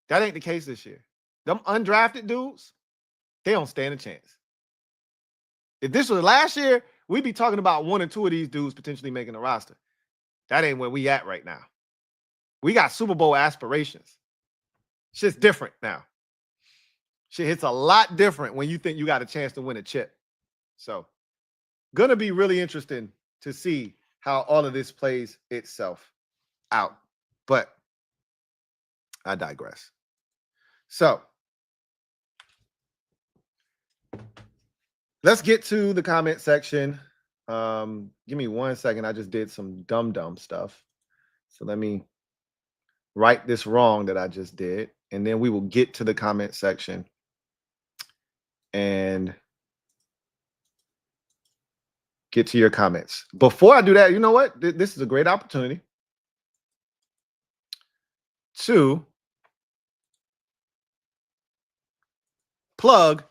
That ain't the case this year. Them undrafted dudes, they don't stand a chance. If this was last year, we'd be talking about one or two of these dudes potentially making the roster. That ain't where we at right now. We got Super Bowl aspirations. Shit's different now. Shit hits a lot different when you think you got a chance to win a chip. So, gonna be really interesting to see how all of this plays itself out. But I digress. So, let's get to the comment section. Give me 1 second. I just did some dumb stuff. So let me right this wrong that I just did. And then we will get to the comment section. And get to your comments. Before I do that, you know what? This is a great opportunity to plug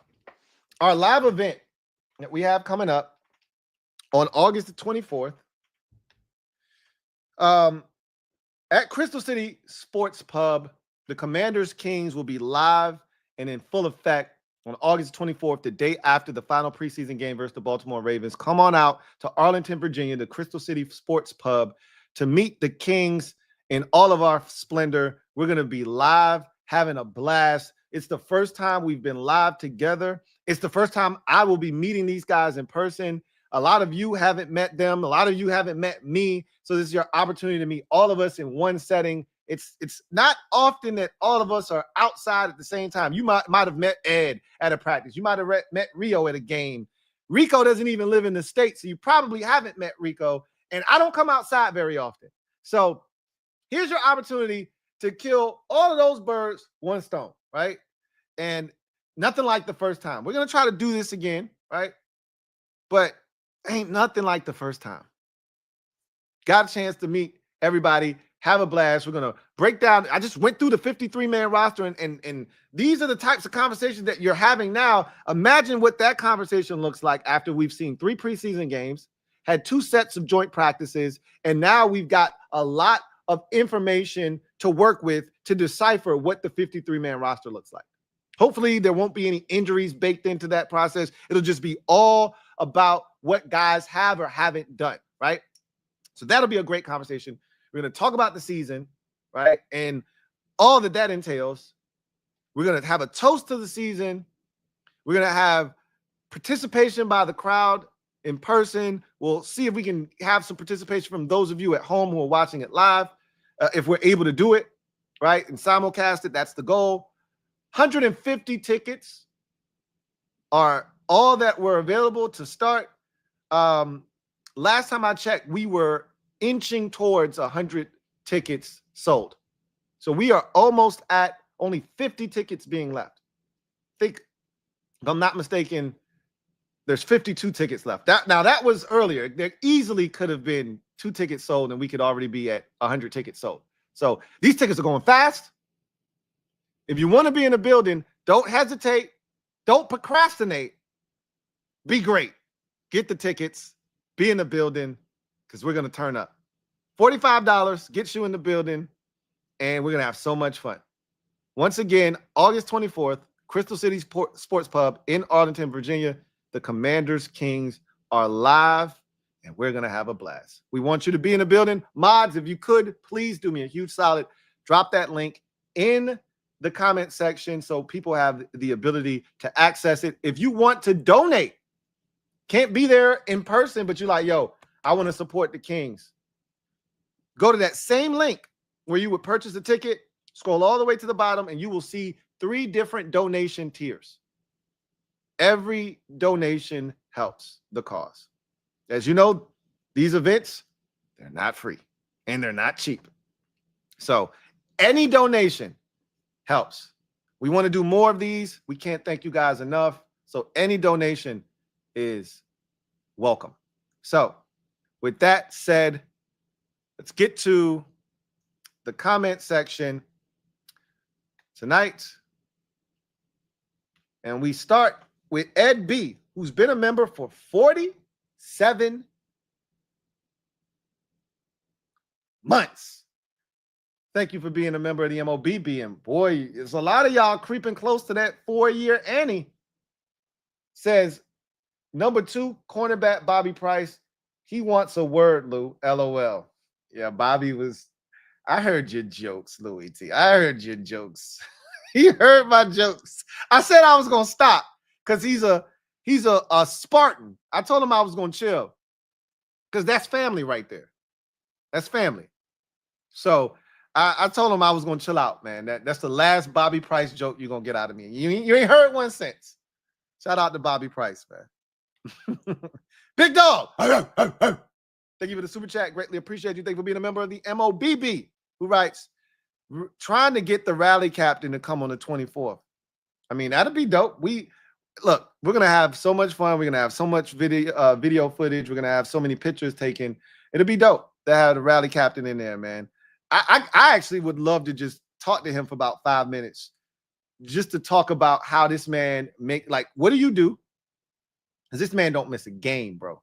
our live event that we have coming up on August the 24th at Crystal City Sports Pub. The Commanders Kings will be live and in full effect on August 24th, the day after the final preseason game versus the Baltimore Ravens. Come on out to Arlington, Virginia, the Crystal City Sports Pub, to meet the Kings in all of our splendor. We're going to be live, having a blast. It's the first time we've been live together. It's the first time I will be meeting these guys in person. A lot of you haven't met them. A lot of you haven't met me. So this is your opportunity to meet all of us in one setting. It's not often that all of us are outside at the same time. You might have met Ed at a practice. You might have met Rio at a game. Rico doesn't even live in the States, so you probably haven't met Rico. And I don't come outside very often. So here's your opportunity to kill all of those birds, one stone, right? And nothing like the first time. We're going to try to do this again, right? But ain't nothing like the first time. Got a chance to meet everybody, have a blast. We're going to break down. I just went through the 53-man roster, and these are the types of conversations that you're having now. Imagine what that conversation looks like after we've seen 3 preseason games, had 2 sets of joint practices, and now we've got a lot of information to work with to decipher what the 53-man roster looks like. Hopefully, there won't be any injuries baked into that process. It'll just be all about what guys have or haven't done, right? So that'll be a great conversation. We're going to talk about the season, right? And all that entails. We're going to have a toast to the season. We're going to have participation by the crowd in person. We'll see if we can have some participation from those of you at home who are watching it live, if we're able to do it, right? And simulcast it. That's the goal. 150 tickets are all that were available to start. Last time I checked, we were inching towards 100 tickets sold. So we are almost at only 50 tickets being left. I think, if I'm not mistaken, there's 52 tickets left. Now that was earlier. There easily could have been 2 tickets sold, and we could already be at 100 tickets sold. So these tickets are going fast. If you want to be in the building, don't hesitate. Don't procrastinate. Be great. Get the tickets. Be in the building, because we're going to turn up. $45 gets you in the building, and we're going to have so much fun. Once again, August 24th, Crystal City Sports Pub in Arlington, Virginia. The Commanders Kings are live, and we're going to have a blast. We want you to be in the building. Mods, if you could, please do me a huge solid. Drop that link in the comment section so people have the ability to access it. If you want to donate, can't be there in person, but you're like, yo, I want to support the Kings. Go to that same link where you would purchase a ticket, Scroll all the way to the bottom and you will see 3 different donation tiers. Every donation helps the cause. As you know, these events, they're not free and they're not cheap. So any donation helps. We want to do more of these. We can't thank you guys enough. So any donation is welcome. So with that said, let's get to the comment section tonight. And we start with Ed B, who's been a member for 47 months. Thank you for being a member of the MOBB. And boy, there's a lot of y'all creeping close to that 4-year Annie. Says, number 2, cornerback Bobby Price. He wants a word, Lou. LOL. Yeah, Bobby was... I heard your jokes, Louie T. I heard your jokes. He heard my jokes. I said I was going to stop because he's a Spartan. I told him I was going to chill because that's family right there. That's family. So I told him I was going to chill out, man. That's the last Bobby Price joke you're going to get out of me. You ain't heard one since. Shout out to Bobby Price, man. Big dog. Thank you for the super chat. Greatly appreciate you. Thank you for being a member of the MOBB, who writes, trying to get the rally captain to come on the 24th. I mean, that'd be dope. We're going to have so much fun. We're going to have so much video footage. We're going to have so many pictures taken. It'll be dope to have the rally captain in there, man. I actually would love to just talk to him for about 5 minutes just to talk about how this man what do you do? Because this man don't miss a game, bro.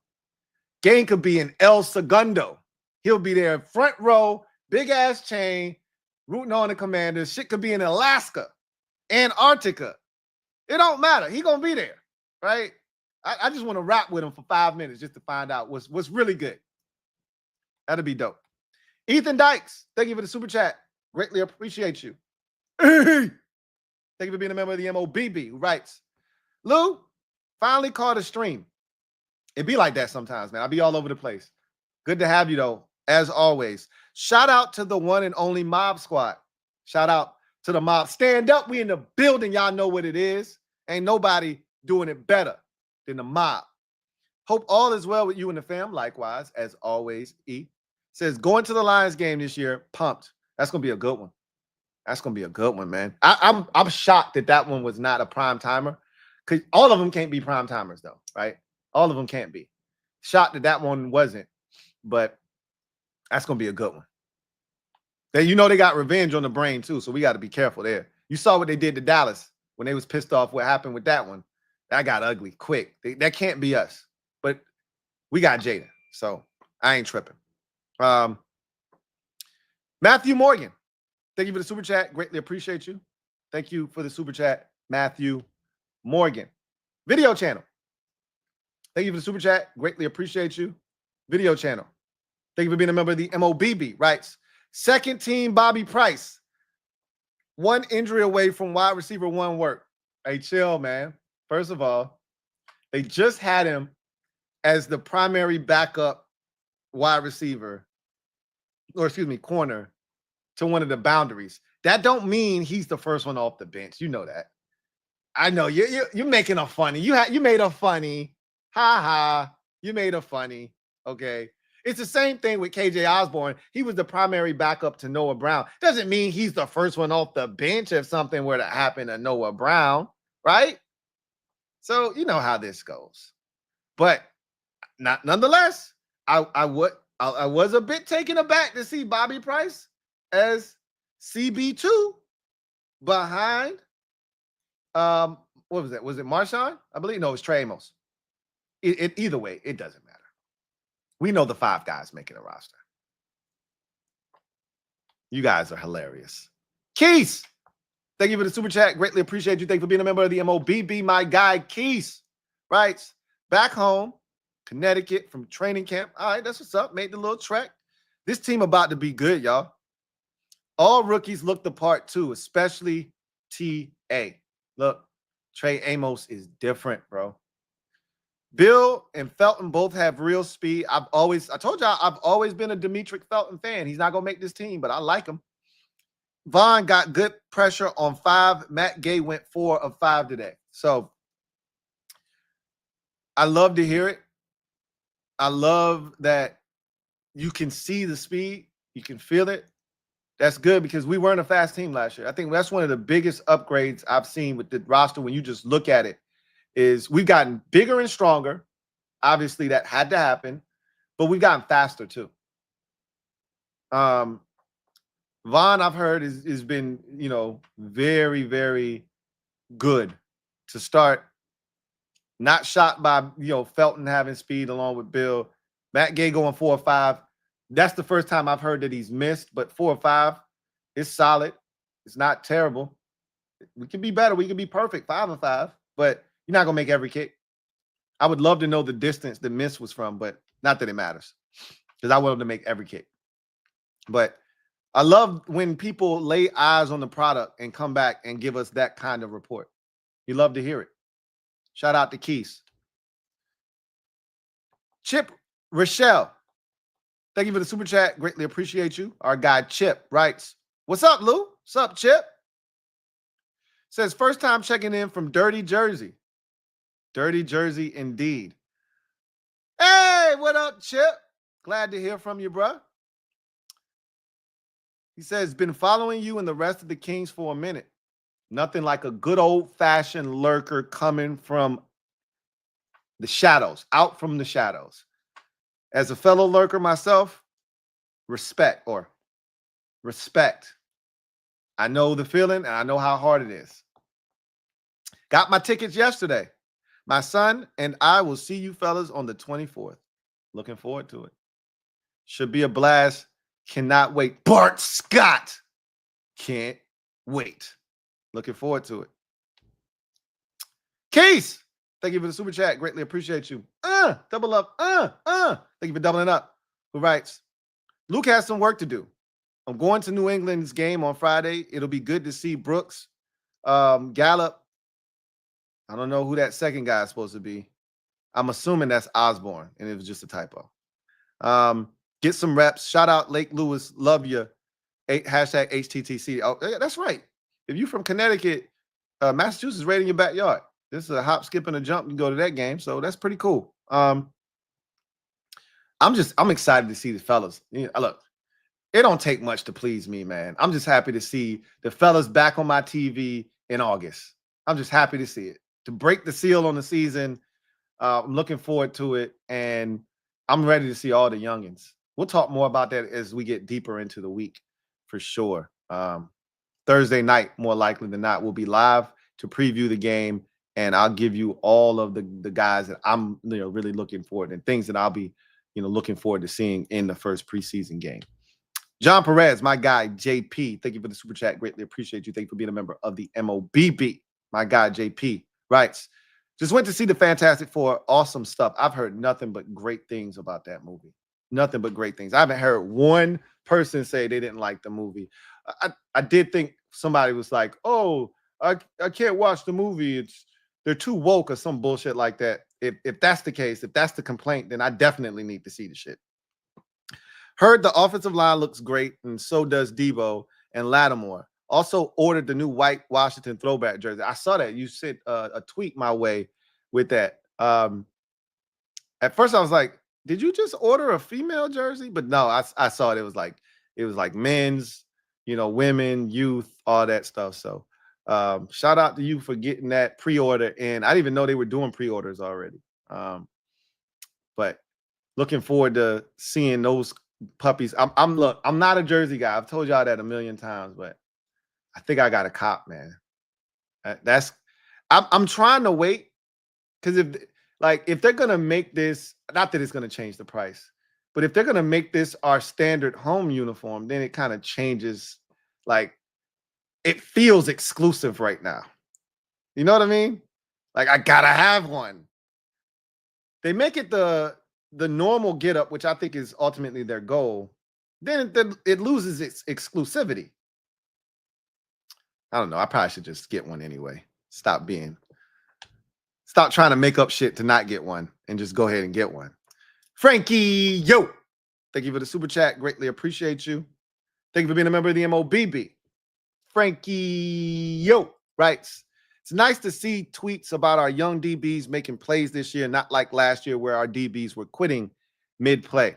Game could be in El Segundo. He'll be there front row, big ass chain, rooting on the Commanders. Shit could be in Alaska, Antarctica. It don't matter. He gonna be there, right? I just want to rap with him for 5 minutes just to find out what's really good. That'd be dope. Ethan Dykes, thank you for the super chat. Greatly appreciate you. Thank you for being a member of the MOBB, who writes, Lou, finally caught a stream. It be like that sometimes, man. I'll be all over the place. Good to have you, though, as always. Shout out to the one and only Mob Squad. Shout out to the mob. Stand up. We in the building. Y'all know what it is. Ain't nobody doing it better than the mob. Hope all is well with you and the fam. Likewise, as always, E. Says, going to the Lions game this year, pumped. That's going to be a good one. That's going to be a good one, man. I'm shocked that one was not a prime timer. Because all of them can't be prime timers, though, right? All of them can't be. Shocked that one wasn't. But that's going to be a good one. And you know they got revenge on the brain, too, so we got to be careful there. You saw what they did to Dallas when they was pissed off what happened with that one. That got ugly quick. That can't be us. But we got Jada, so I ain't tripping. Matthew Morgan, thank you for the super chat. Greatly appreciate you. Thank you for the super chat, Matthew Morgan. Video channel. Thank you for the super chat. Greatly appreciate you. Video channel. Thank you for being a member of the MOBB. Writes, second team Bobby Price. 1 injury away from wide receiver 1 work. Hey, chill, man. First of all, they just had him as the primary backup wide receiver, or excuse me, corner to one of the boundaries. That don't mean he's the first one off the bench. You know that. I know you're making a funny. You made a funny. Ha ha. You made a funny. Okay. It's the same thing with KJ Osborne. He was the primary backup to Noah Brown. Doesn't mean he's the first one off the bench if something were to happen to Noah Brown, right? So you know how this goes. But nonetheless, I was a bit taken aback to see Bobby Price as CB2 behind what was that? Was it Marshawn? I believe no, it was Trey Amos. Either way, it doesn't matter. We know the 5 guys making a roster. You guys are hilarious. Keys, thank you for the super chat. Greatly appreciate you. Thank you for being a member of the MOBB. My guy, Keys, writes, back home, Connecticut from training camp. All right, that's what's up. Made the little trek. This team about to be good, y'all. All rookies look the part, too, especially T.A. Look, Trey Amos is different, bro. Bill and Felton both have real speed. I told y'all, I've always been a Demetric Felton fan. He's not going to make this team, but I like him. Vaughn got good pressure on 5. Matt Gay went 4 of 5 today. So I love to hear it. I love that you can see the speed. You can feel it. That's good because we weren't a fast team last year. I think that's one of the biggest upgrades I've seen with the roster when you just look at it is we've gotten bigger and stronger. Obviously, that had to happen, but we've gotten faster too. Vaughn, I've heard, has been, very, very good to start. Not shot by, Felton having speed along with Bill. Matt Gay going 4 or 5. That's the first time I've heard that he's missed, but 4 or 5 is solid. It's not terrible. We can be better. We can be perfect, 5 or 5, but you're not going to make every kick. I would love to know the distance the miss was from, but not that it matters because I want him to make every kick. But I love when people lay eyes on the product and come back and give us that kind of report. You love to hear it. Shout out to Keys. Chip Rochelle, thank you for the super chat. Greatly appreciate you. Our guy Chip writes, "What's up, Lou? What's up, Chip?" Says, first time checking in from Dirty Jersey. Dirty Jersey indeed. Hey, what up, Chip? Glad to hear from you, bro. He says, been following you and the rest of the Kings for a minute. Nothing like a good old-fashioned lurker coming from the shadows, out from the shadows. As a fellow lurker myself, respect. I know the feeling, and I know how hard it is. Got my tickets yesterday. My son and I will see you fellas on the 24th. Looking forward to it. Should be a blast. Cannot wait. Bart Scott. Can't wait. Looking forward to it. Case, thank you for the super chat. Greatly appreciate you. Double up. Thank you for doubling up. Who writes, Luke has some work to do. I'm going to New England's game on Friday. It'll be good to see Brooks, Gallup. I don't know who that second guy is supposed to be. I'm assuming that's Osborne, and it was just a typo. Get some reps. Shout out Lake Lewis. Love you. Hashtag HTTC. Oh, yeah, that's right. If you're from Connecticut, Massachusetts is right in your backyard. This is a hop, skip, and a jump. You can go to that game, so that's pretty cool. I'm excited to see the fellas. Look, it don't take much to please me, man. I'm just happy to see the fellas back on my TV in August. I'm just happy to see it. To break the seal on the season, I'm looking forward to it, and I'm ready to see all the youngins. We'll talk more about that as we get deeper into the week, for sure. Thursday night, more likely than not, we'll be live to preview the game, and I'll give you all of the guys that I'm really looking forward and things that I'll be looking forward to seeing in the first preseason game. John Perez, my guy JP, thank you for the super chat. Greatly appreciate you. Thank you for being a member of the MOBB. My guy JP writes, just went to see the Fantastic Four. Awesome stuff. I've heard nothing but great things about that movie. Nothing but great things. I haven't heard one person say they didn't like the movie. I did think somebody was like, oh, I can't watch the movie. They're too woke or some bullshit like that. If that's the case, if that's the complaint, then I definitely need to see the shit. Heard the offensive line looks great, and so does Debo and Lattimore. Also ordered the new white Washington throwback jersey. I saw that. You sent a tweet my way with that. At first, I was like, did you just order a female jersey? But no, I saw it. It was like men's, women, youth, all that stuff. So shout out to you for getting that pre-order in. I didn't even know they were doing pre-orders already. But looking forward to seeing those puppies. I'm not a jersey guy. I've told y'all that a million times, but I think I got a cop, man. I'm trying to wait because if they're gonna make this, not that it's gonna change the price, but if they're gonna make this our standard home uniform, then it kind of changes. Like, it feels exclusive right now. You know what I mean? Like, I gotta have one. They make it the normal getup, which I think is ultimately their goal. Then it loses its exclusivity. I don't know. I probably should just get one anyway. Stop trying to make up shit to not get one and just go ahead and get one. Frankie, yo, thank you for the super chat. Greatly appreciate you. Thank you for being a member of the MOBB. Frankie writes, it's nice to see tweets about our young DBs making plays this year, not like last year where our DBs were quitting mid-play.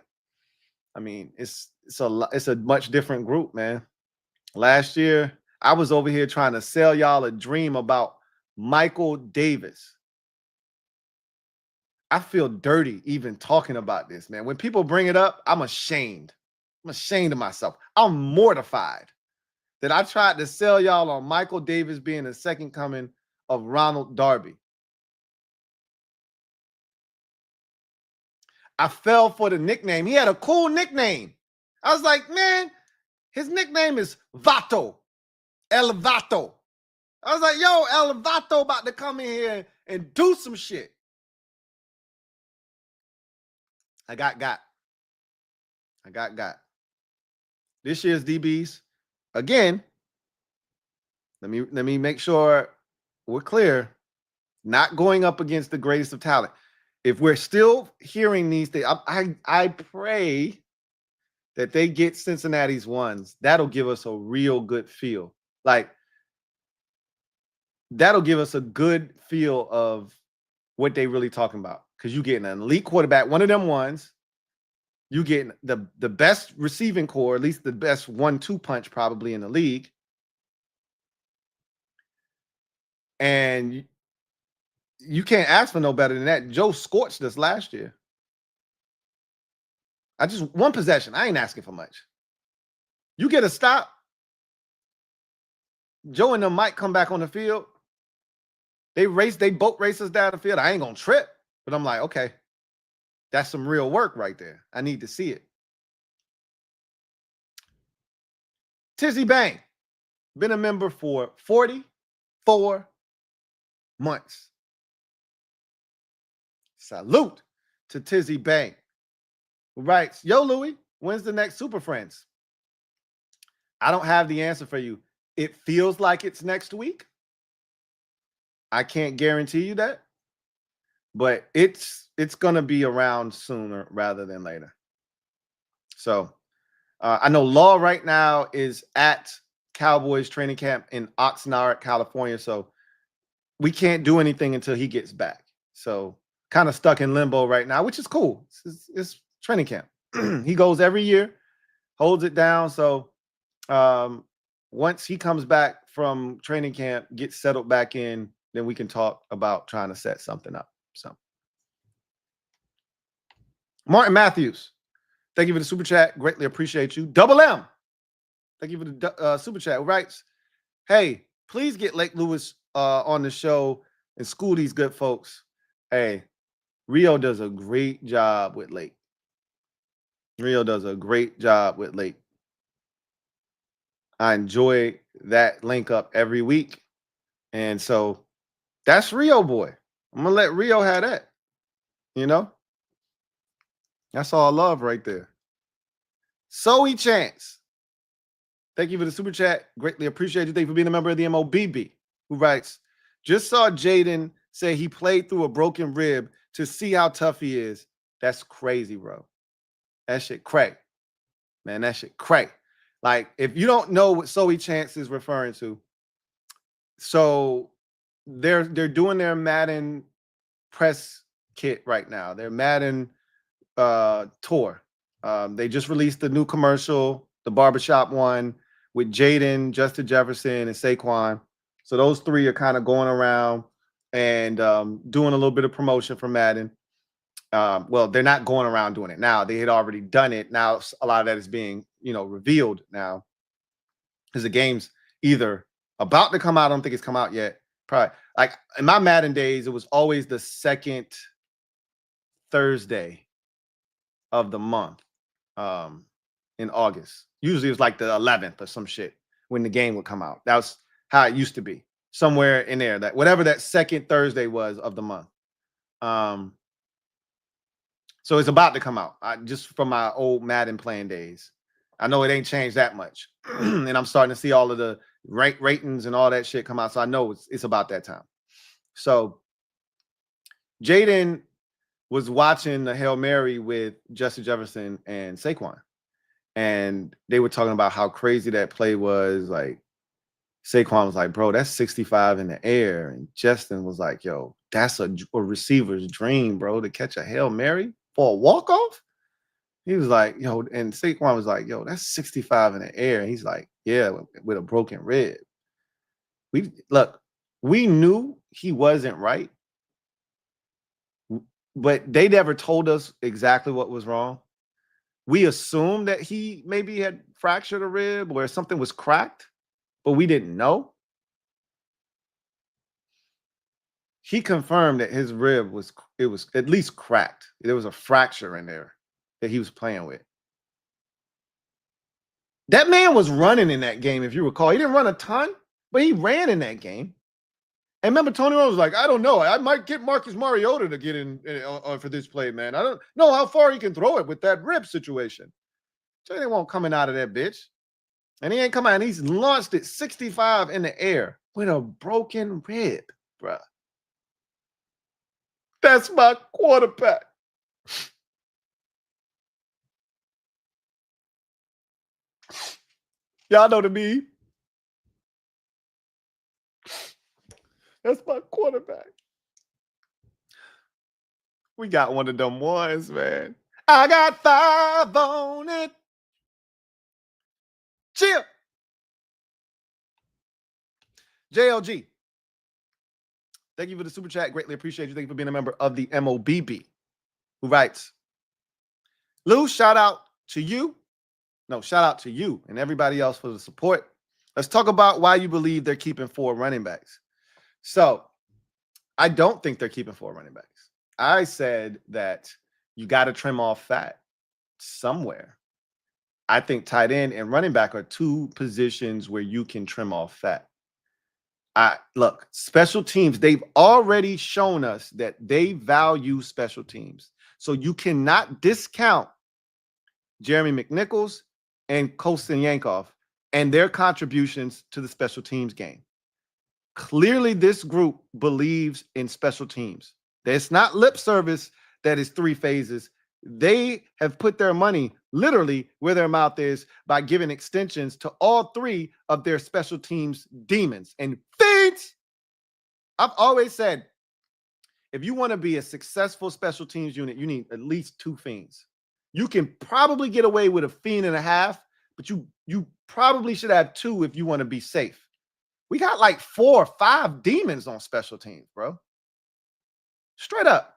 I mean, it's a much different group, man. Last year, I was over here trying to sell y'all a dream about Michael Davis. I feel dirty even talking about this, man. When people bring it up, I'm ashamed. I'm ashamed of myself. I'm mortified that I tried to sell y'all on Michael Davis being the second coming of Ronald Darby. I fell for the nickname. He had a cool nickname. I was like, man, his nickname is Vato. El Vato. I was like, yo, El Vato about to come in here and do some shit. I got. This year's DBs, again, let me make sure we're clear, not going up against the greatest of talent. If we're still hearing these things, I pray that they get Cincinnati's ones. That'll give us a real good feel. Like, that'll give us a good feel of what they really talking about. Because you getting an elite quarterback, one of them ones. You get the best receiving core, at least the best 1-2 punch probably in the league. And you can't ask for no better than that. Joe scorched us last year. One possession. I ain't asking for much. You get a stop. Joe and them might come back on the field. They boat race us down the field. I ain't gonna trip, but I'm like, okay. That's some real work right there. I need to see it. Tizzy Bang, been a member for 44 months. Salute to Tizzy Bang, who writes, yo, Louie, when's the next Super Friends? I don't have the answer for you. It feels like it's next week. I can't guarantee you that. But it's going to be around sooner rather than later. So I know Law right now is at Cowboys training camp in Oxnard, California. So we can't do anything until he gets back. So kind of stuck in limbo right now, which is cool. It's training camp. He goes every year, holds it down. So once he comes back from training camp, gets settled back in, then we can talk about trying to set something up. So, Martin Matthews, thank you for the super chat. Greatly appreciate you. Double M, thank you for the super chat. Writes, hey, please get Lake Lewis on the show and school these good folks. Hey, Rio does a great job with Lake. I enjoy that link up every week. And so that's Rio boy. I'm going to let Rio have that. You know? That's all love right there. Zoe Chance, thank you for the super chat. Greatly appreciate you. Thank you for being a member of the MOBB, who writes, just saw Jaden say he played through a broken rib to see how tough he is. That's crazy, bro. That shit crack. Man, that shit crack. Like, if you don't know what Zoe Chance is referring to, so they're doing their Madden press kit right now. Their Madden tour. They just released the new commercial, the barbershop one with Jaden, Justin Jefferson, and Saquon. So those three are kind of going around and doing a little bit of promotion for Madden. Well, they're not going around doing it now. They had already done it. Now a lot of that is being, revealed now. Because the game's either about to come out. I don't think it's come out yet. Probably, like in my Madden days, it was always the second Thursday of the month in August. Usually it was like the 11th or some shit when the game would come out. That was how it used to be. Somewhere in there, that whatever that second Thursday was of the month. So it's about to come out. Just from my old Madden playing days. I know it ain't changed that much. And I'm starting to see all of the ratings and all that shit come out. So I know it's about that time. So Jaden was watching the Hail Mary with Justin Jefferson and Saquon. And they were talking about how crazy that play was. Like, Saquon was like, bro, that's 65 in the air. And Justin was like, yo, that's a receiver's dream, bro, to catch a Hail Mary for a walk-off. He was like, yo, and Saquon was like, yo, that's 65 in the air. And he's like, yeah, with a broken rib. We knew he wasn't right, but they never told us exactly what was wrong. We assumed that he maybe had fractured a rib or something was cracked, but we didn't know. He confirmed that his rib was at least cracked. There was a fracture in there that he was playing with. That man was running in that game, if you recall. He didn't run a ton, but he ran in that game. And remember, Tony Romo was like, I don't know. I might get Marcus Mariota to get in for this play, man. I don't know how far he can throw it with that rib situation. So they won't coming out of that bitch. And he ain't come out, and he's launched it 65 in the air with a broken rib, bruh. That's my quarterback. Y'all know the meme. That's my quarterback. We got one of them ones, man. I got 5 on it. Chill. JLG. Thank you for the super chat. Greatly appreciate you. Thank you for being a member of the MOBB. Who writes, Lou, shout out to you. No, shout out to you and everybody else for the support. Let's talk about why you believe they're keeping 4 running backs. So I don't think they're keeping 4 running backs. I said that you got to trim off fat somewhere. I think tight end and running back are 2 positions where you can trim off fat. Look, special teams, they've already shown us that they value special teams. So you cannot discount Jeremy McNichols and Kostin Yankov and their contributions to the special teams game. Clearly, this group believes in special teams. It's not lip service that is 3 phases. They have put their money literally where their mouth is by giving extensions to all 3 of their special teams demons and fiends. I've always said, if you want to be a successful special teams unit, you need at least 2 fiends. You can probably get away with a fiend and a half, but you probably should have 2 if you want to be safe. We got like 4 or 5 demons on special teams, bro. Straight up.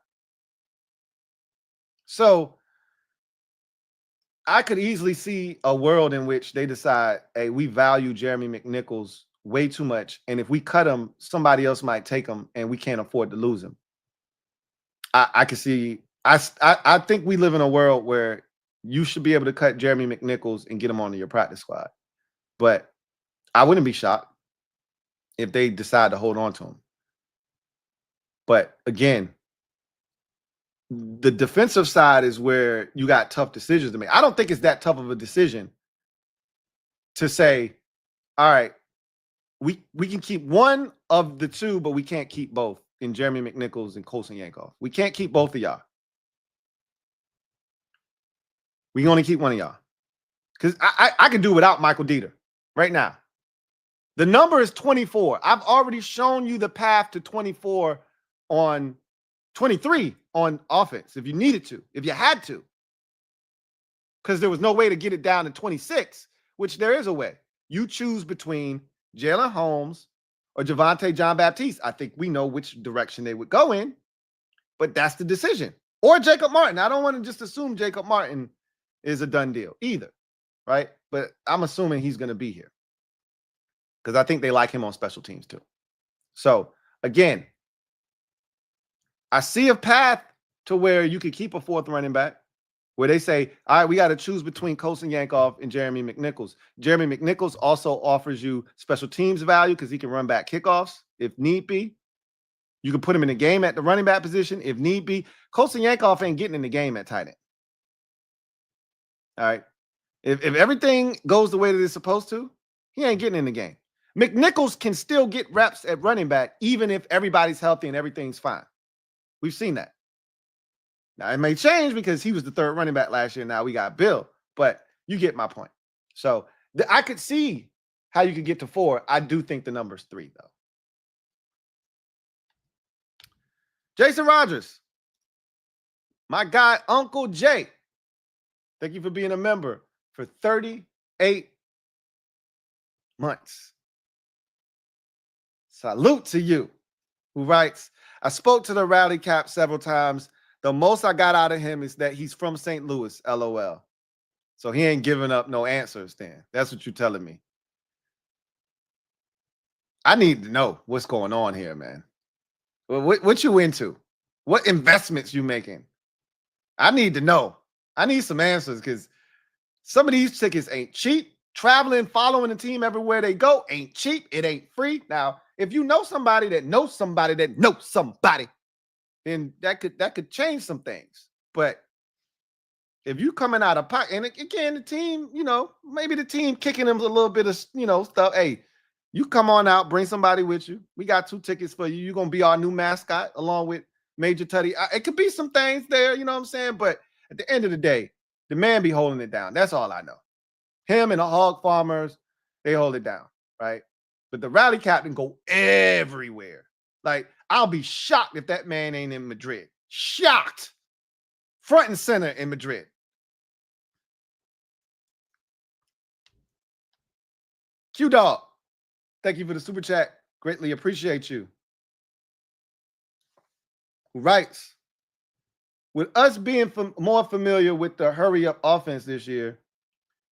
So I could easily see a world in which they decide, hey, we value Jeremy McNichols way too much. And if we cut him, somebody else might take him and we can't afford to lose him. I could see, I think we live in a world where you should be able to cut Jeremy McNichols and get him onto your practice squad. But I wouldn't be shocked if they decide to hold on to him. But again, the defensive side is where you got tough decisions to make. I don't think it's that tough of a decision to say, all right, we can keep one of the 2, but we can't keep both in Jeremy McNichols and Kostin Yankov. We can't keep both of y'all. We can only keep one of y'all. Because I can do without Michael Dieter right now. The number is 24. I've already shown you the path to 24 on 23 on offense if you needed to, if you had to. Because there was no way to get it down to 26, which there is a way. You choose between Jalen Holmes or Javonte John-Baptiste. I think we know which direction they would go in, but that's the decision. Or Jacob Martin. I don't want to just assume Jacob Martin is a done deal either, right? But I'm assuming he's going to be here because I think they like him on special teams too. So, again, I see a path to where you could keep a 4th running back where they say, all right, we got to choose between Kostin Yankov and Jeremy McNichols. Jeremy McNichols also offers you special teams value because he can run back kickoffs if need be. You can put him in the game at the running back position if need be. Kostin Yankov ain't getting in the game at tight end. All right. If everything goes the way that it's supposed to, he ain't getting in the game. McNichols can still get reps at running back even if everybody's healthy and everything's fine. We've seen that. Now, it may change because he was the 3rd running back last year. Now we got Bill, but you get my point. So I could see how you could get to 4. I do think the number's 3, though. Jason Rogers, my guy, Uncle Jay. Thank you for being a member for 38 months. Salute to you. Who writes, I spoke to the rally cap several times. The most I got out of him is that he's from St. Louis, LOL. So he ain't giving up no answers then. That's what you're telling me. I need to know what's going on here, man. What you into? What investments you making? I need to know. I need some answers because some of these tickets ain't cheap. Traveling, following the team everywhere they go ain't cheap. It ain't free. Now, if you know somebody that knows somebody that knows somebody, then that could change some things. But if you coming out of pocket, and again, the team, maybe the team kicking them a little bit of, stuff. Hey, you come on out, bring somebody with you. We got 2 tickets for you. You're going to be our new mascot along with Major Tutty. It could be some things there, you know what I'm saying? But at the end of the day, the man be holding it down. That's all I know. Him and the hog farmers, they hold it down, right? But the rally captain go everywhere. Like, I'll be shocked if that man ain't in Madrid. Shocked. Front and center in Madrid. Q-Dog, thank you for the super chat. Greatly appreciate you. Who writes, with us being more familiar with the hurry-up offense this year,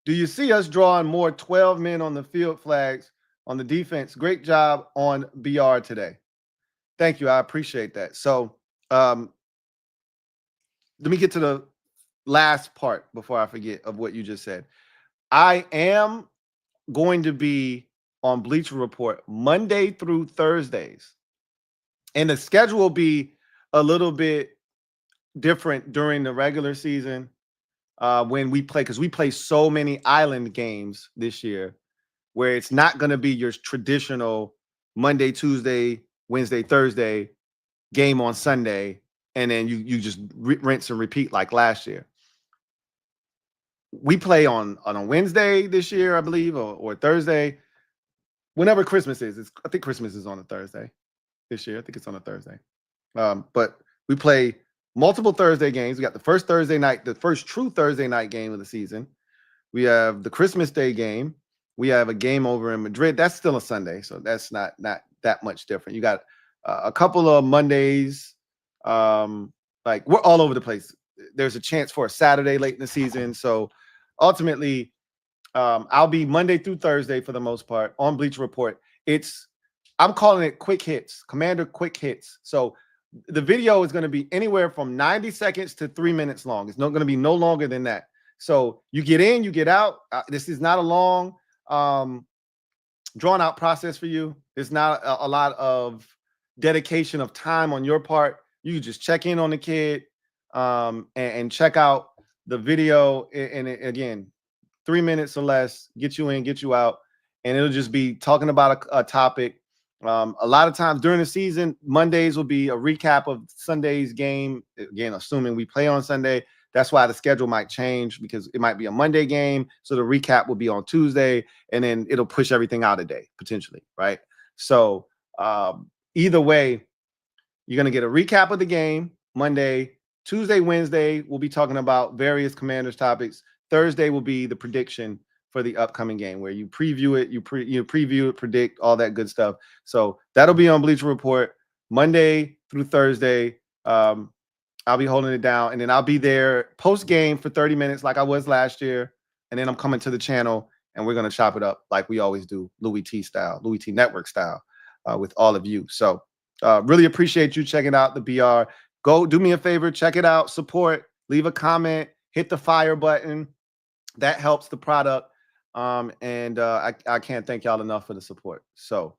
do you see us drawing more 12 men on the field flags on the defense? Great job on BR today. Thank you. I appreciate that. So let me get to the last part before I forget of what you just said. I am going to be on Bleacher Report Monday through Thursdays. And the schedule will be a little bit different during the regular season when we play, because we play so many island games this year where it's not going to be your traditional Monday, Tuesday, Wednesday, Thursday game on Sunday, and then you just rinse and repeat like last year. We play on a Wednesday this year, I believe, or Thursday, whenever Christmas is. I think Christmas is on a Thursday this year. I think it's on a Thursday. But we play multiple Thursday games. We got the first Thursday night, the first true Thursday night game of the season. We have the Christmas Day game. We have a game over in Madrid. That's still a Sunday, so that's not that much different. You got a couple of Mondays. Like, we're all over the place. There's a chance for a Saturday late in the season. So ultimately, I'll be Monday through Thursday for the most part on Bleacher Report. I'm calling it quick hits, Commander quick hits. So the video is going to be anywhere from 90 seconds to 3 minutes long. It's not going to be no longer than that. So you get in, you get out. This is not a long, drawn out process for you. It's not a lot of dedication of time on your part. You just check in on the kid and check out the video. And again, 3 minutes or less, get you in, get you out. And it'll just be talking about a topic. A lot of times during the season, Mondays will be a recap of Sunday's game. Again, assuming we play on Sunday. That's why the schedule might change, because it might be a Monday game. So the recap will be on Tuesday, and then it'll push everything out a day, potentially, right? So either way, you're going to get a recap of the game Monday. Tuesday, Wednesday, we'll be talking about various Commanders topics. Thursday will be the prediction for the upcoming game, where you preview it, you preview it, predict, all that good stuff. So that'll be on Bleacher Report Monday through Thursday. I'll be holding it down, and then I'll be there post game for 30 minutes like I was last year. And then I'm coming to the channel, and we're going to chop it up like we always do, Louie T style, Louie T Network style, with all of you. So really appreciate you checking out the BR. Go do me a favor, check it out, support, leave a comment, hit the fire button. That helps the product. And I can't thank y'all enough for the support. So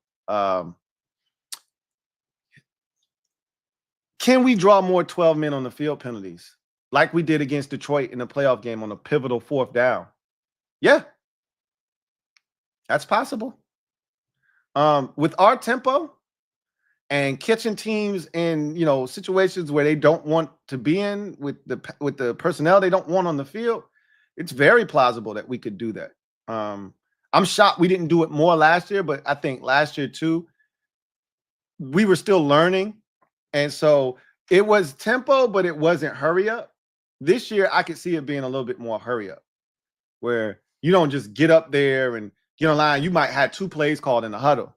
can we draw more 12 men on the field penalties like we did against Detroit in the playoff game on a pivotal 4th down? Yeah, that's possible. With our tempo and catching teams in, situations where they don't want to be in, with the personnel they don't want on the field, it's very plausible that we could do that. I'm shocked we didn't do it more last year, but I think last year too, we were still learning. And so it was tempo, but it wasn't hurry up. This year, I could see it being a little bit more hurry up, where you don't just get up there and get online. You might have 2 plays called in the huddle.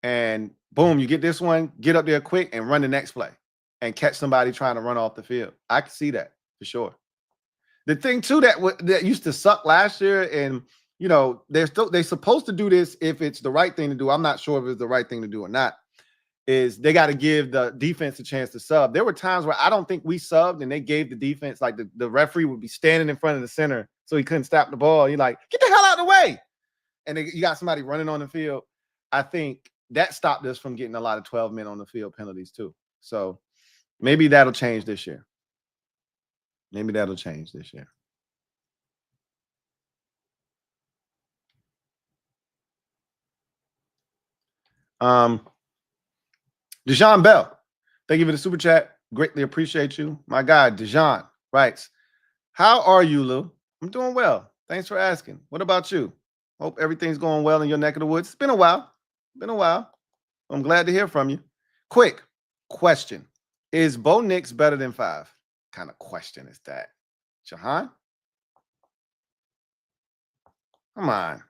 And boom, you get this one, get up there quick and run the next play and catch somebody trying to run off the field. I can see that for sure. The thing too that used to suck last year, and you know, they're supposed to do this if it's the right thing to do. I'm not sure if it's the right thing to do or not. Is they got to give the defense a chance to sub. There were times where I don't think we subbed and they gave the defense, like the referee would be standing in front of the center so he couldn't stop the ball. You're like, get the hell out of the way. And you got somebody running on the field. I think that stopped us from getting a lot of 12 men on the field penalties too. So maybe that'll change this year. Maybe that'll change this year. Dejan Bell, thank you for the super chat. Greatly appreciate you. My guy, Dejan, writes, how are you, Lou? I'm doing well. Thanks for asking. What about you? Hope everything's going well in your neck of the woods. It's been a while. I'm glad to hear from you. Quick question. Is Bo Nix better than 5? What kind of question is that? Jahan? Come on.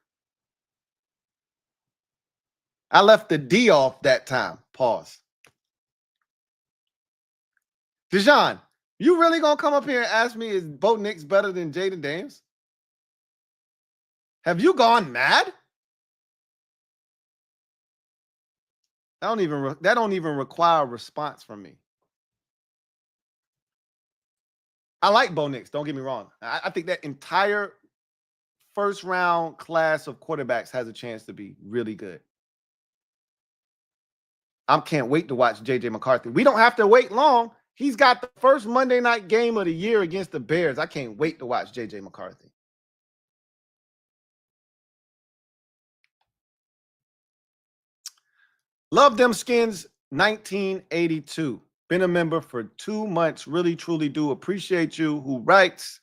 I left the D off that time. Pause. Dejan, you really gonna come up here and ask me, is Bo Nix better than Jaden Daniels? Have you gone mad? That don't even require a response from me. I like Bo Nix, don't get me wrong. I think that entire first round class of quarterbacks has a chance to be really good. I can't wait to watch JJ McCarthy. We don't have to wait long. He's got the first Monday night game of the year against the Bears. I can't wait to watch JJ McCarthy. Love Them Skins 1982. Been a member for 2 months. Really, truly do appreciate you. Who writes,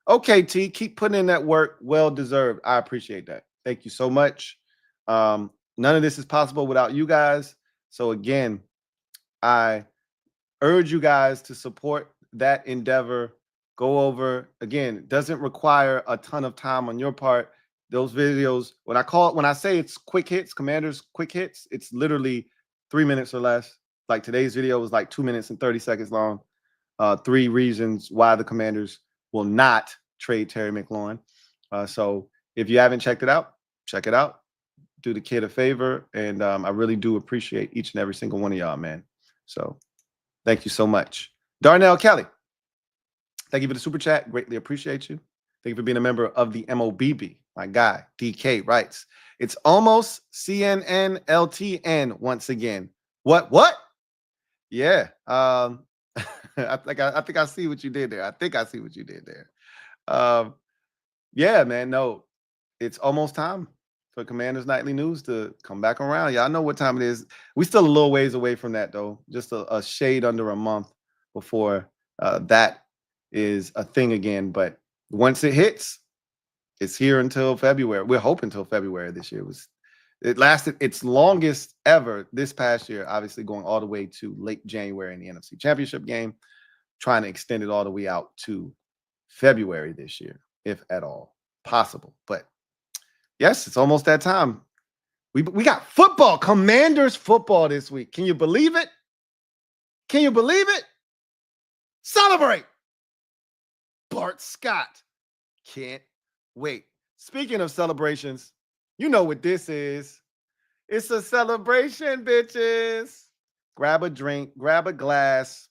okay, T, keep putting in that work. Well deserved. I appreciate that. Thank you so much. None of this is possible without you guys. So again, I urge you guys to support that endeavor. Go over. Again, it doesn't require a ton of time on your part. Those videos, when I say it's quick hits, Commanders quick hits, it's literally 3 minutes or less. Like today's video was like 2 minutes and 30 seconds long. 3 reasons why the Commanders will not trade Terry McLaurin. So if you haven't checked it out, check it out. Do the kid a favor. And I really do appreciate each and every single one of y'all, man. So thank you so much. Darnell Kelly, thank you for the super chat. Greatly appreciate you. Thank you for being a member of the MOBB. My guy, DK, writes, it's almost CNN LTN once again. What? Yeah. I think I see what you did there. Yeah, man. No, it's almost time for Commanders Nightly News to come back around. Y'all know what time it is. We still a little ways away from that, though. Just a shade under a month before that is a thing again. But once it hits, it's here until February. We're hoping until February this year. It lasted its longest ever this past year, obviously going all the way to late January in the NFC Championship game, trying to extend it all the way out to February this year, if at all possible. But yes, it's almost that time. We got football, Commanders football this week. Can you believe it? Can you believe it? Celebrate. Bart Scott. Can't wait. Speaking of celebrations, you know what this is. It's a celebration, bitches. Grab a drink, grab a glass.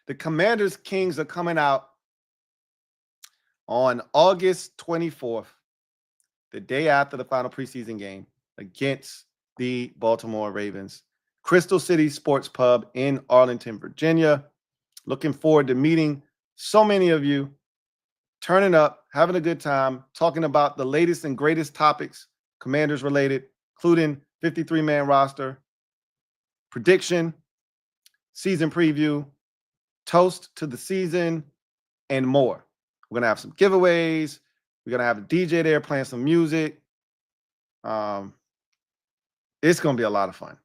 The Commanders Kings are coming out on August 24th, the day after the final preseason game against the Baltimore Ravens. Crystal City Sports Pub in Arlington, Virginia. Looking forward to meeting so many of you, turning up, having a good time, talking about the latest and greatest topics, Commanders related, including 53-man roster, prediction, season preview, toast to the season, and more. We're going to have some giveaways. We're going to have a DJ there playing some music. It's going to be a lot of fun.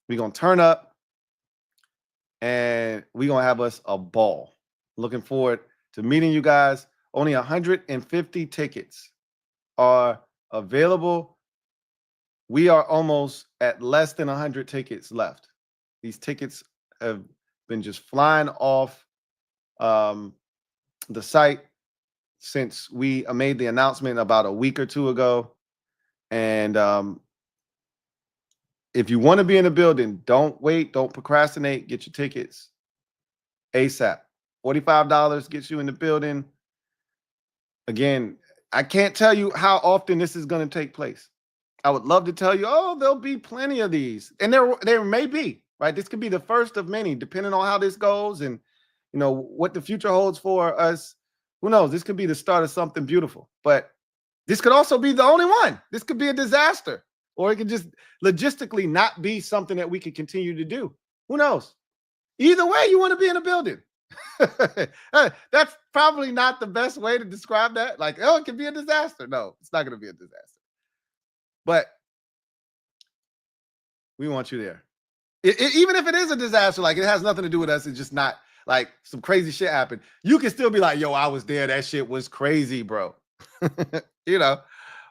We're going to turn up and we're going to have us a ball. Looking forward to meeting you guys. Only 150 tickets are available. We are almost at less than 100 tickets left. These tickets have been just flying off the site since we made the announcement about a week or two ago. And if you want to be in the building, don't wait, don't procrastinate, get your tickets ASAP. $45 gets you in the building. Again, I can't tell you how often this is going to take place. I would love to tell you, oh, there'll be plenty of these. And there may be, right? This could be the first of many, depending on how this goes and, you know, what the future holds for us. Who knows? This could be the start of something beautiful. But this could also be the only one. This could be a disaster. Or it could just logistically not be something that we could continue to do. Who knows? Either way, you want to be in a building. That's probably not the best way to describe that. Like, oh, it could be a disaster. No, it's not going to be a disaster. But we want you there. Even if it is a disaster, like it has nothing to do with us, it's just not like some crazy shit happened. You can still be like, yo, I was there. That shit was crazy, bro. You know,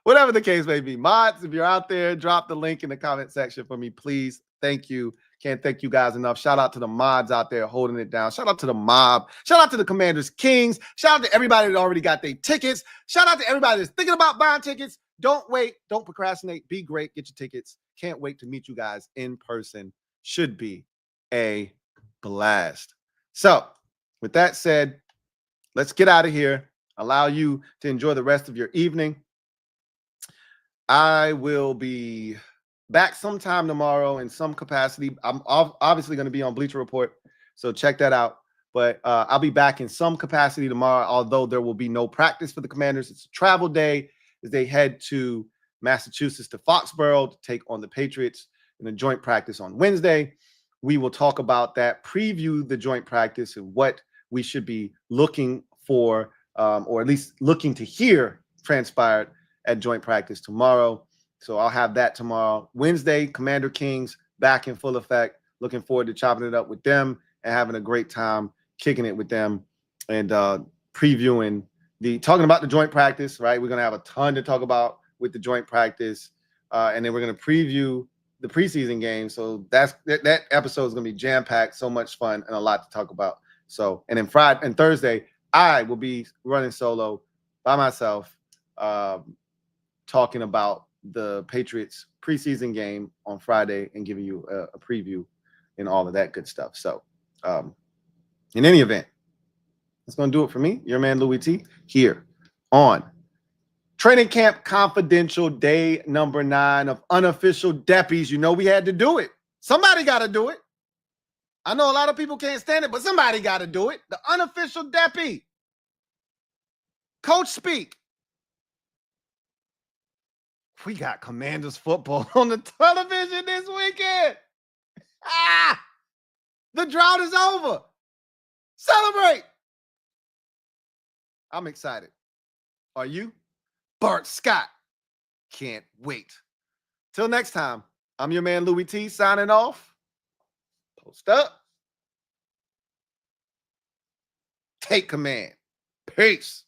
whatever the case may be. Mods, if you're out there, drop the link in the comment section for me, please. Thank you. Can't thank you guys enough. Shout out to the mods out there holding it down. Shout out to the mob. Shout out to the Commanders Kings. Shout out to everybody that already got their tickets. Shout out to everybody that's thinking about buying tickets. Don't wait. Don't procrastinate. Be great. Get your tickets. Can't wait to meet you guys in person. Should be a blast. So with that said, let's get out of here. Allow you to enjoy the rest of your evening. I will be back sometime tomorrow in some capacity. I'm obviously going to be on Bleacher Report, so check that out. But I'll be back in some capacity tomorrow, although there will be no practice for the Commanders. It's a travel day as they head to Massachusetts to Foxborough to take on the Patriots in a joint practice on Wednesday. We will talk about that, preview the joint practice and what we should be looking for, or at least looking to hear transpired at joint practice tomorrow. So I'll have that tomorrow. Wednesday, Commander Kings back in full effect. Looking forward to chopping it up with them and having a great time kicking it with them and previewing talking about the joint practice, right? We're going to have a ton to talk about with the joint practice. And then we're going to preview the preseason game. So that episode is going to be jam-packed, so much fun and a lot to talk about. So, and then Friday and Thursday, I will be running solo by myself, talking about the Patriots preseason game on Friday and giving you a preview and all of that good stuff. So, in any event, that's going to do it for me. Your man, Louie T, here on Training Camp Confidential, day number 9 of unofficial Deppies. You know we had to do it. Somebody got to do it. I know a lot of people can't stand it, but somebody got to do it. The unofficial Deppy. Coach speak. We got Commanders football on the television this weekend. The drought is over. Celebrate. I'm excited. Are you? Bart Scott. Can't wait. Till next time, I'm your man Louie T signing off. Post up. Take command. Peace.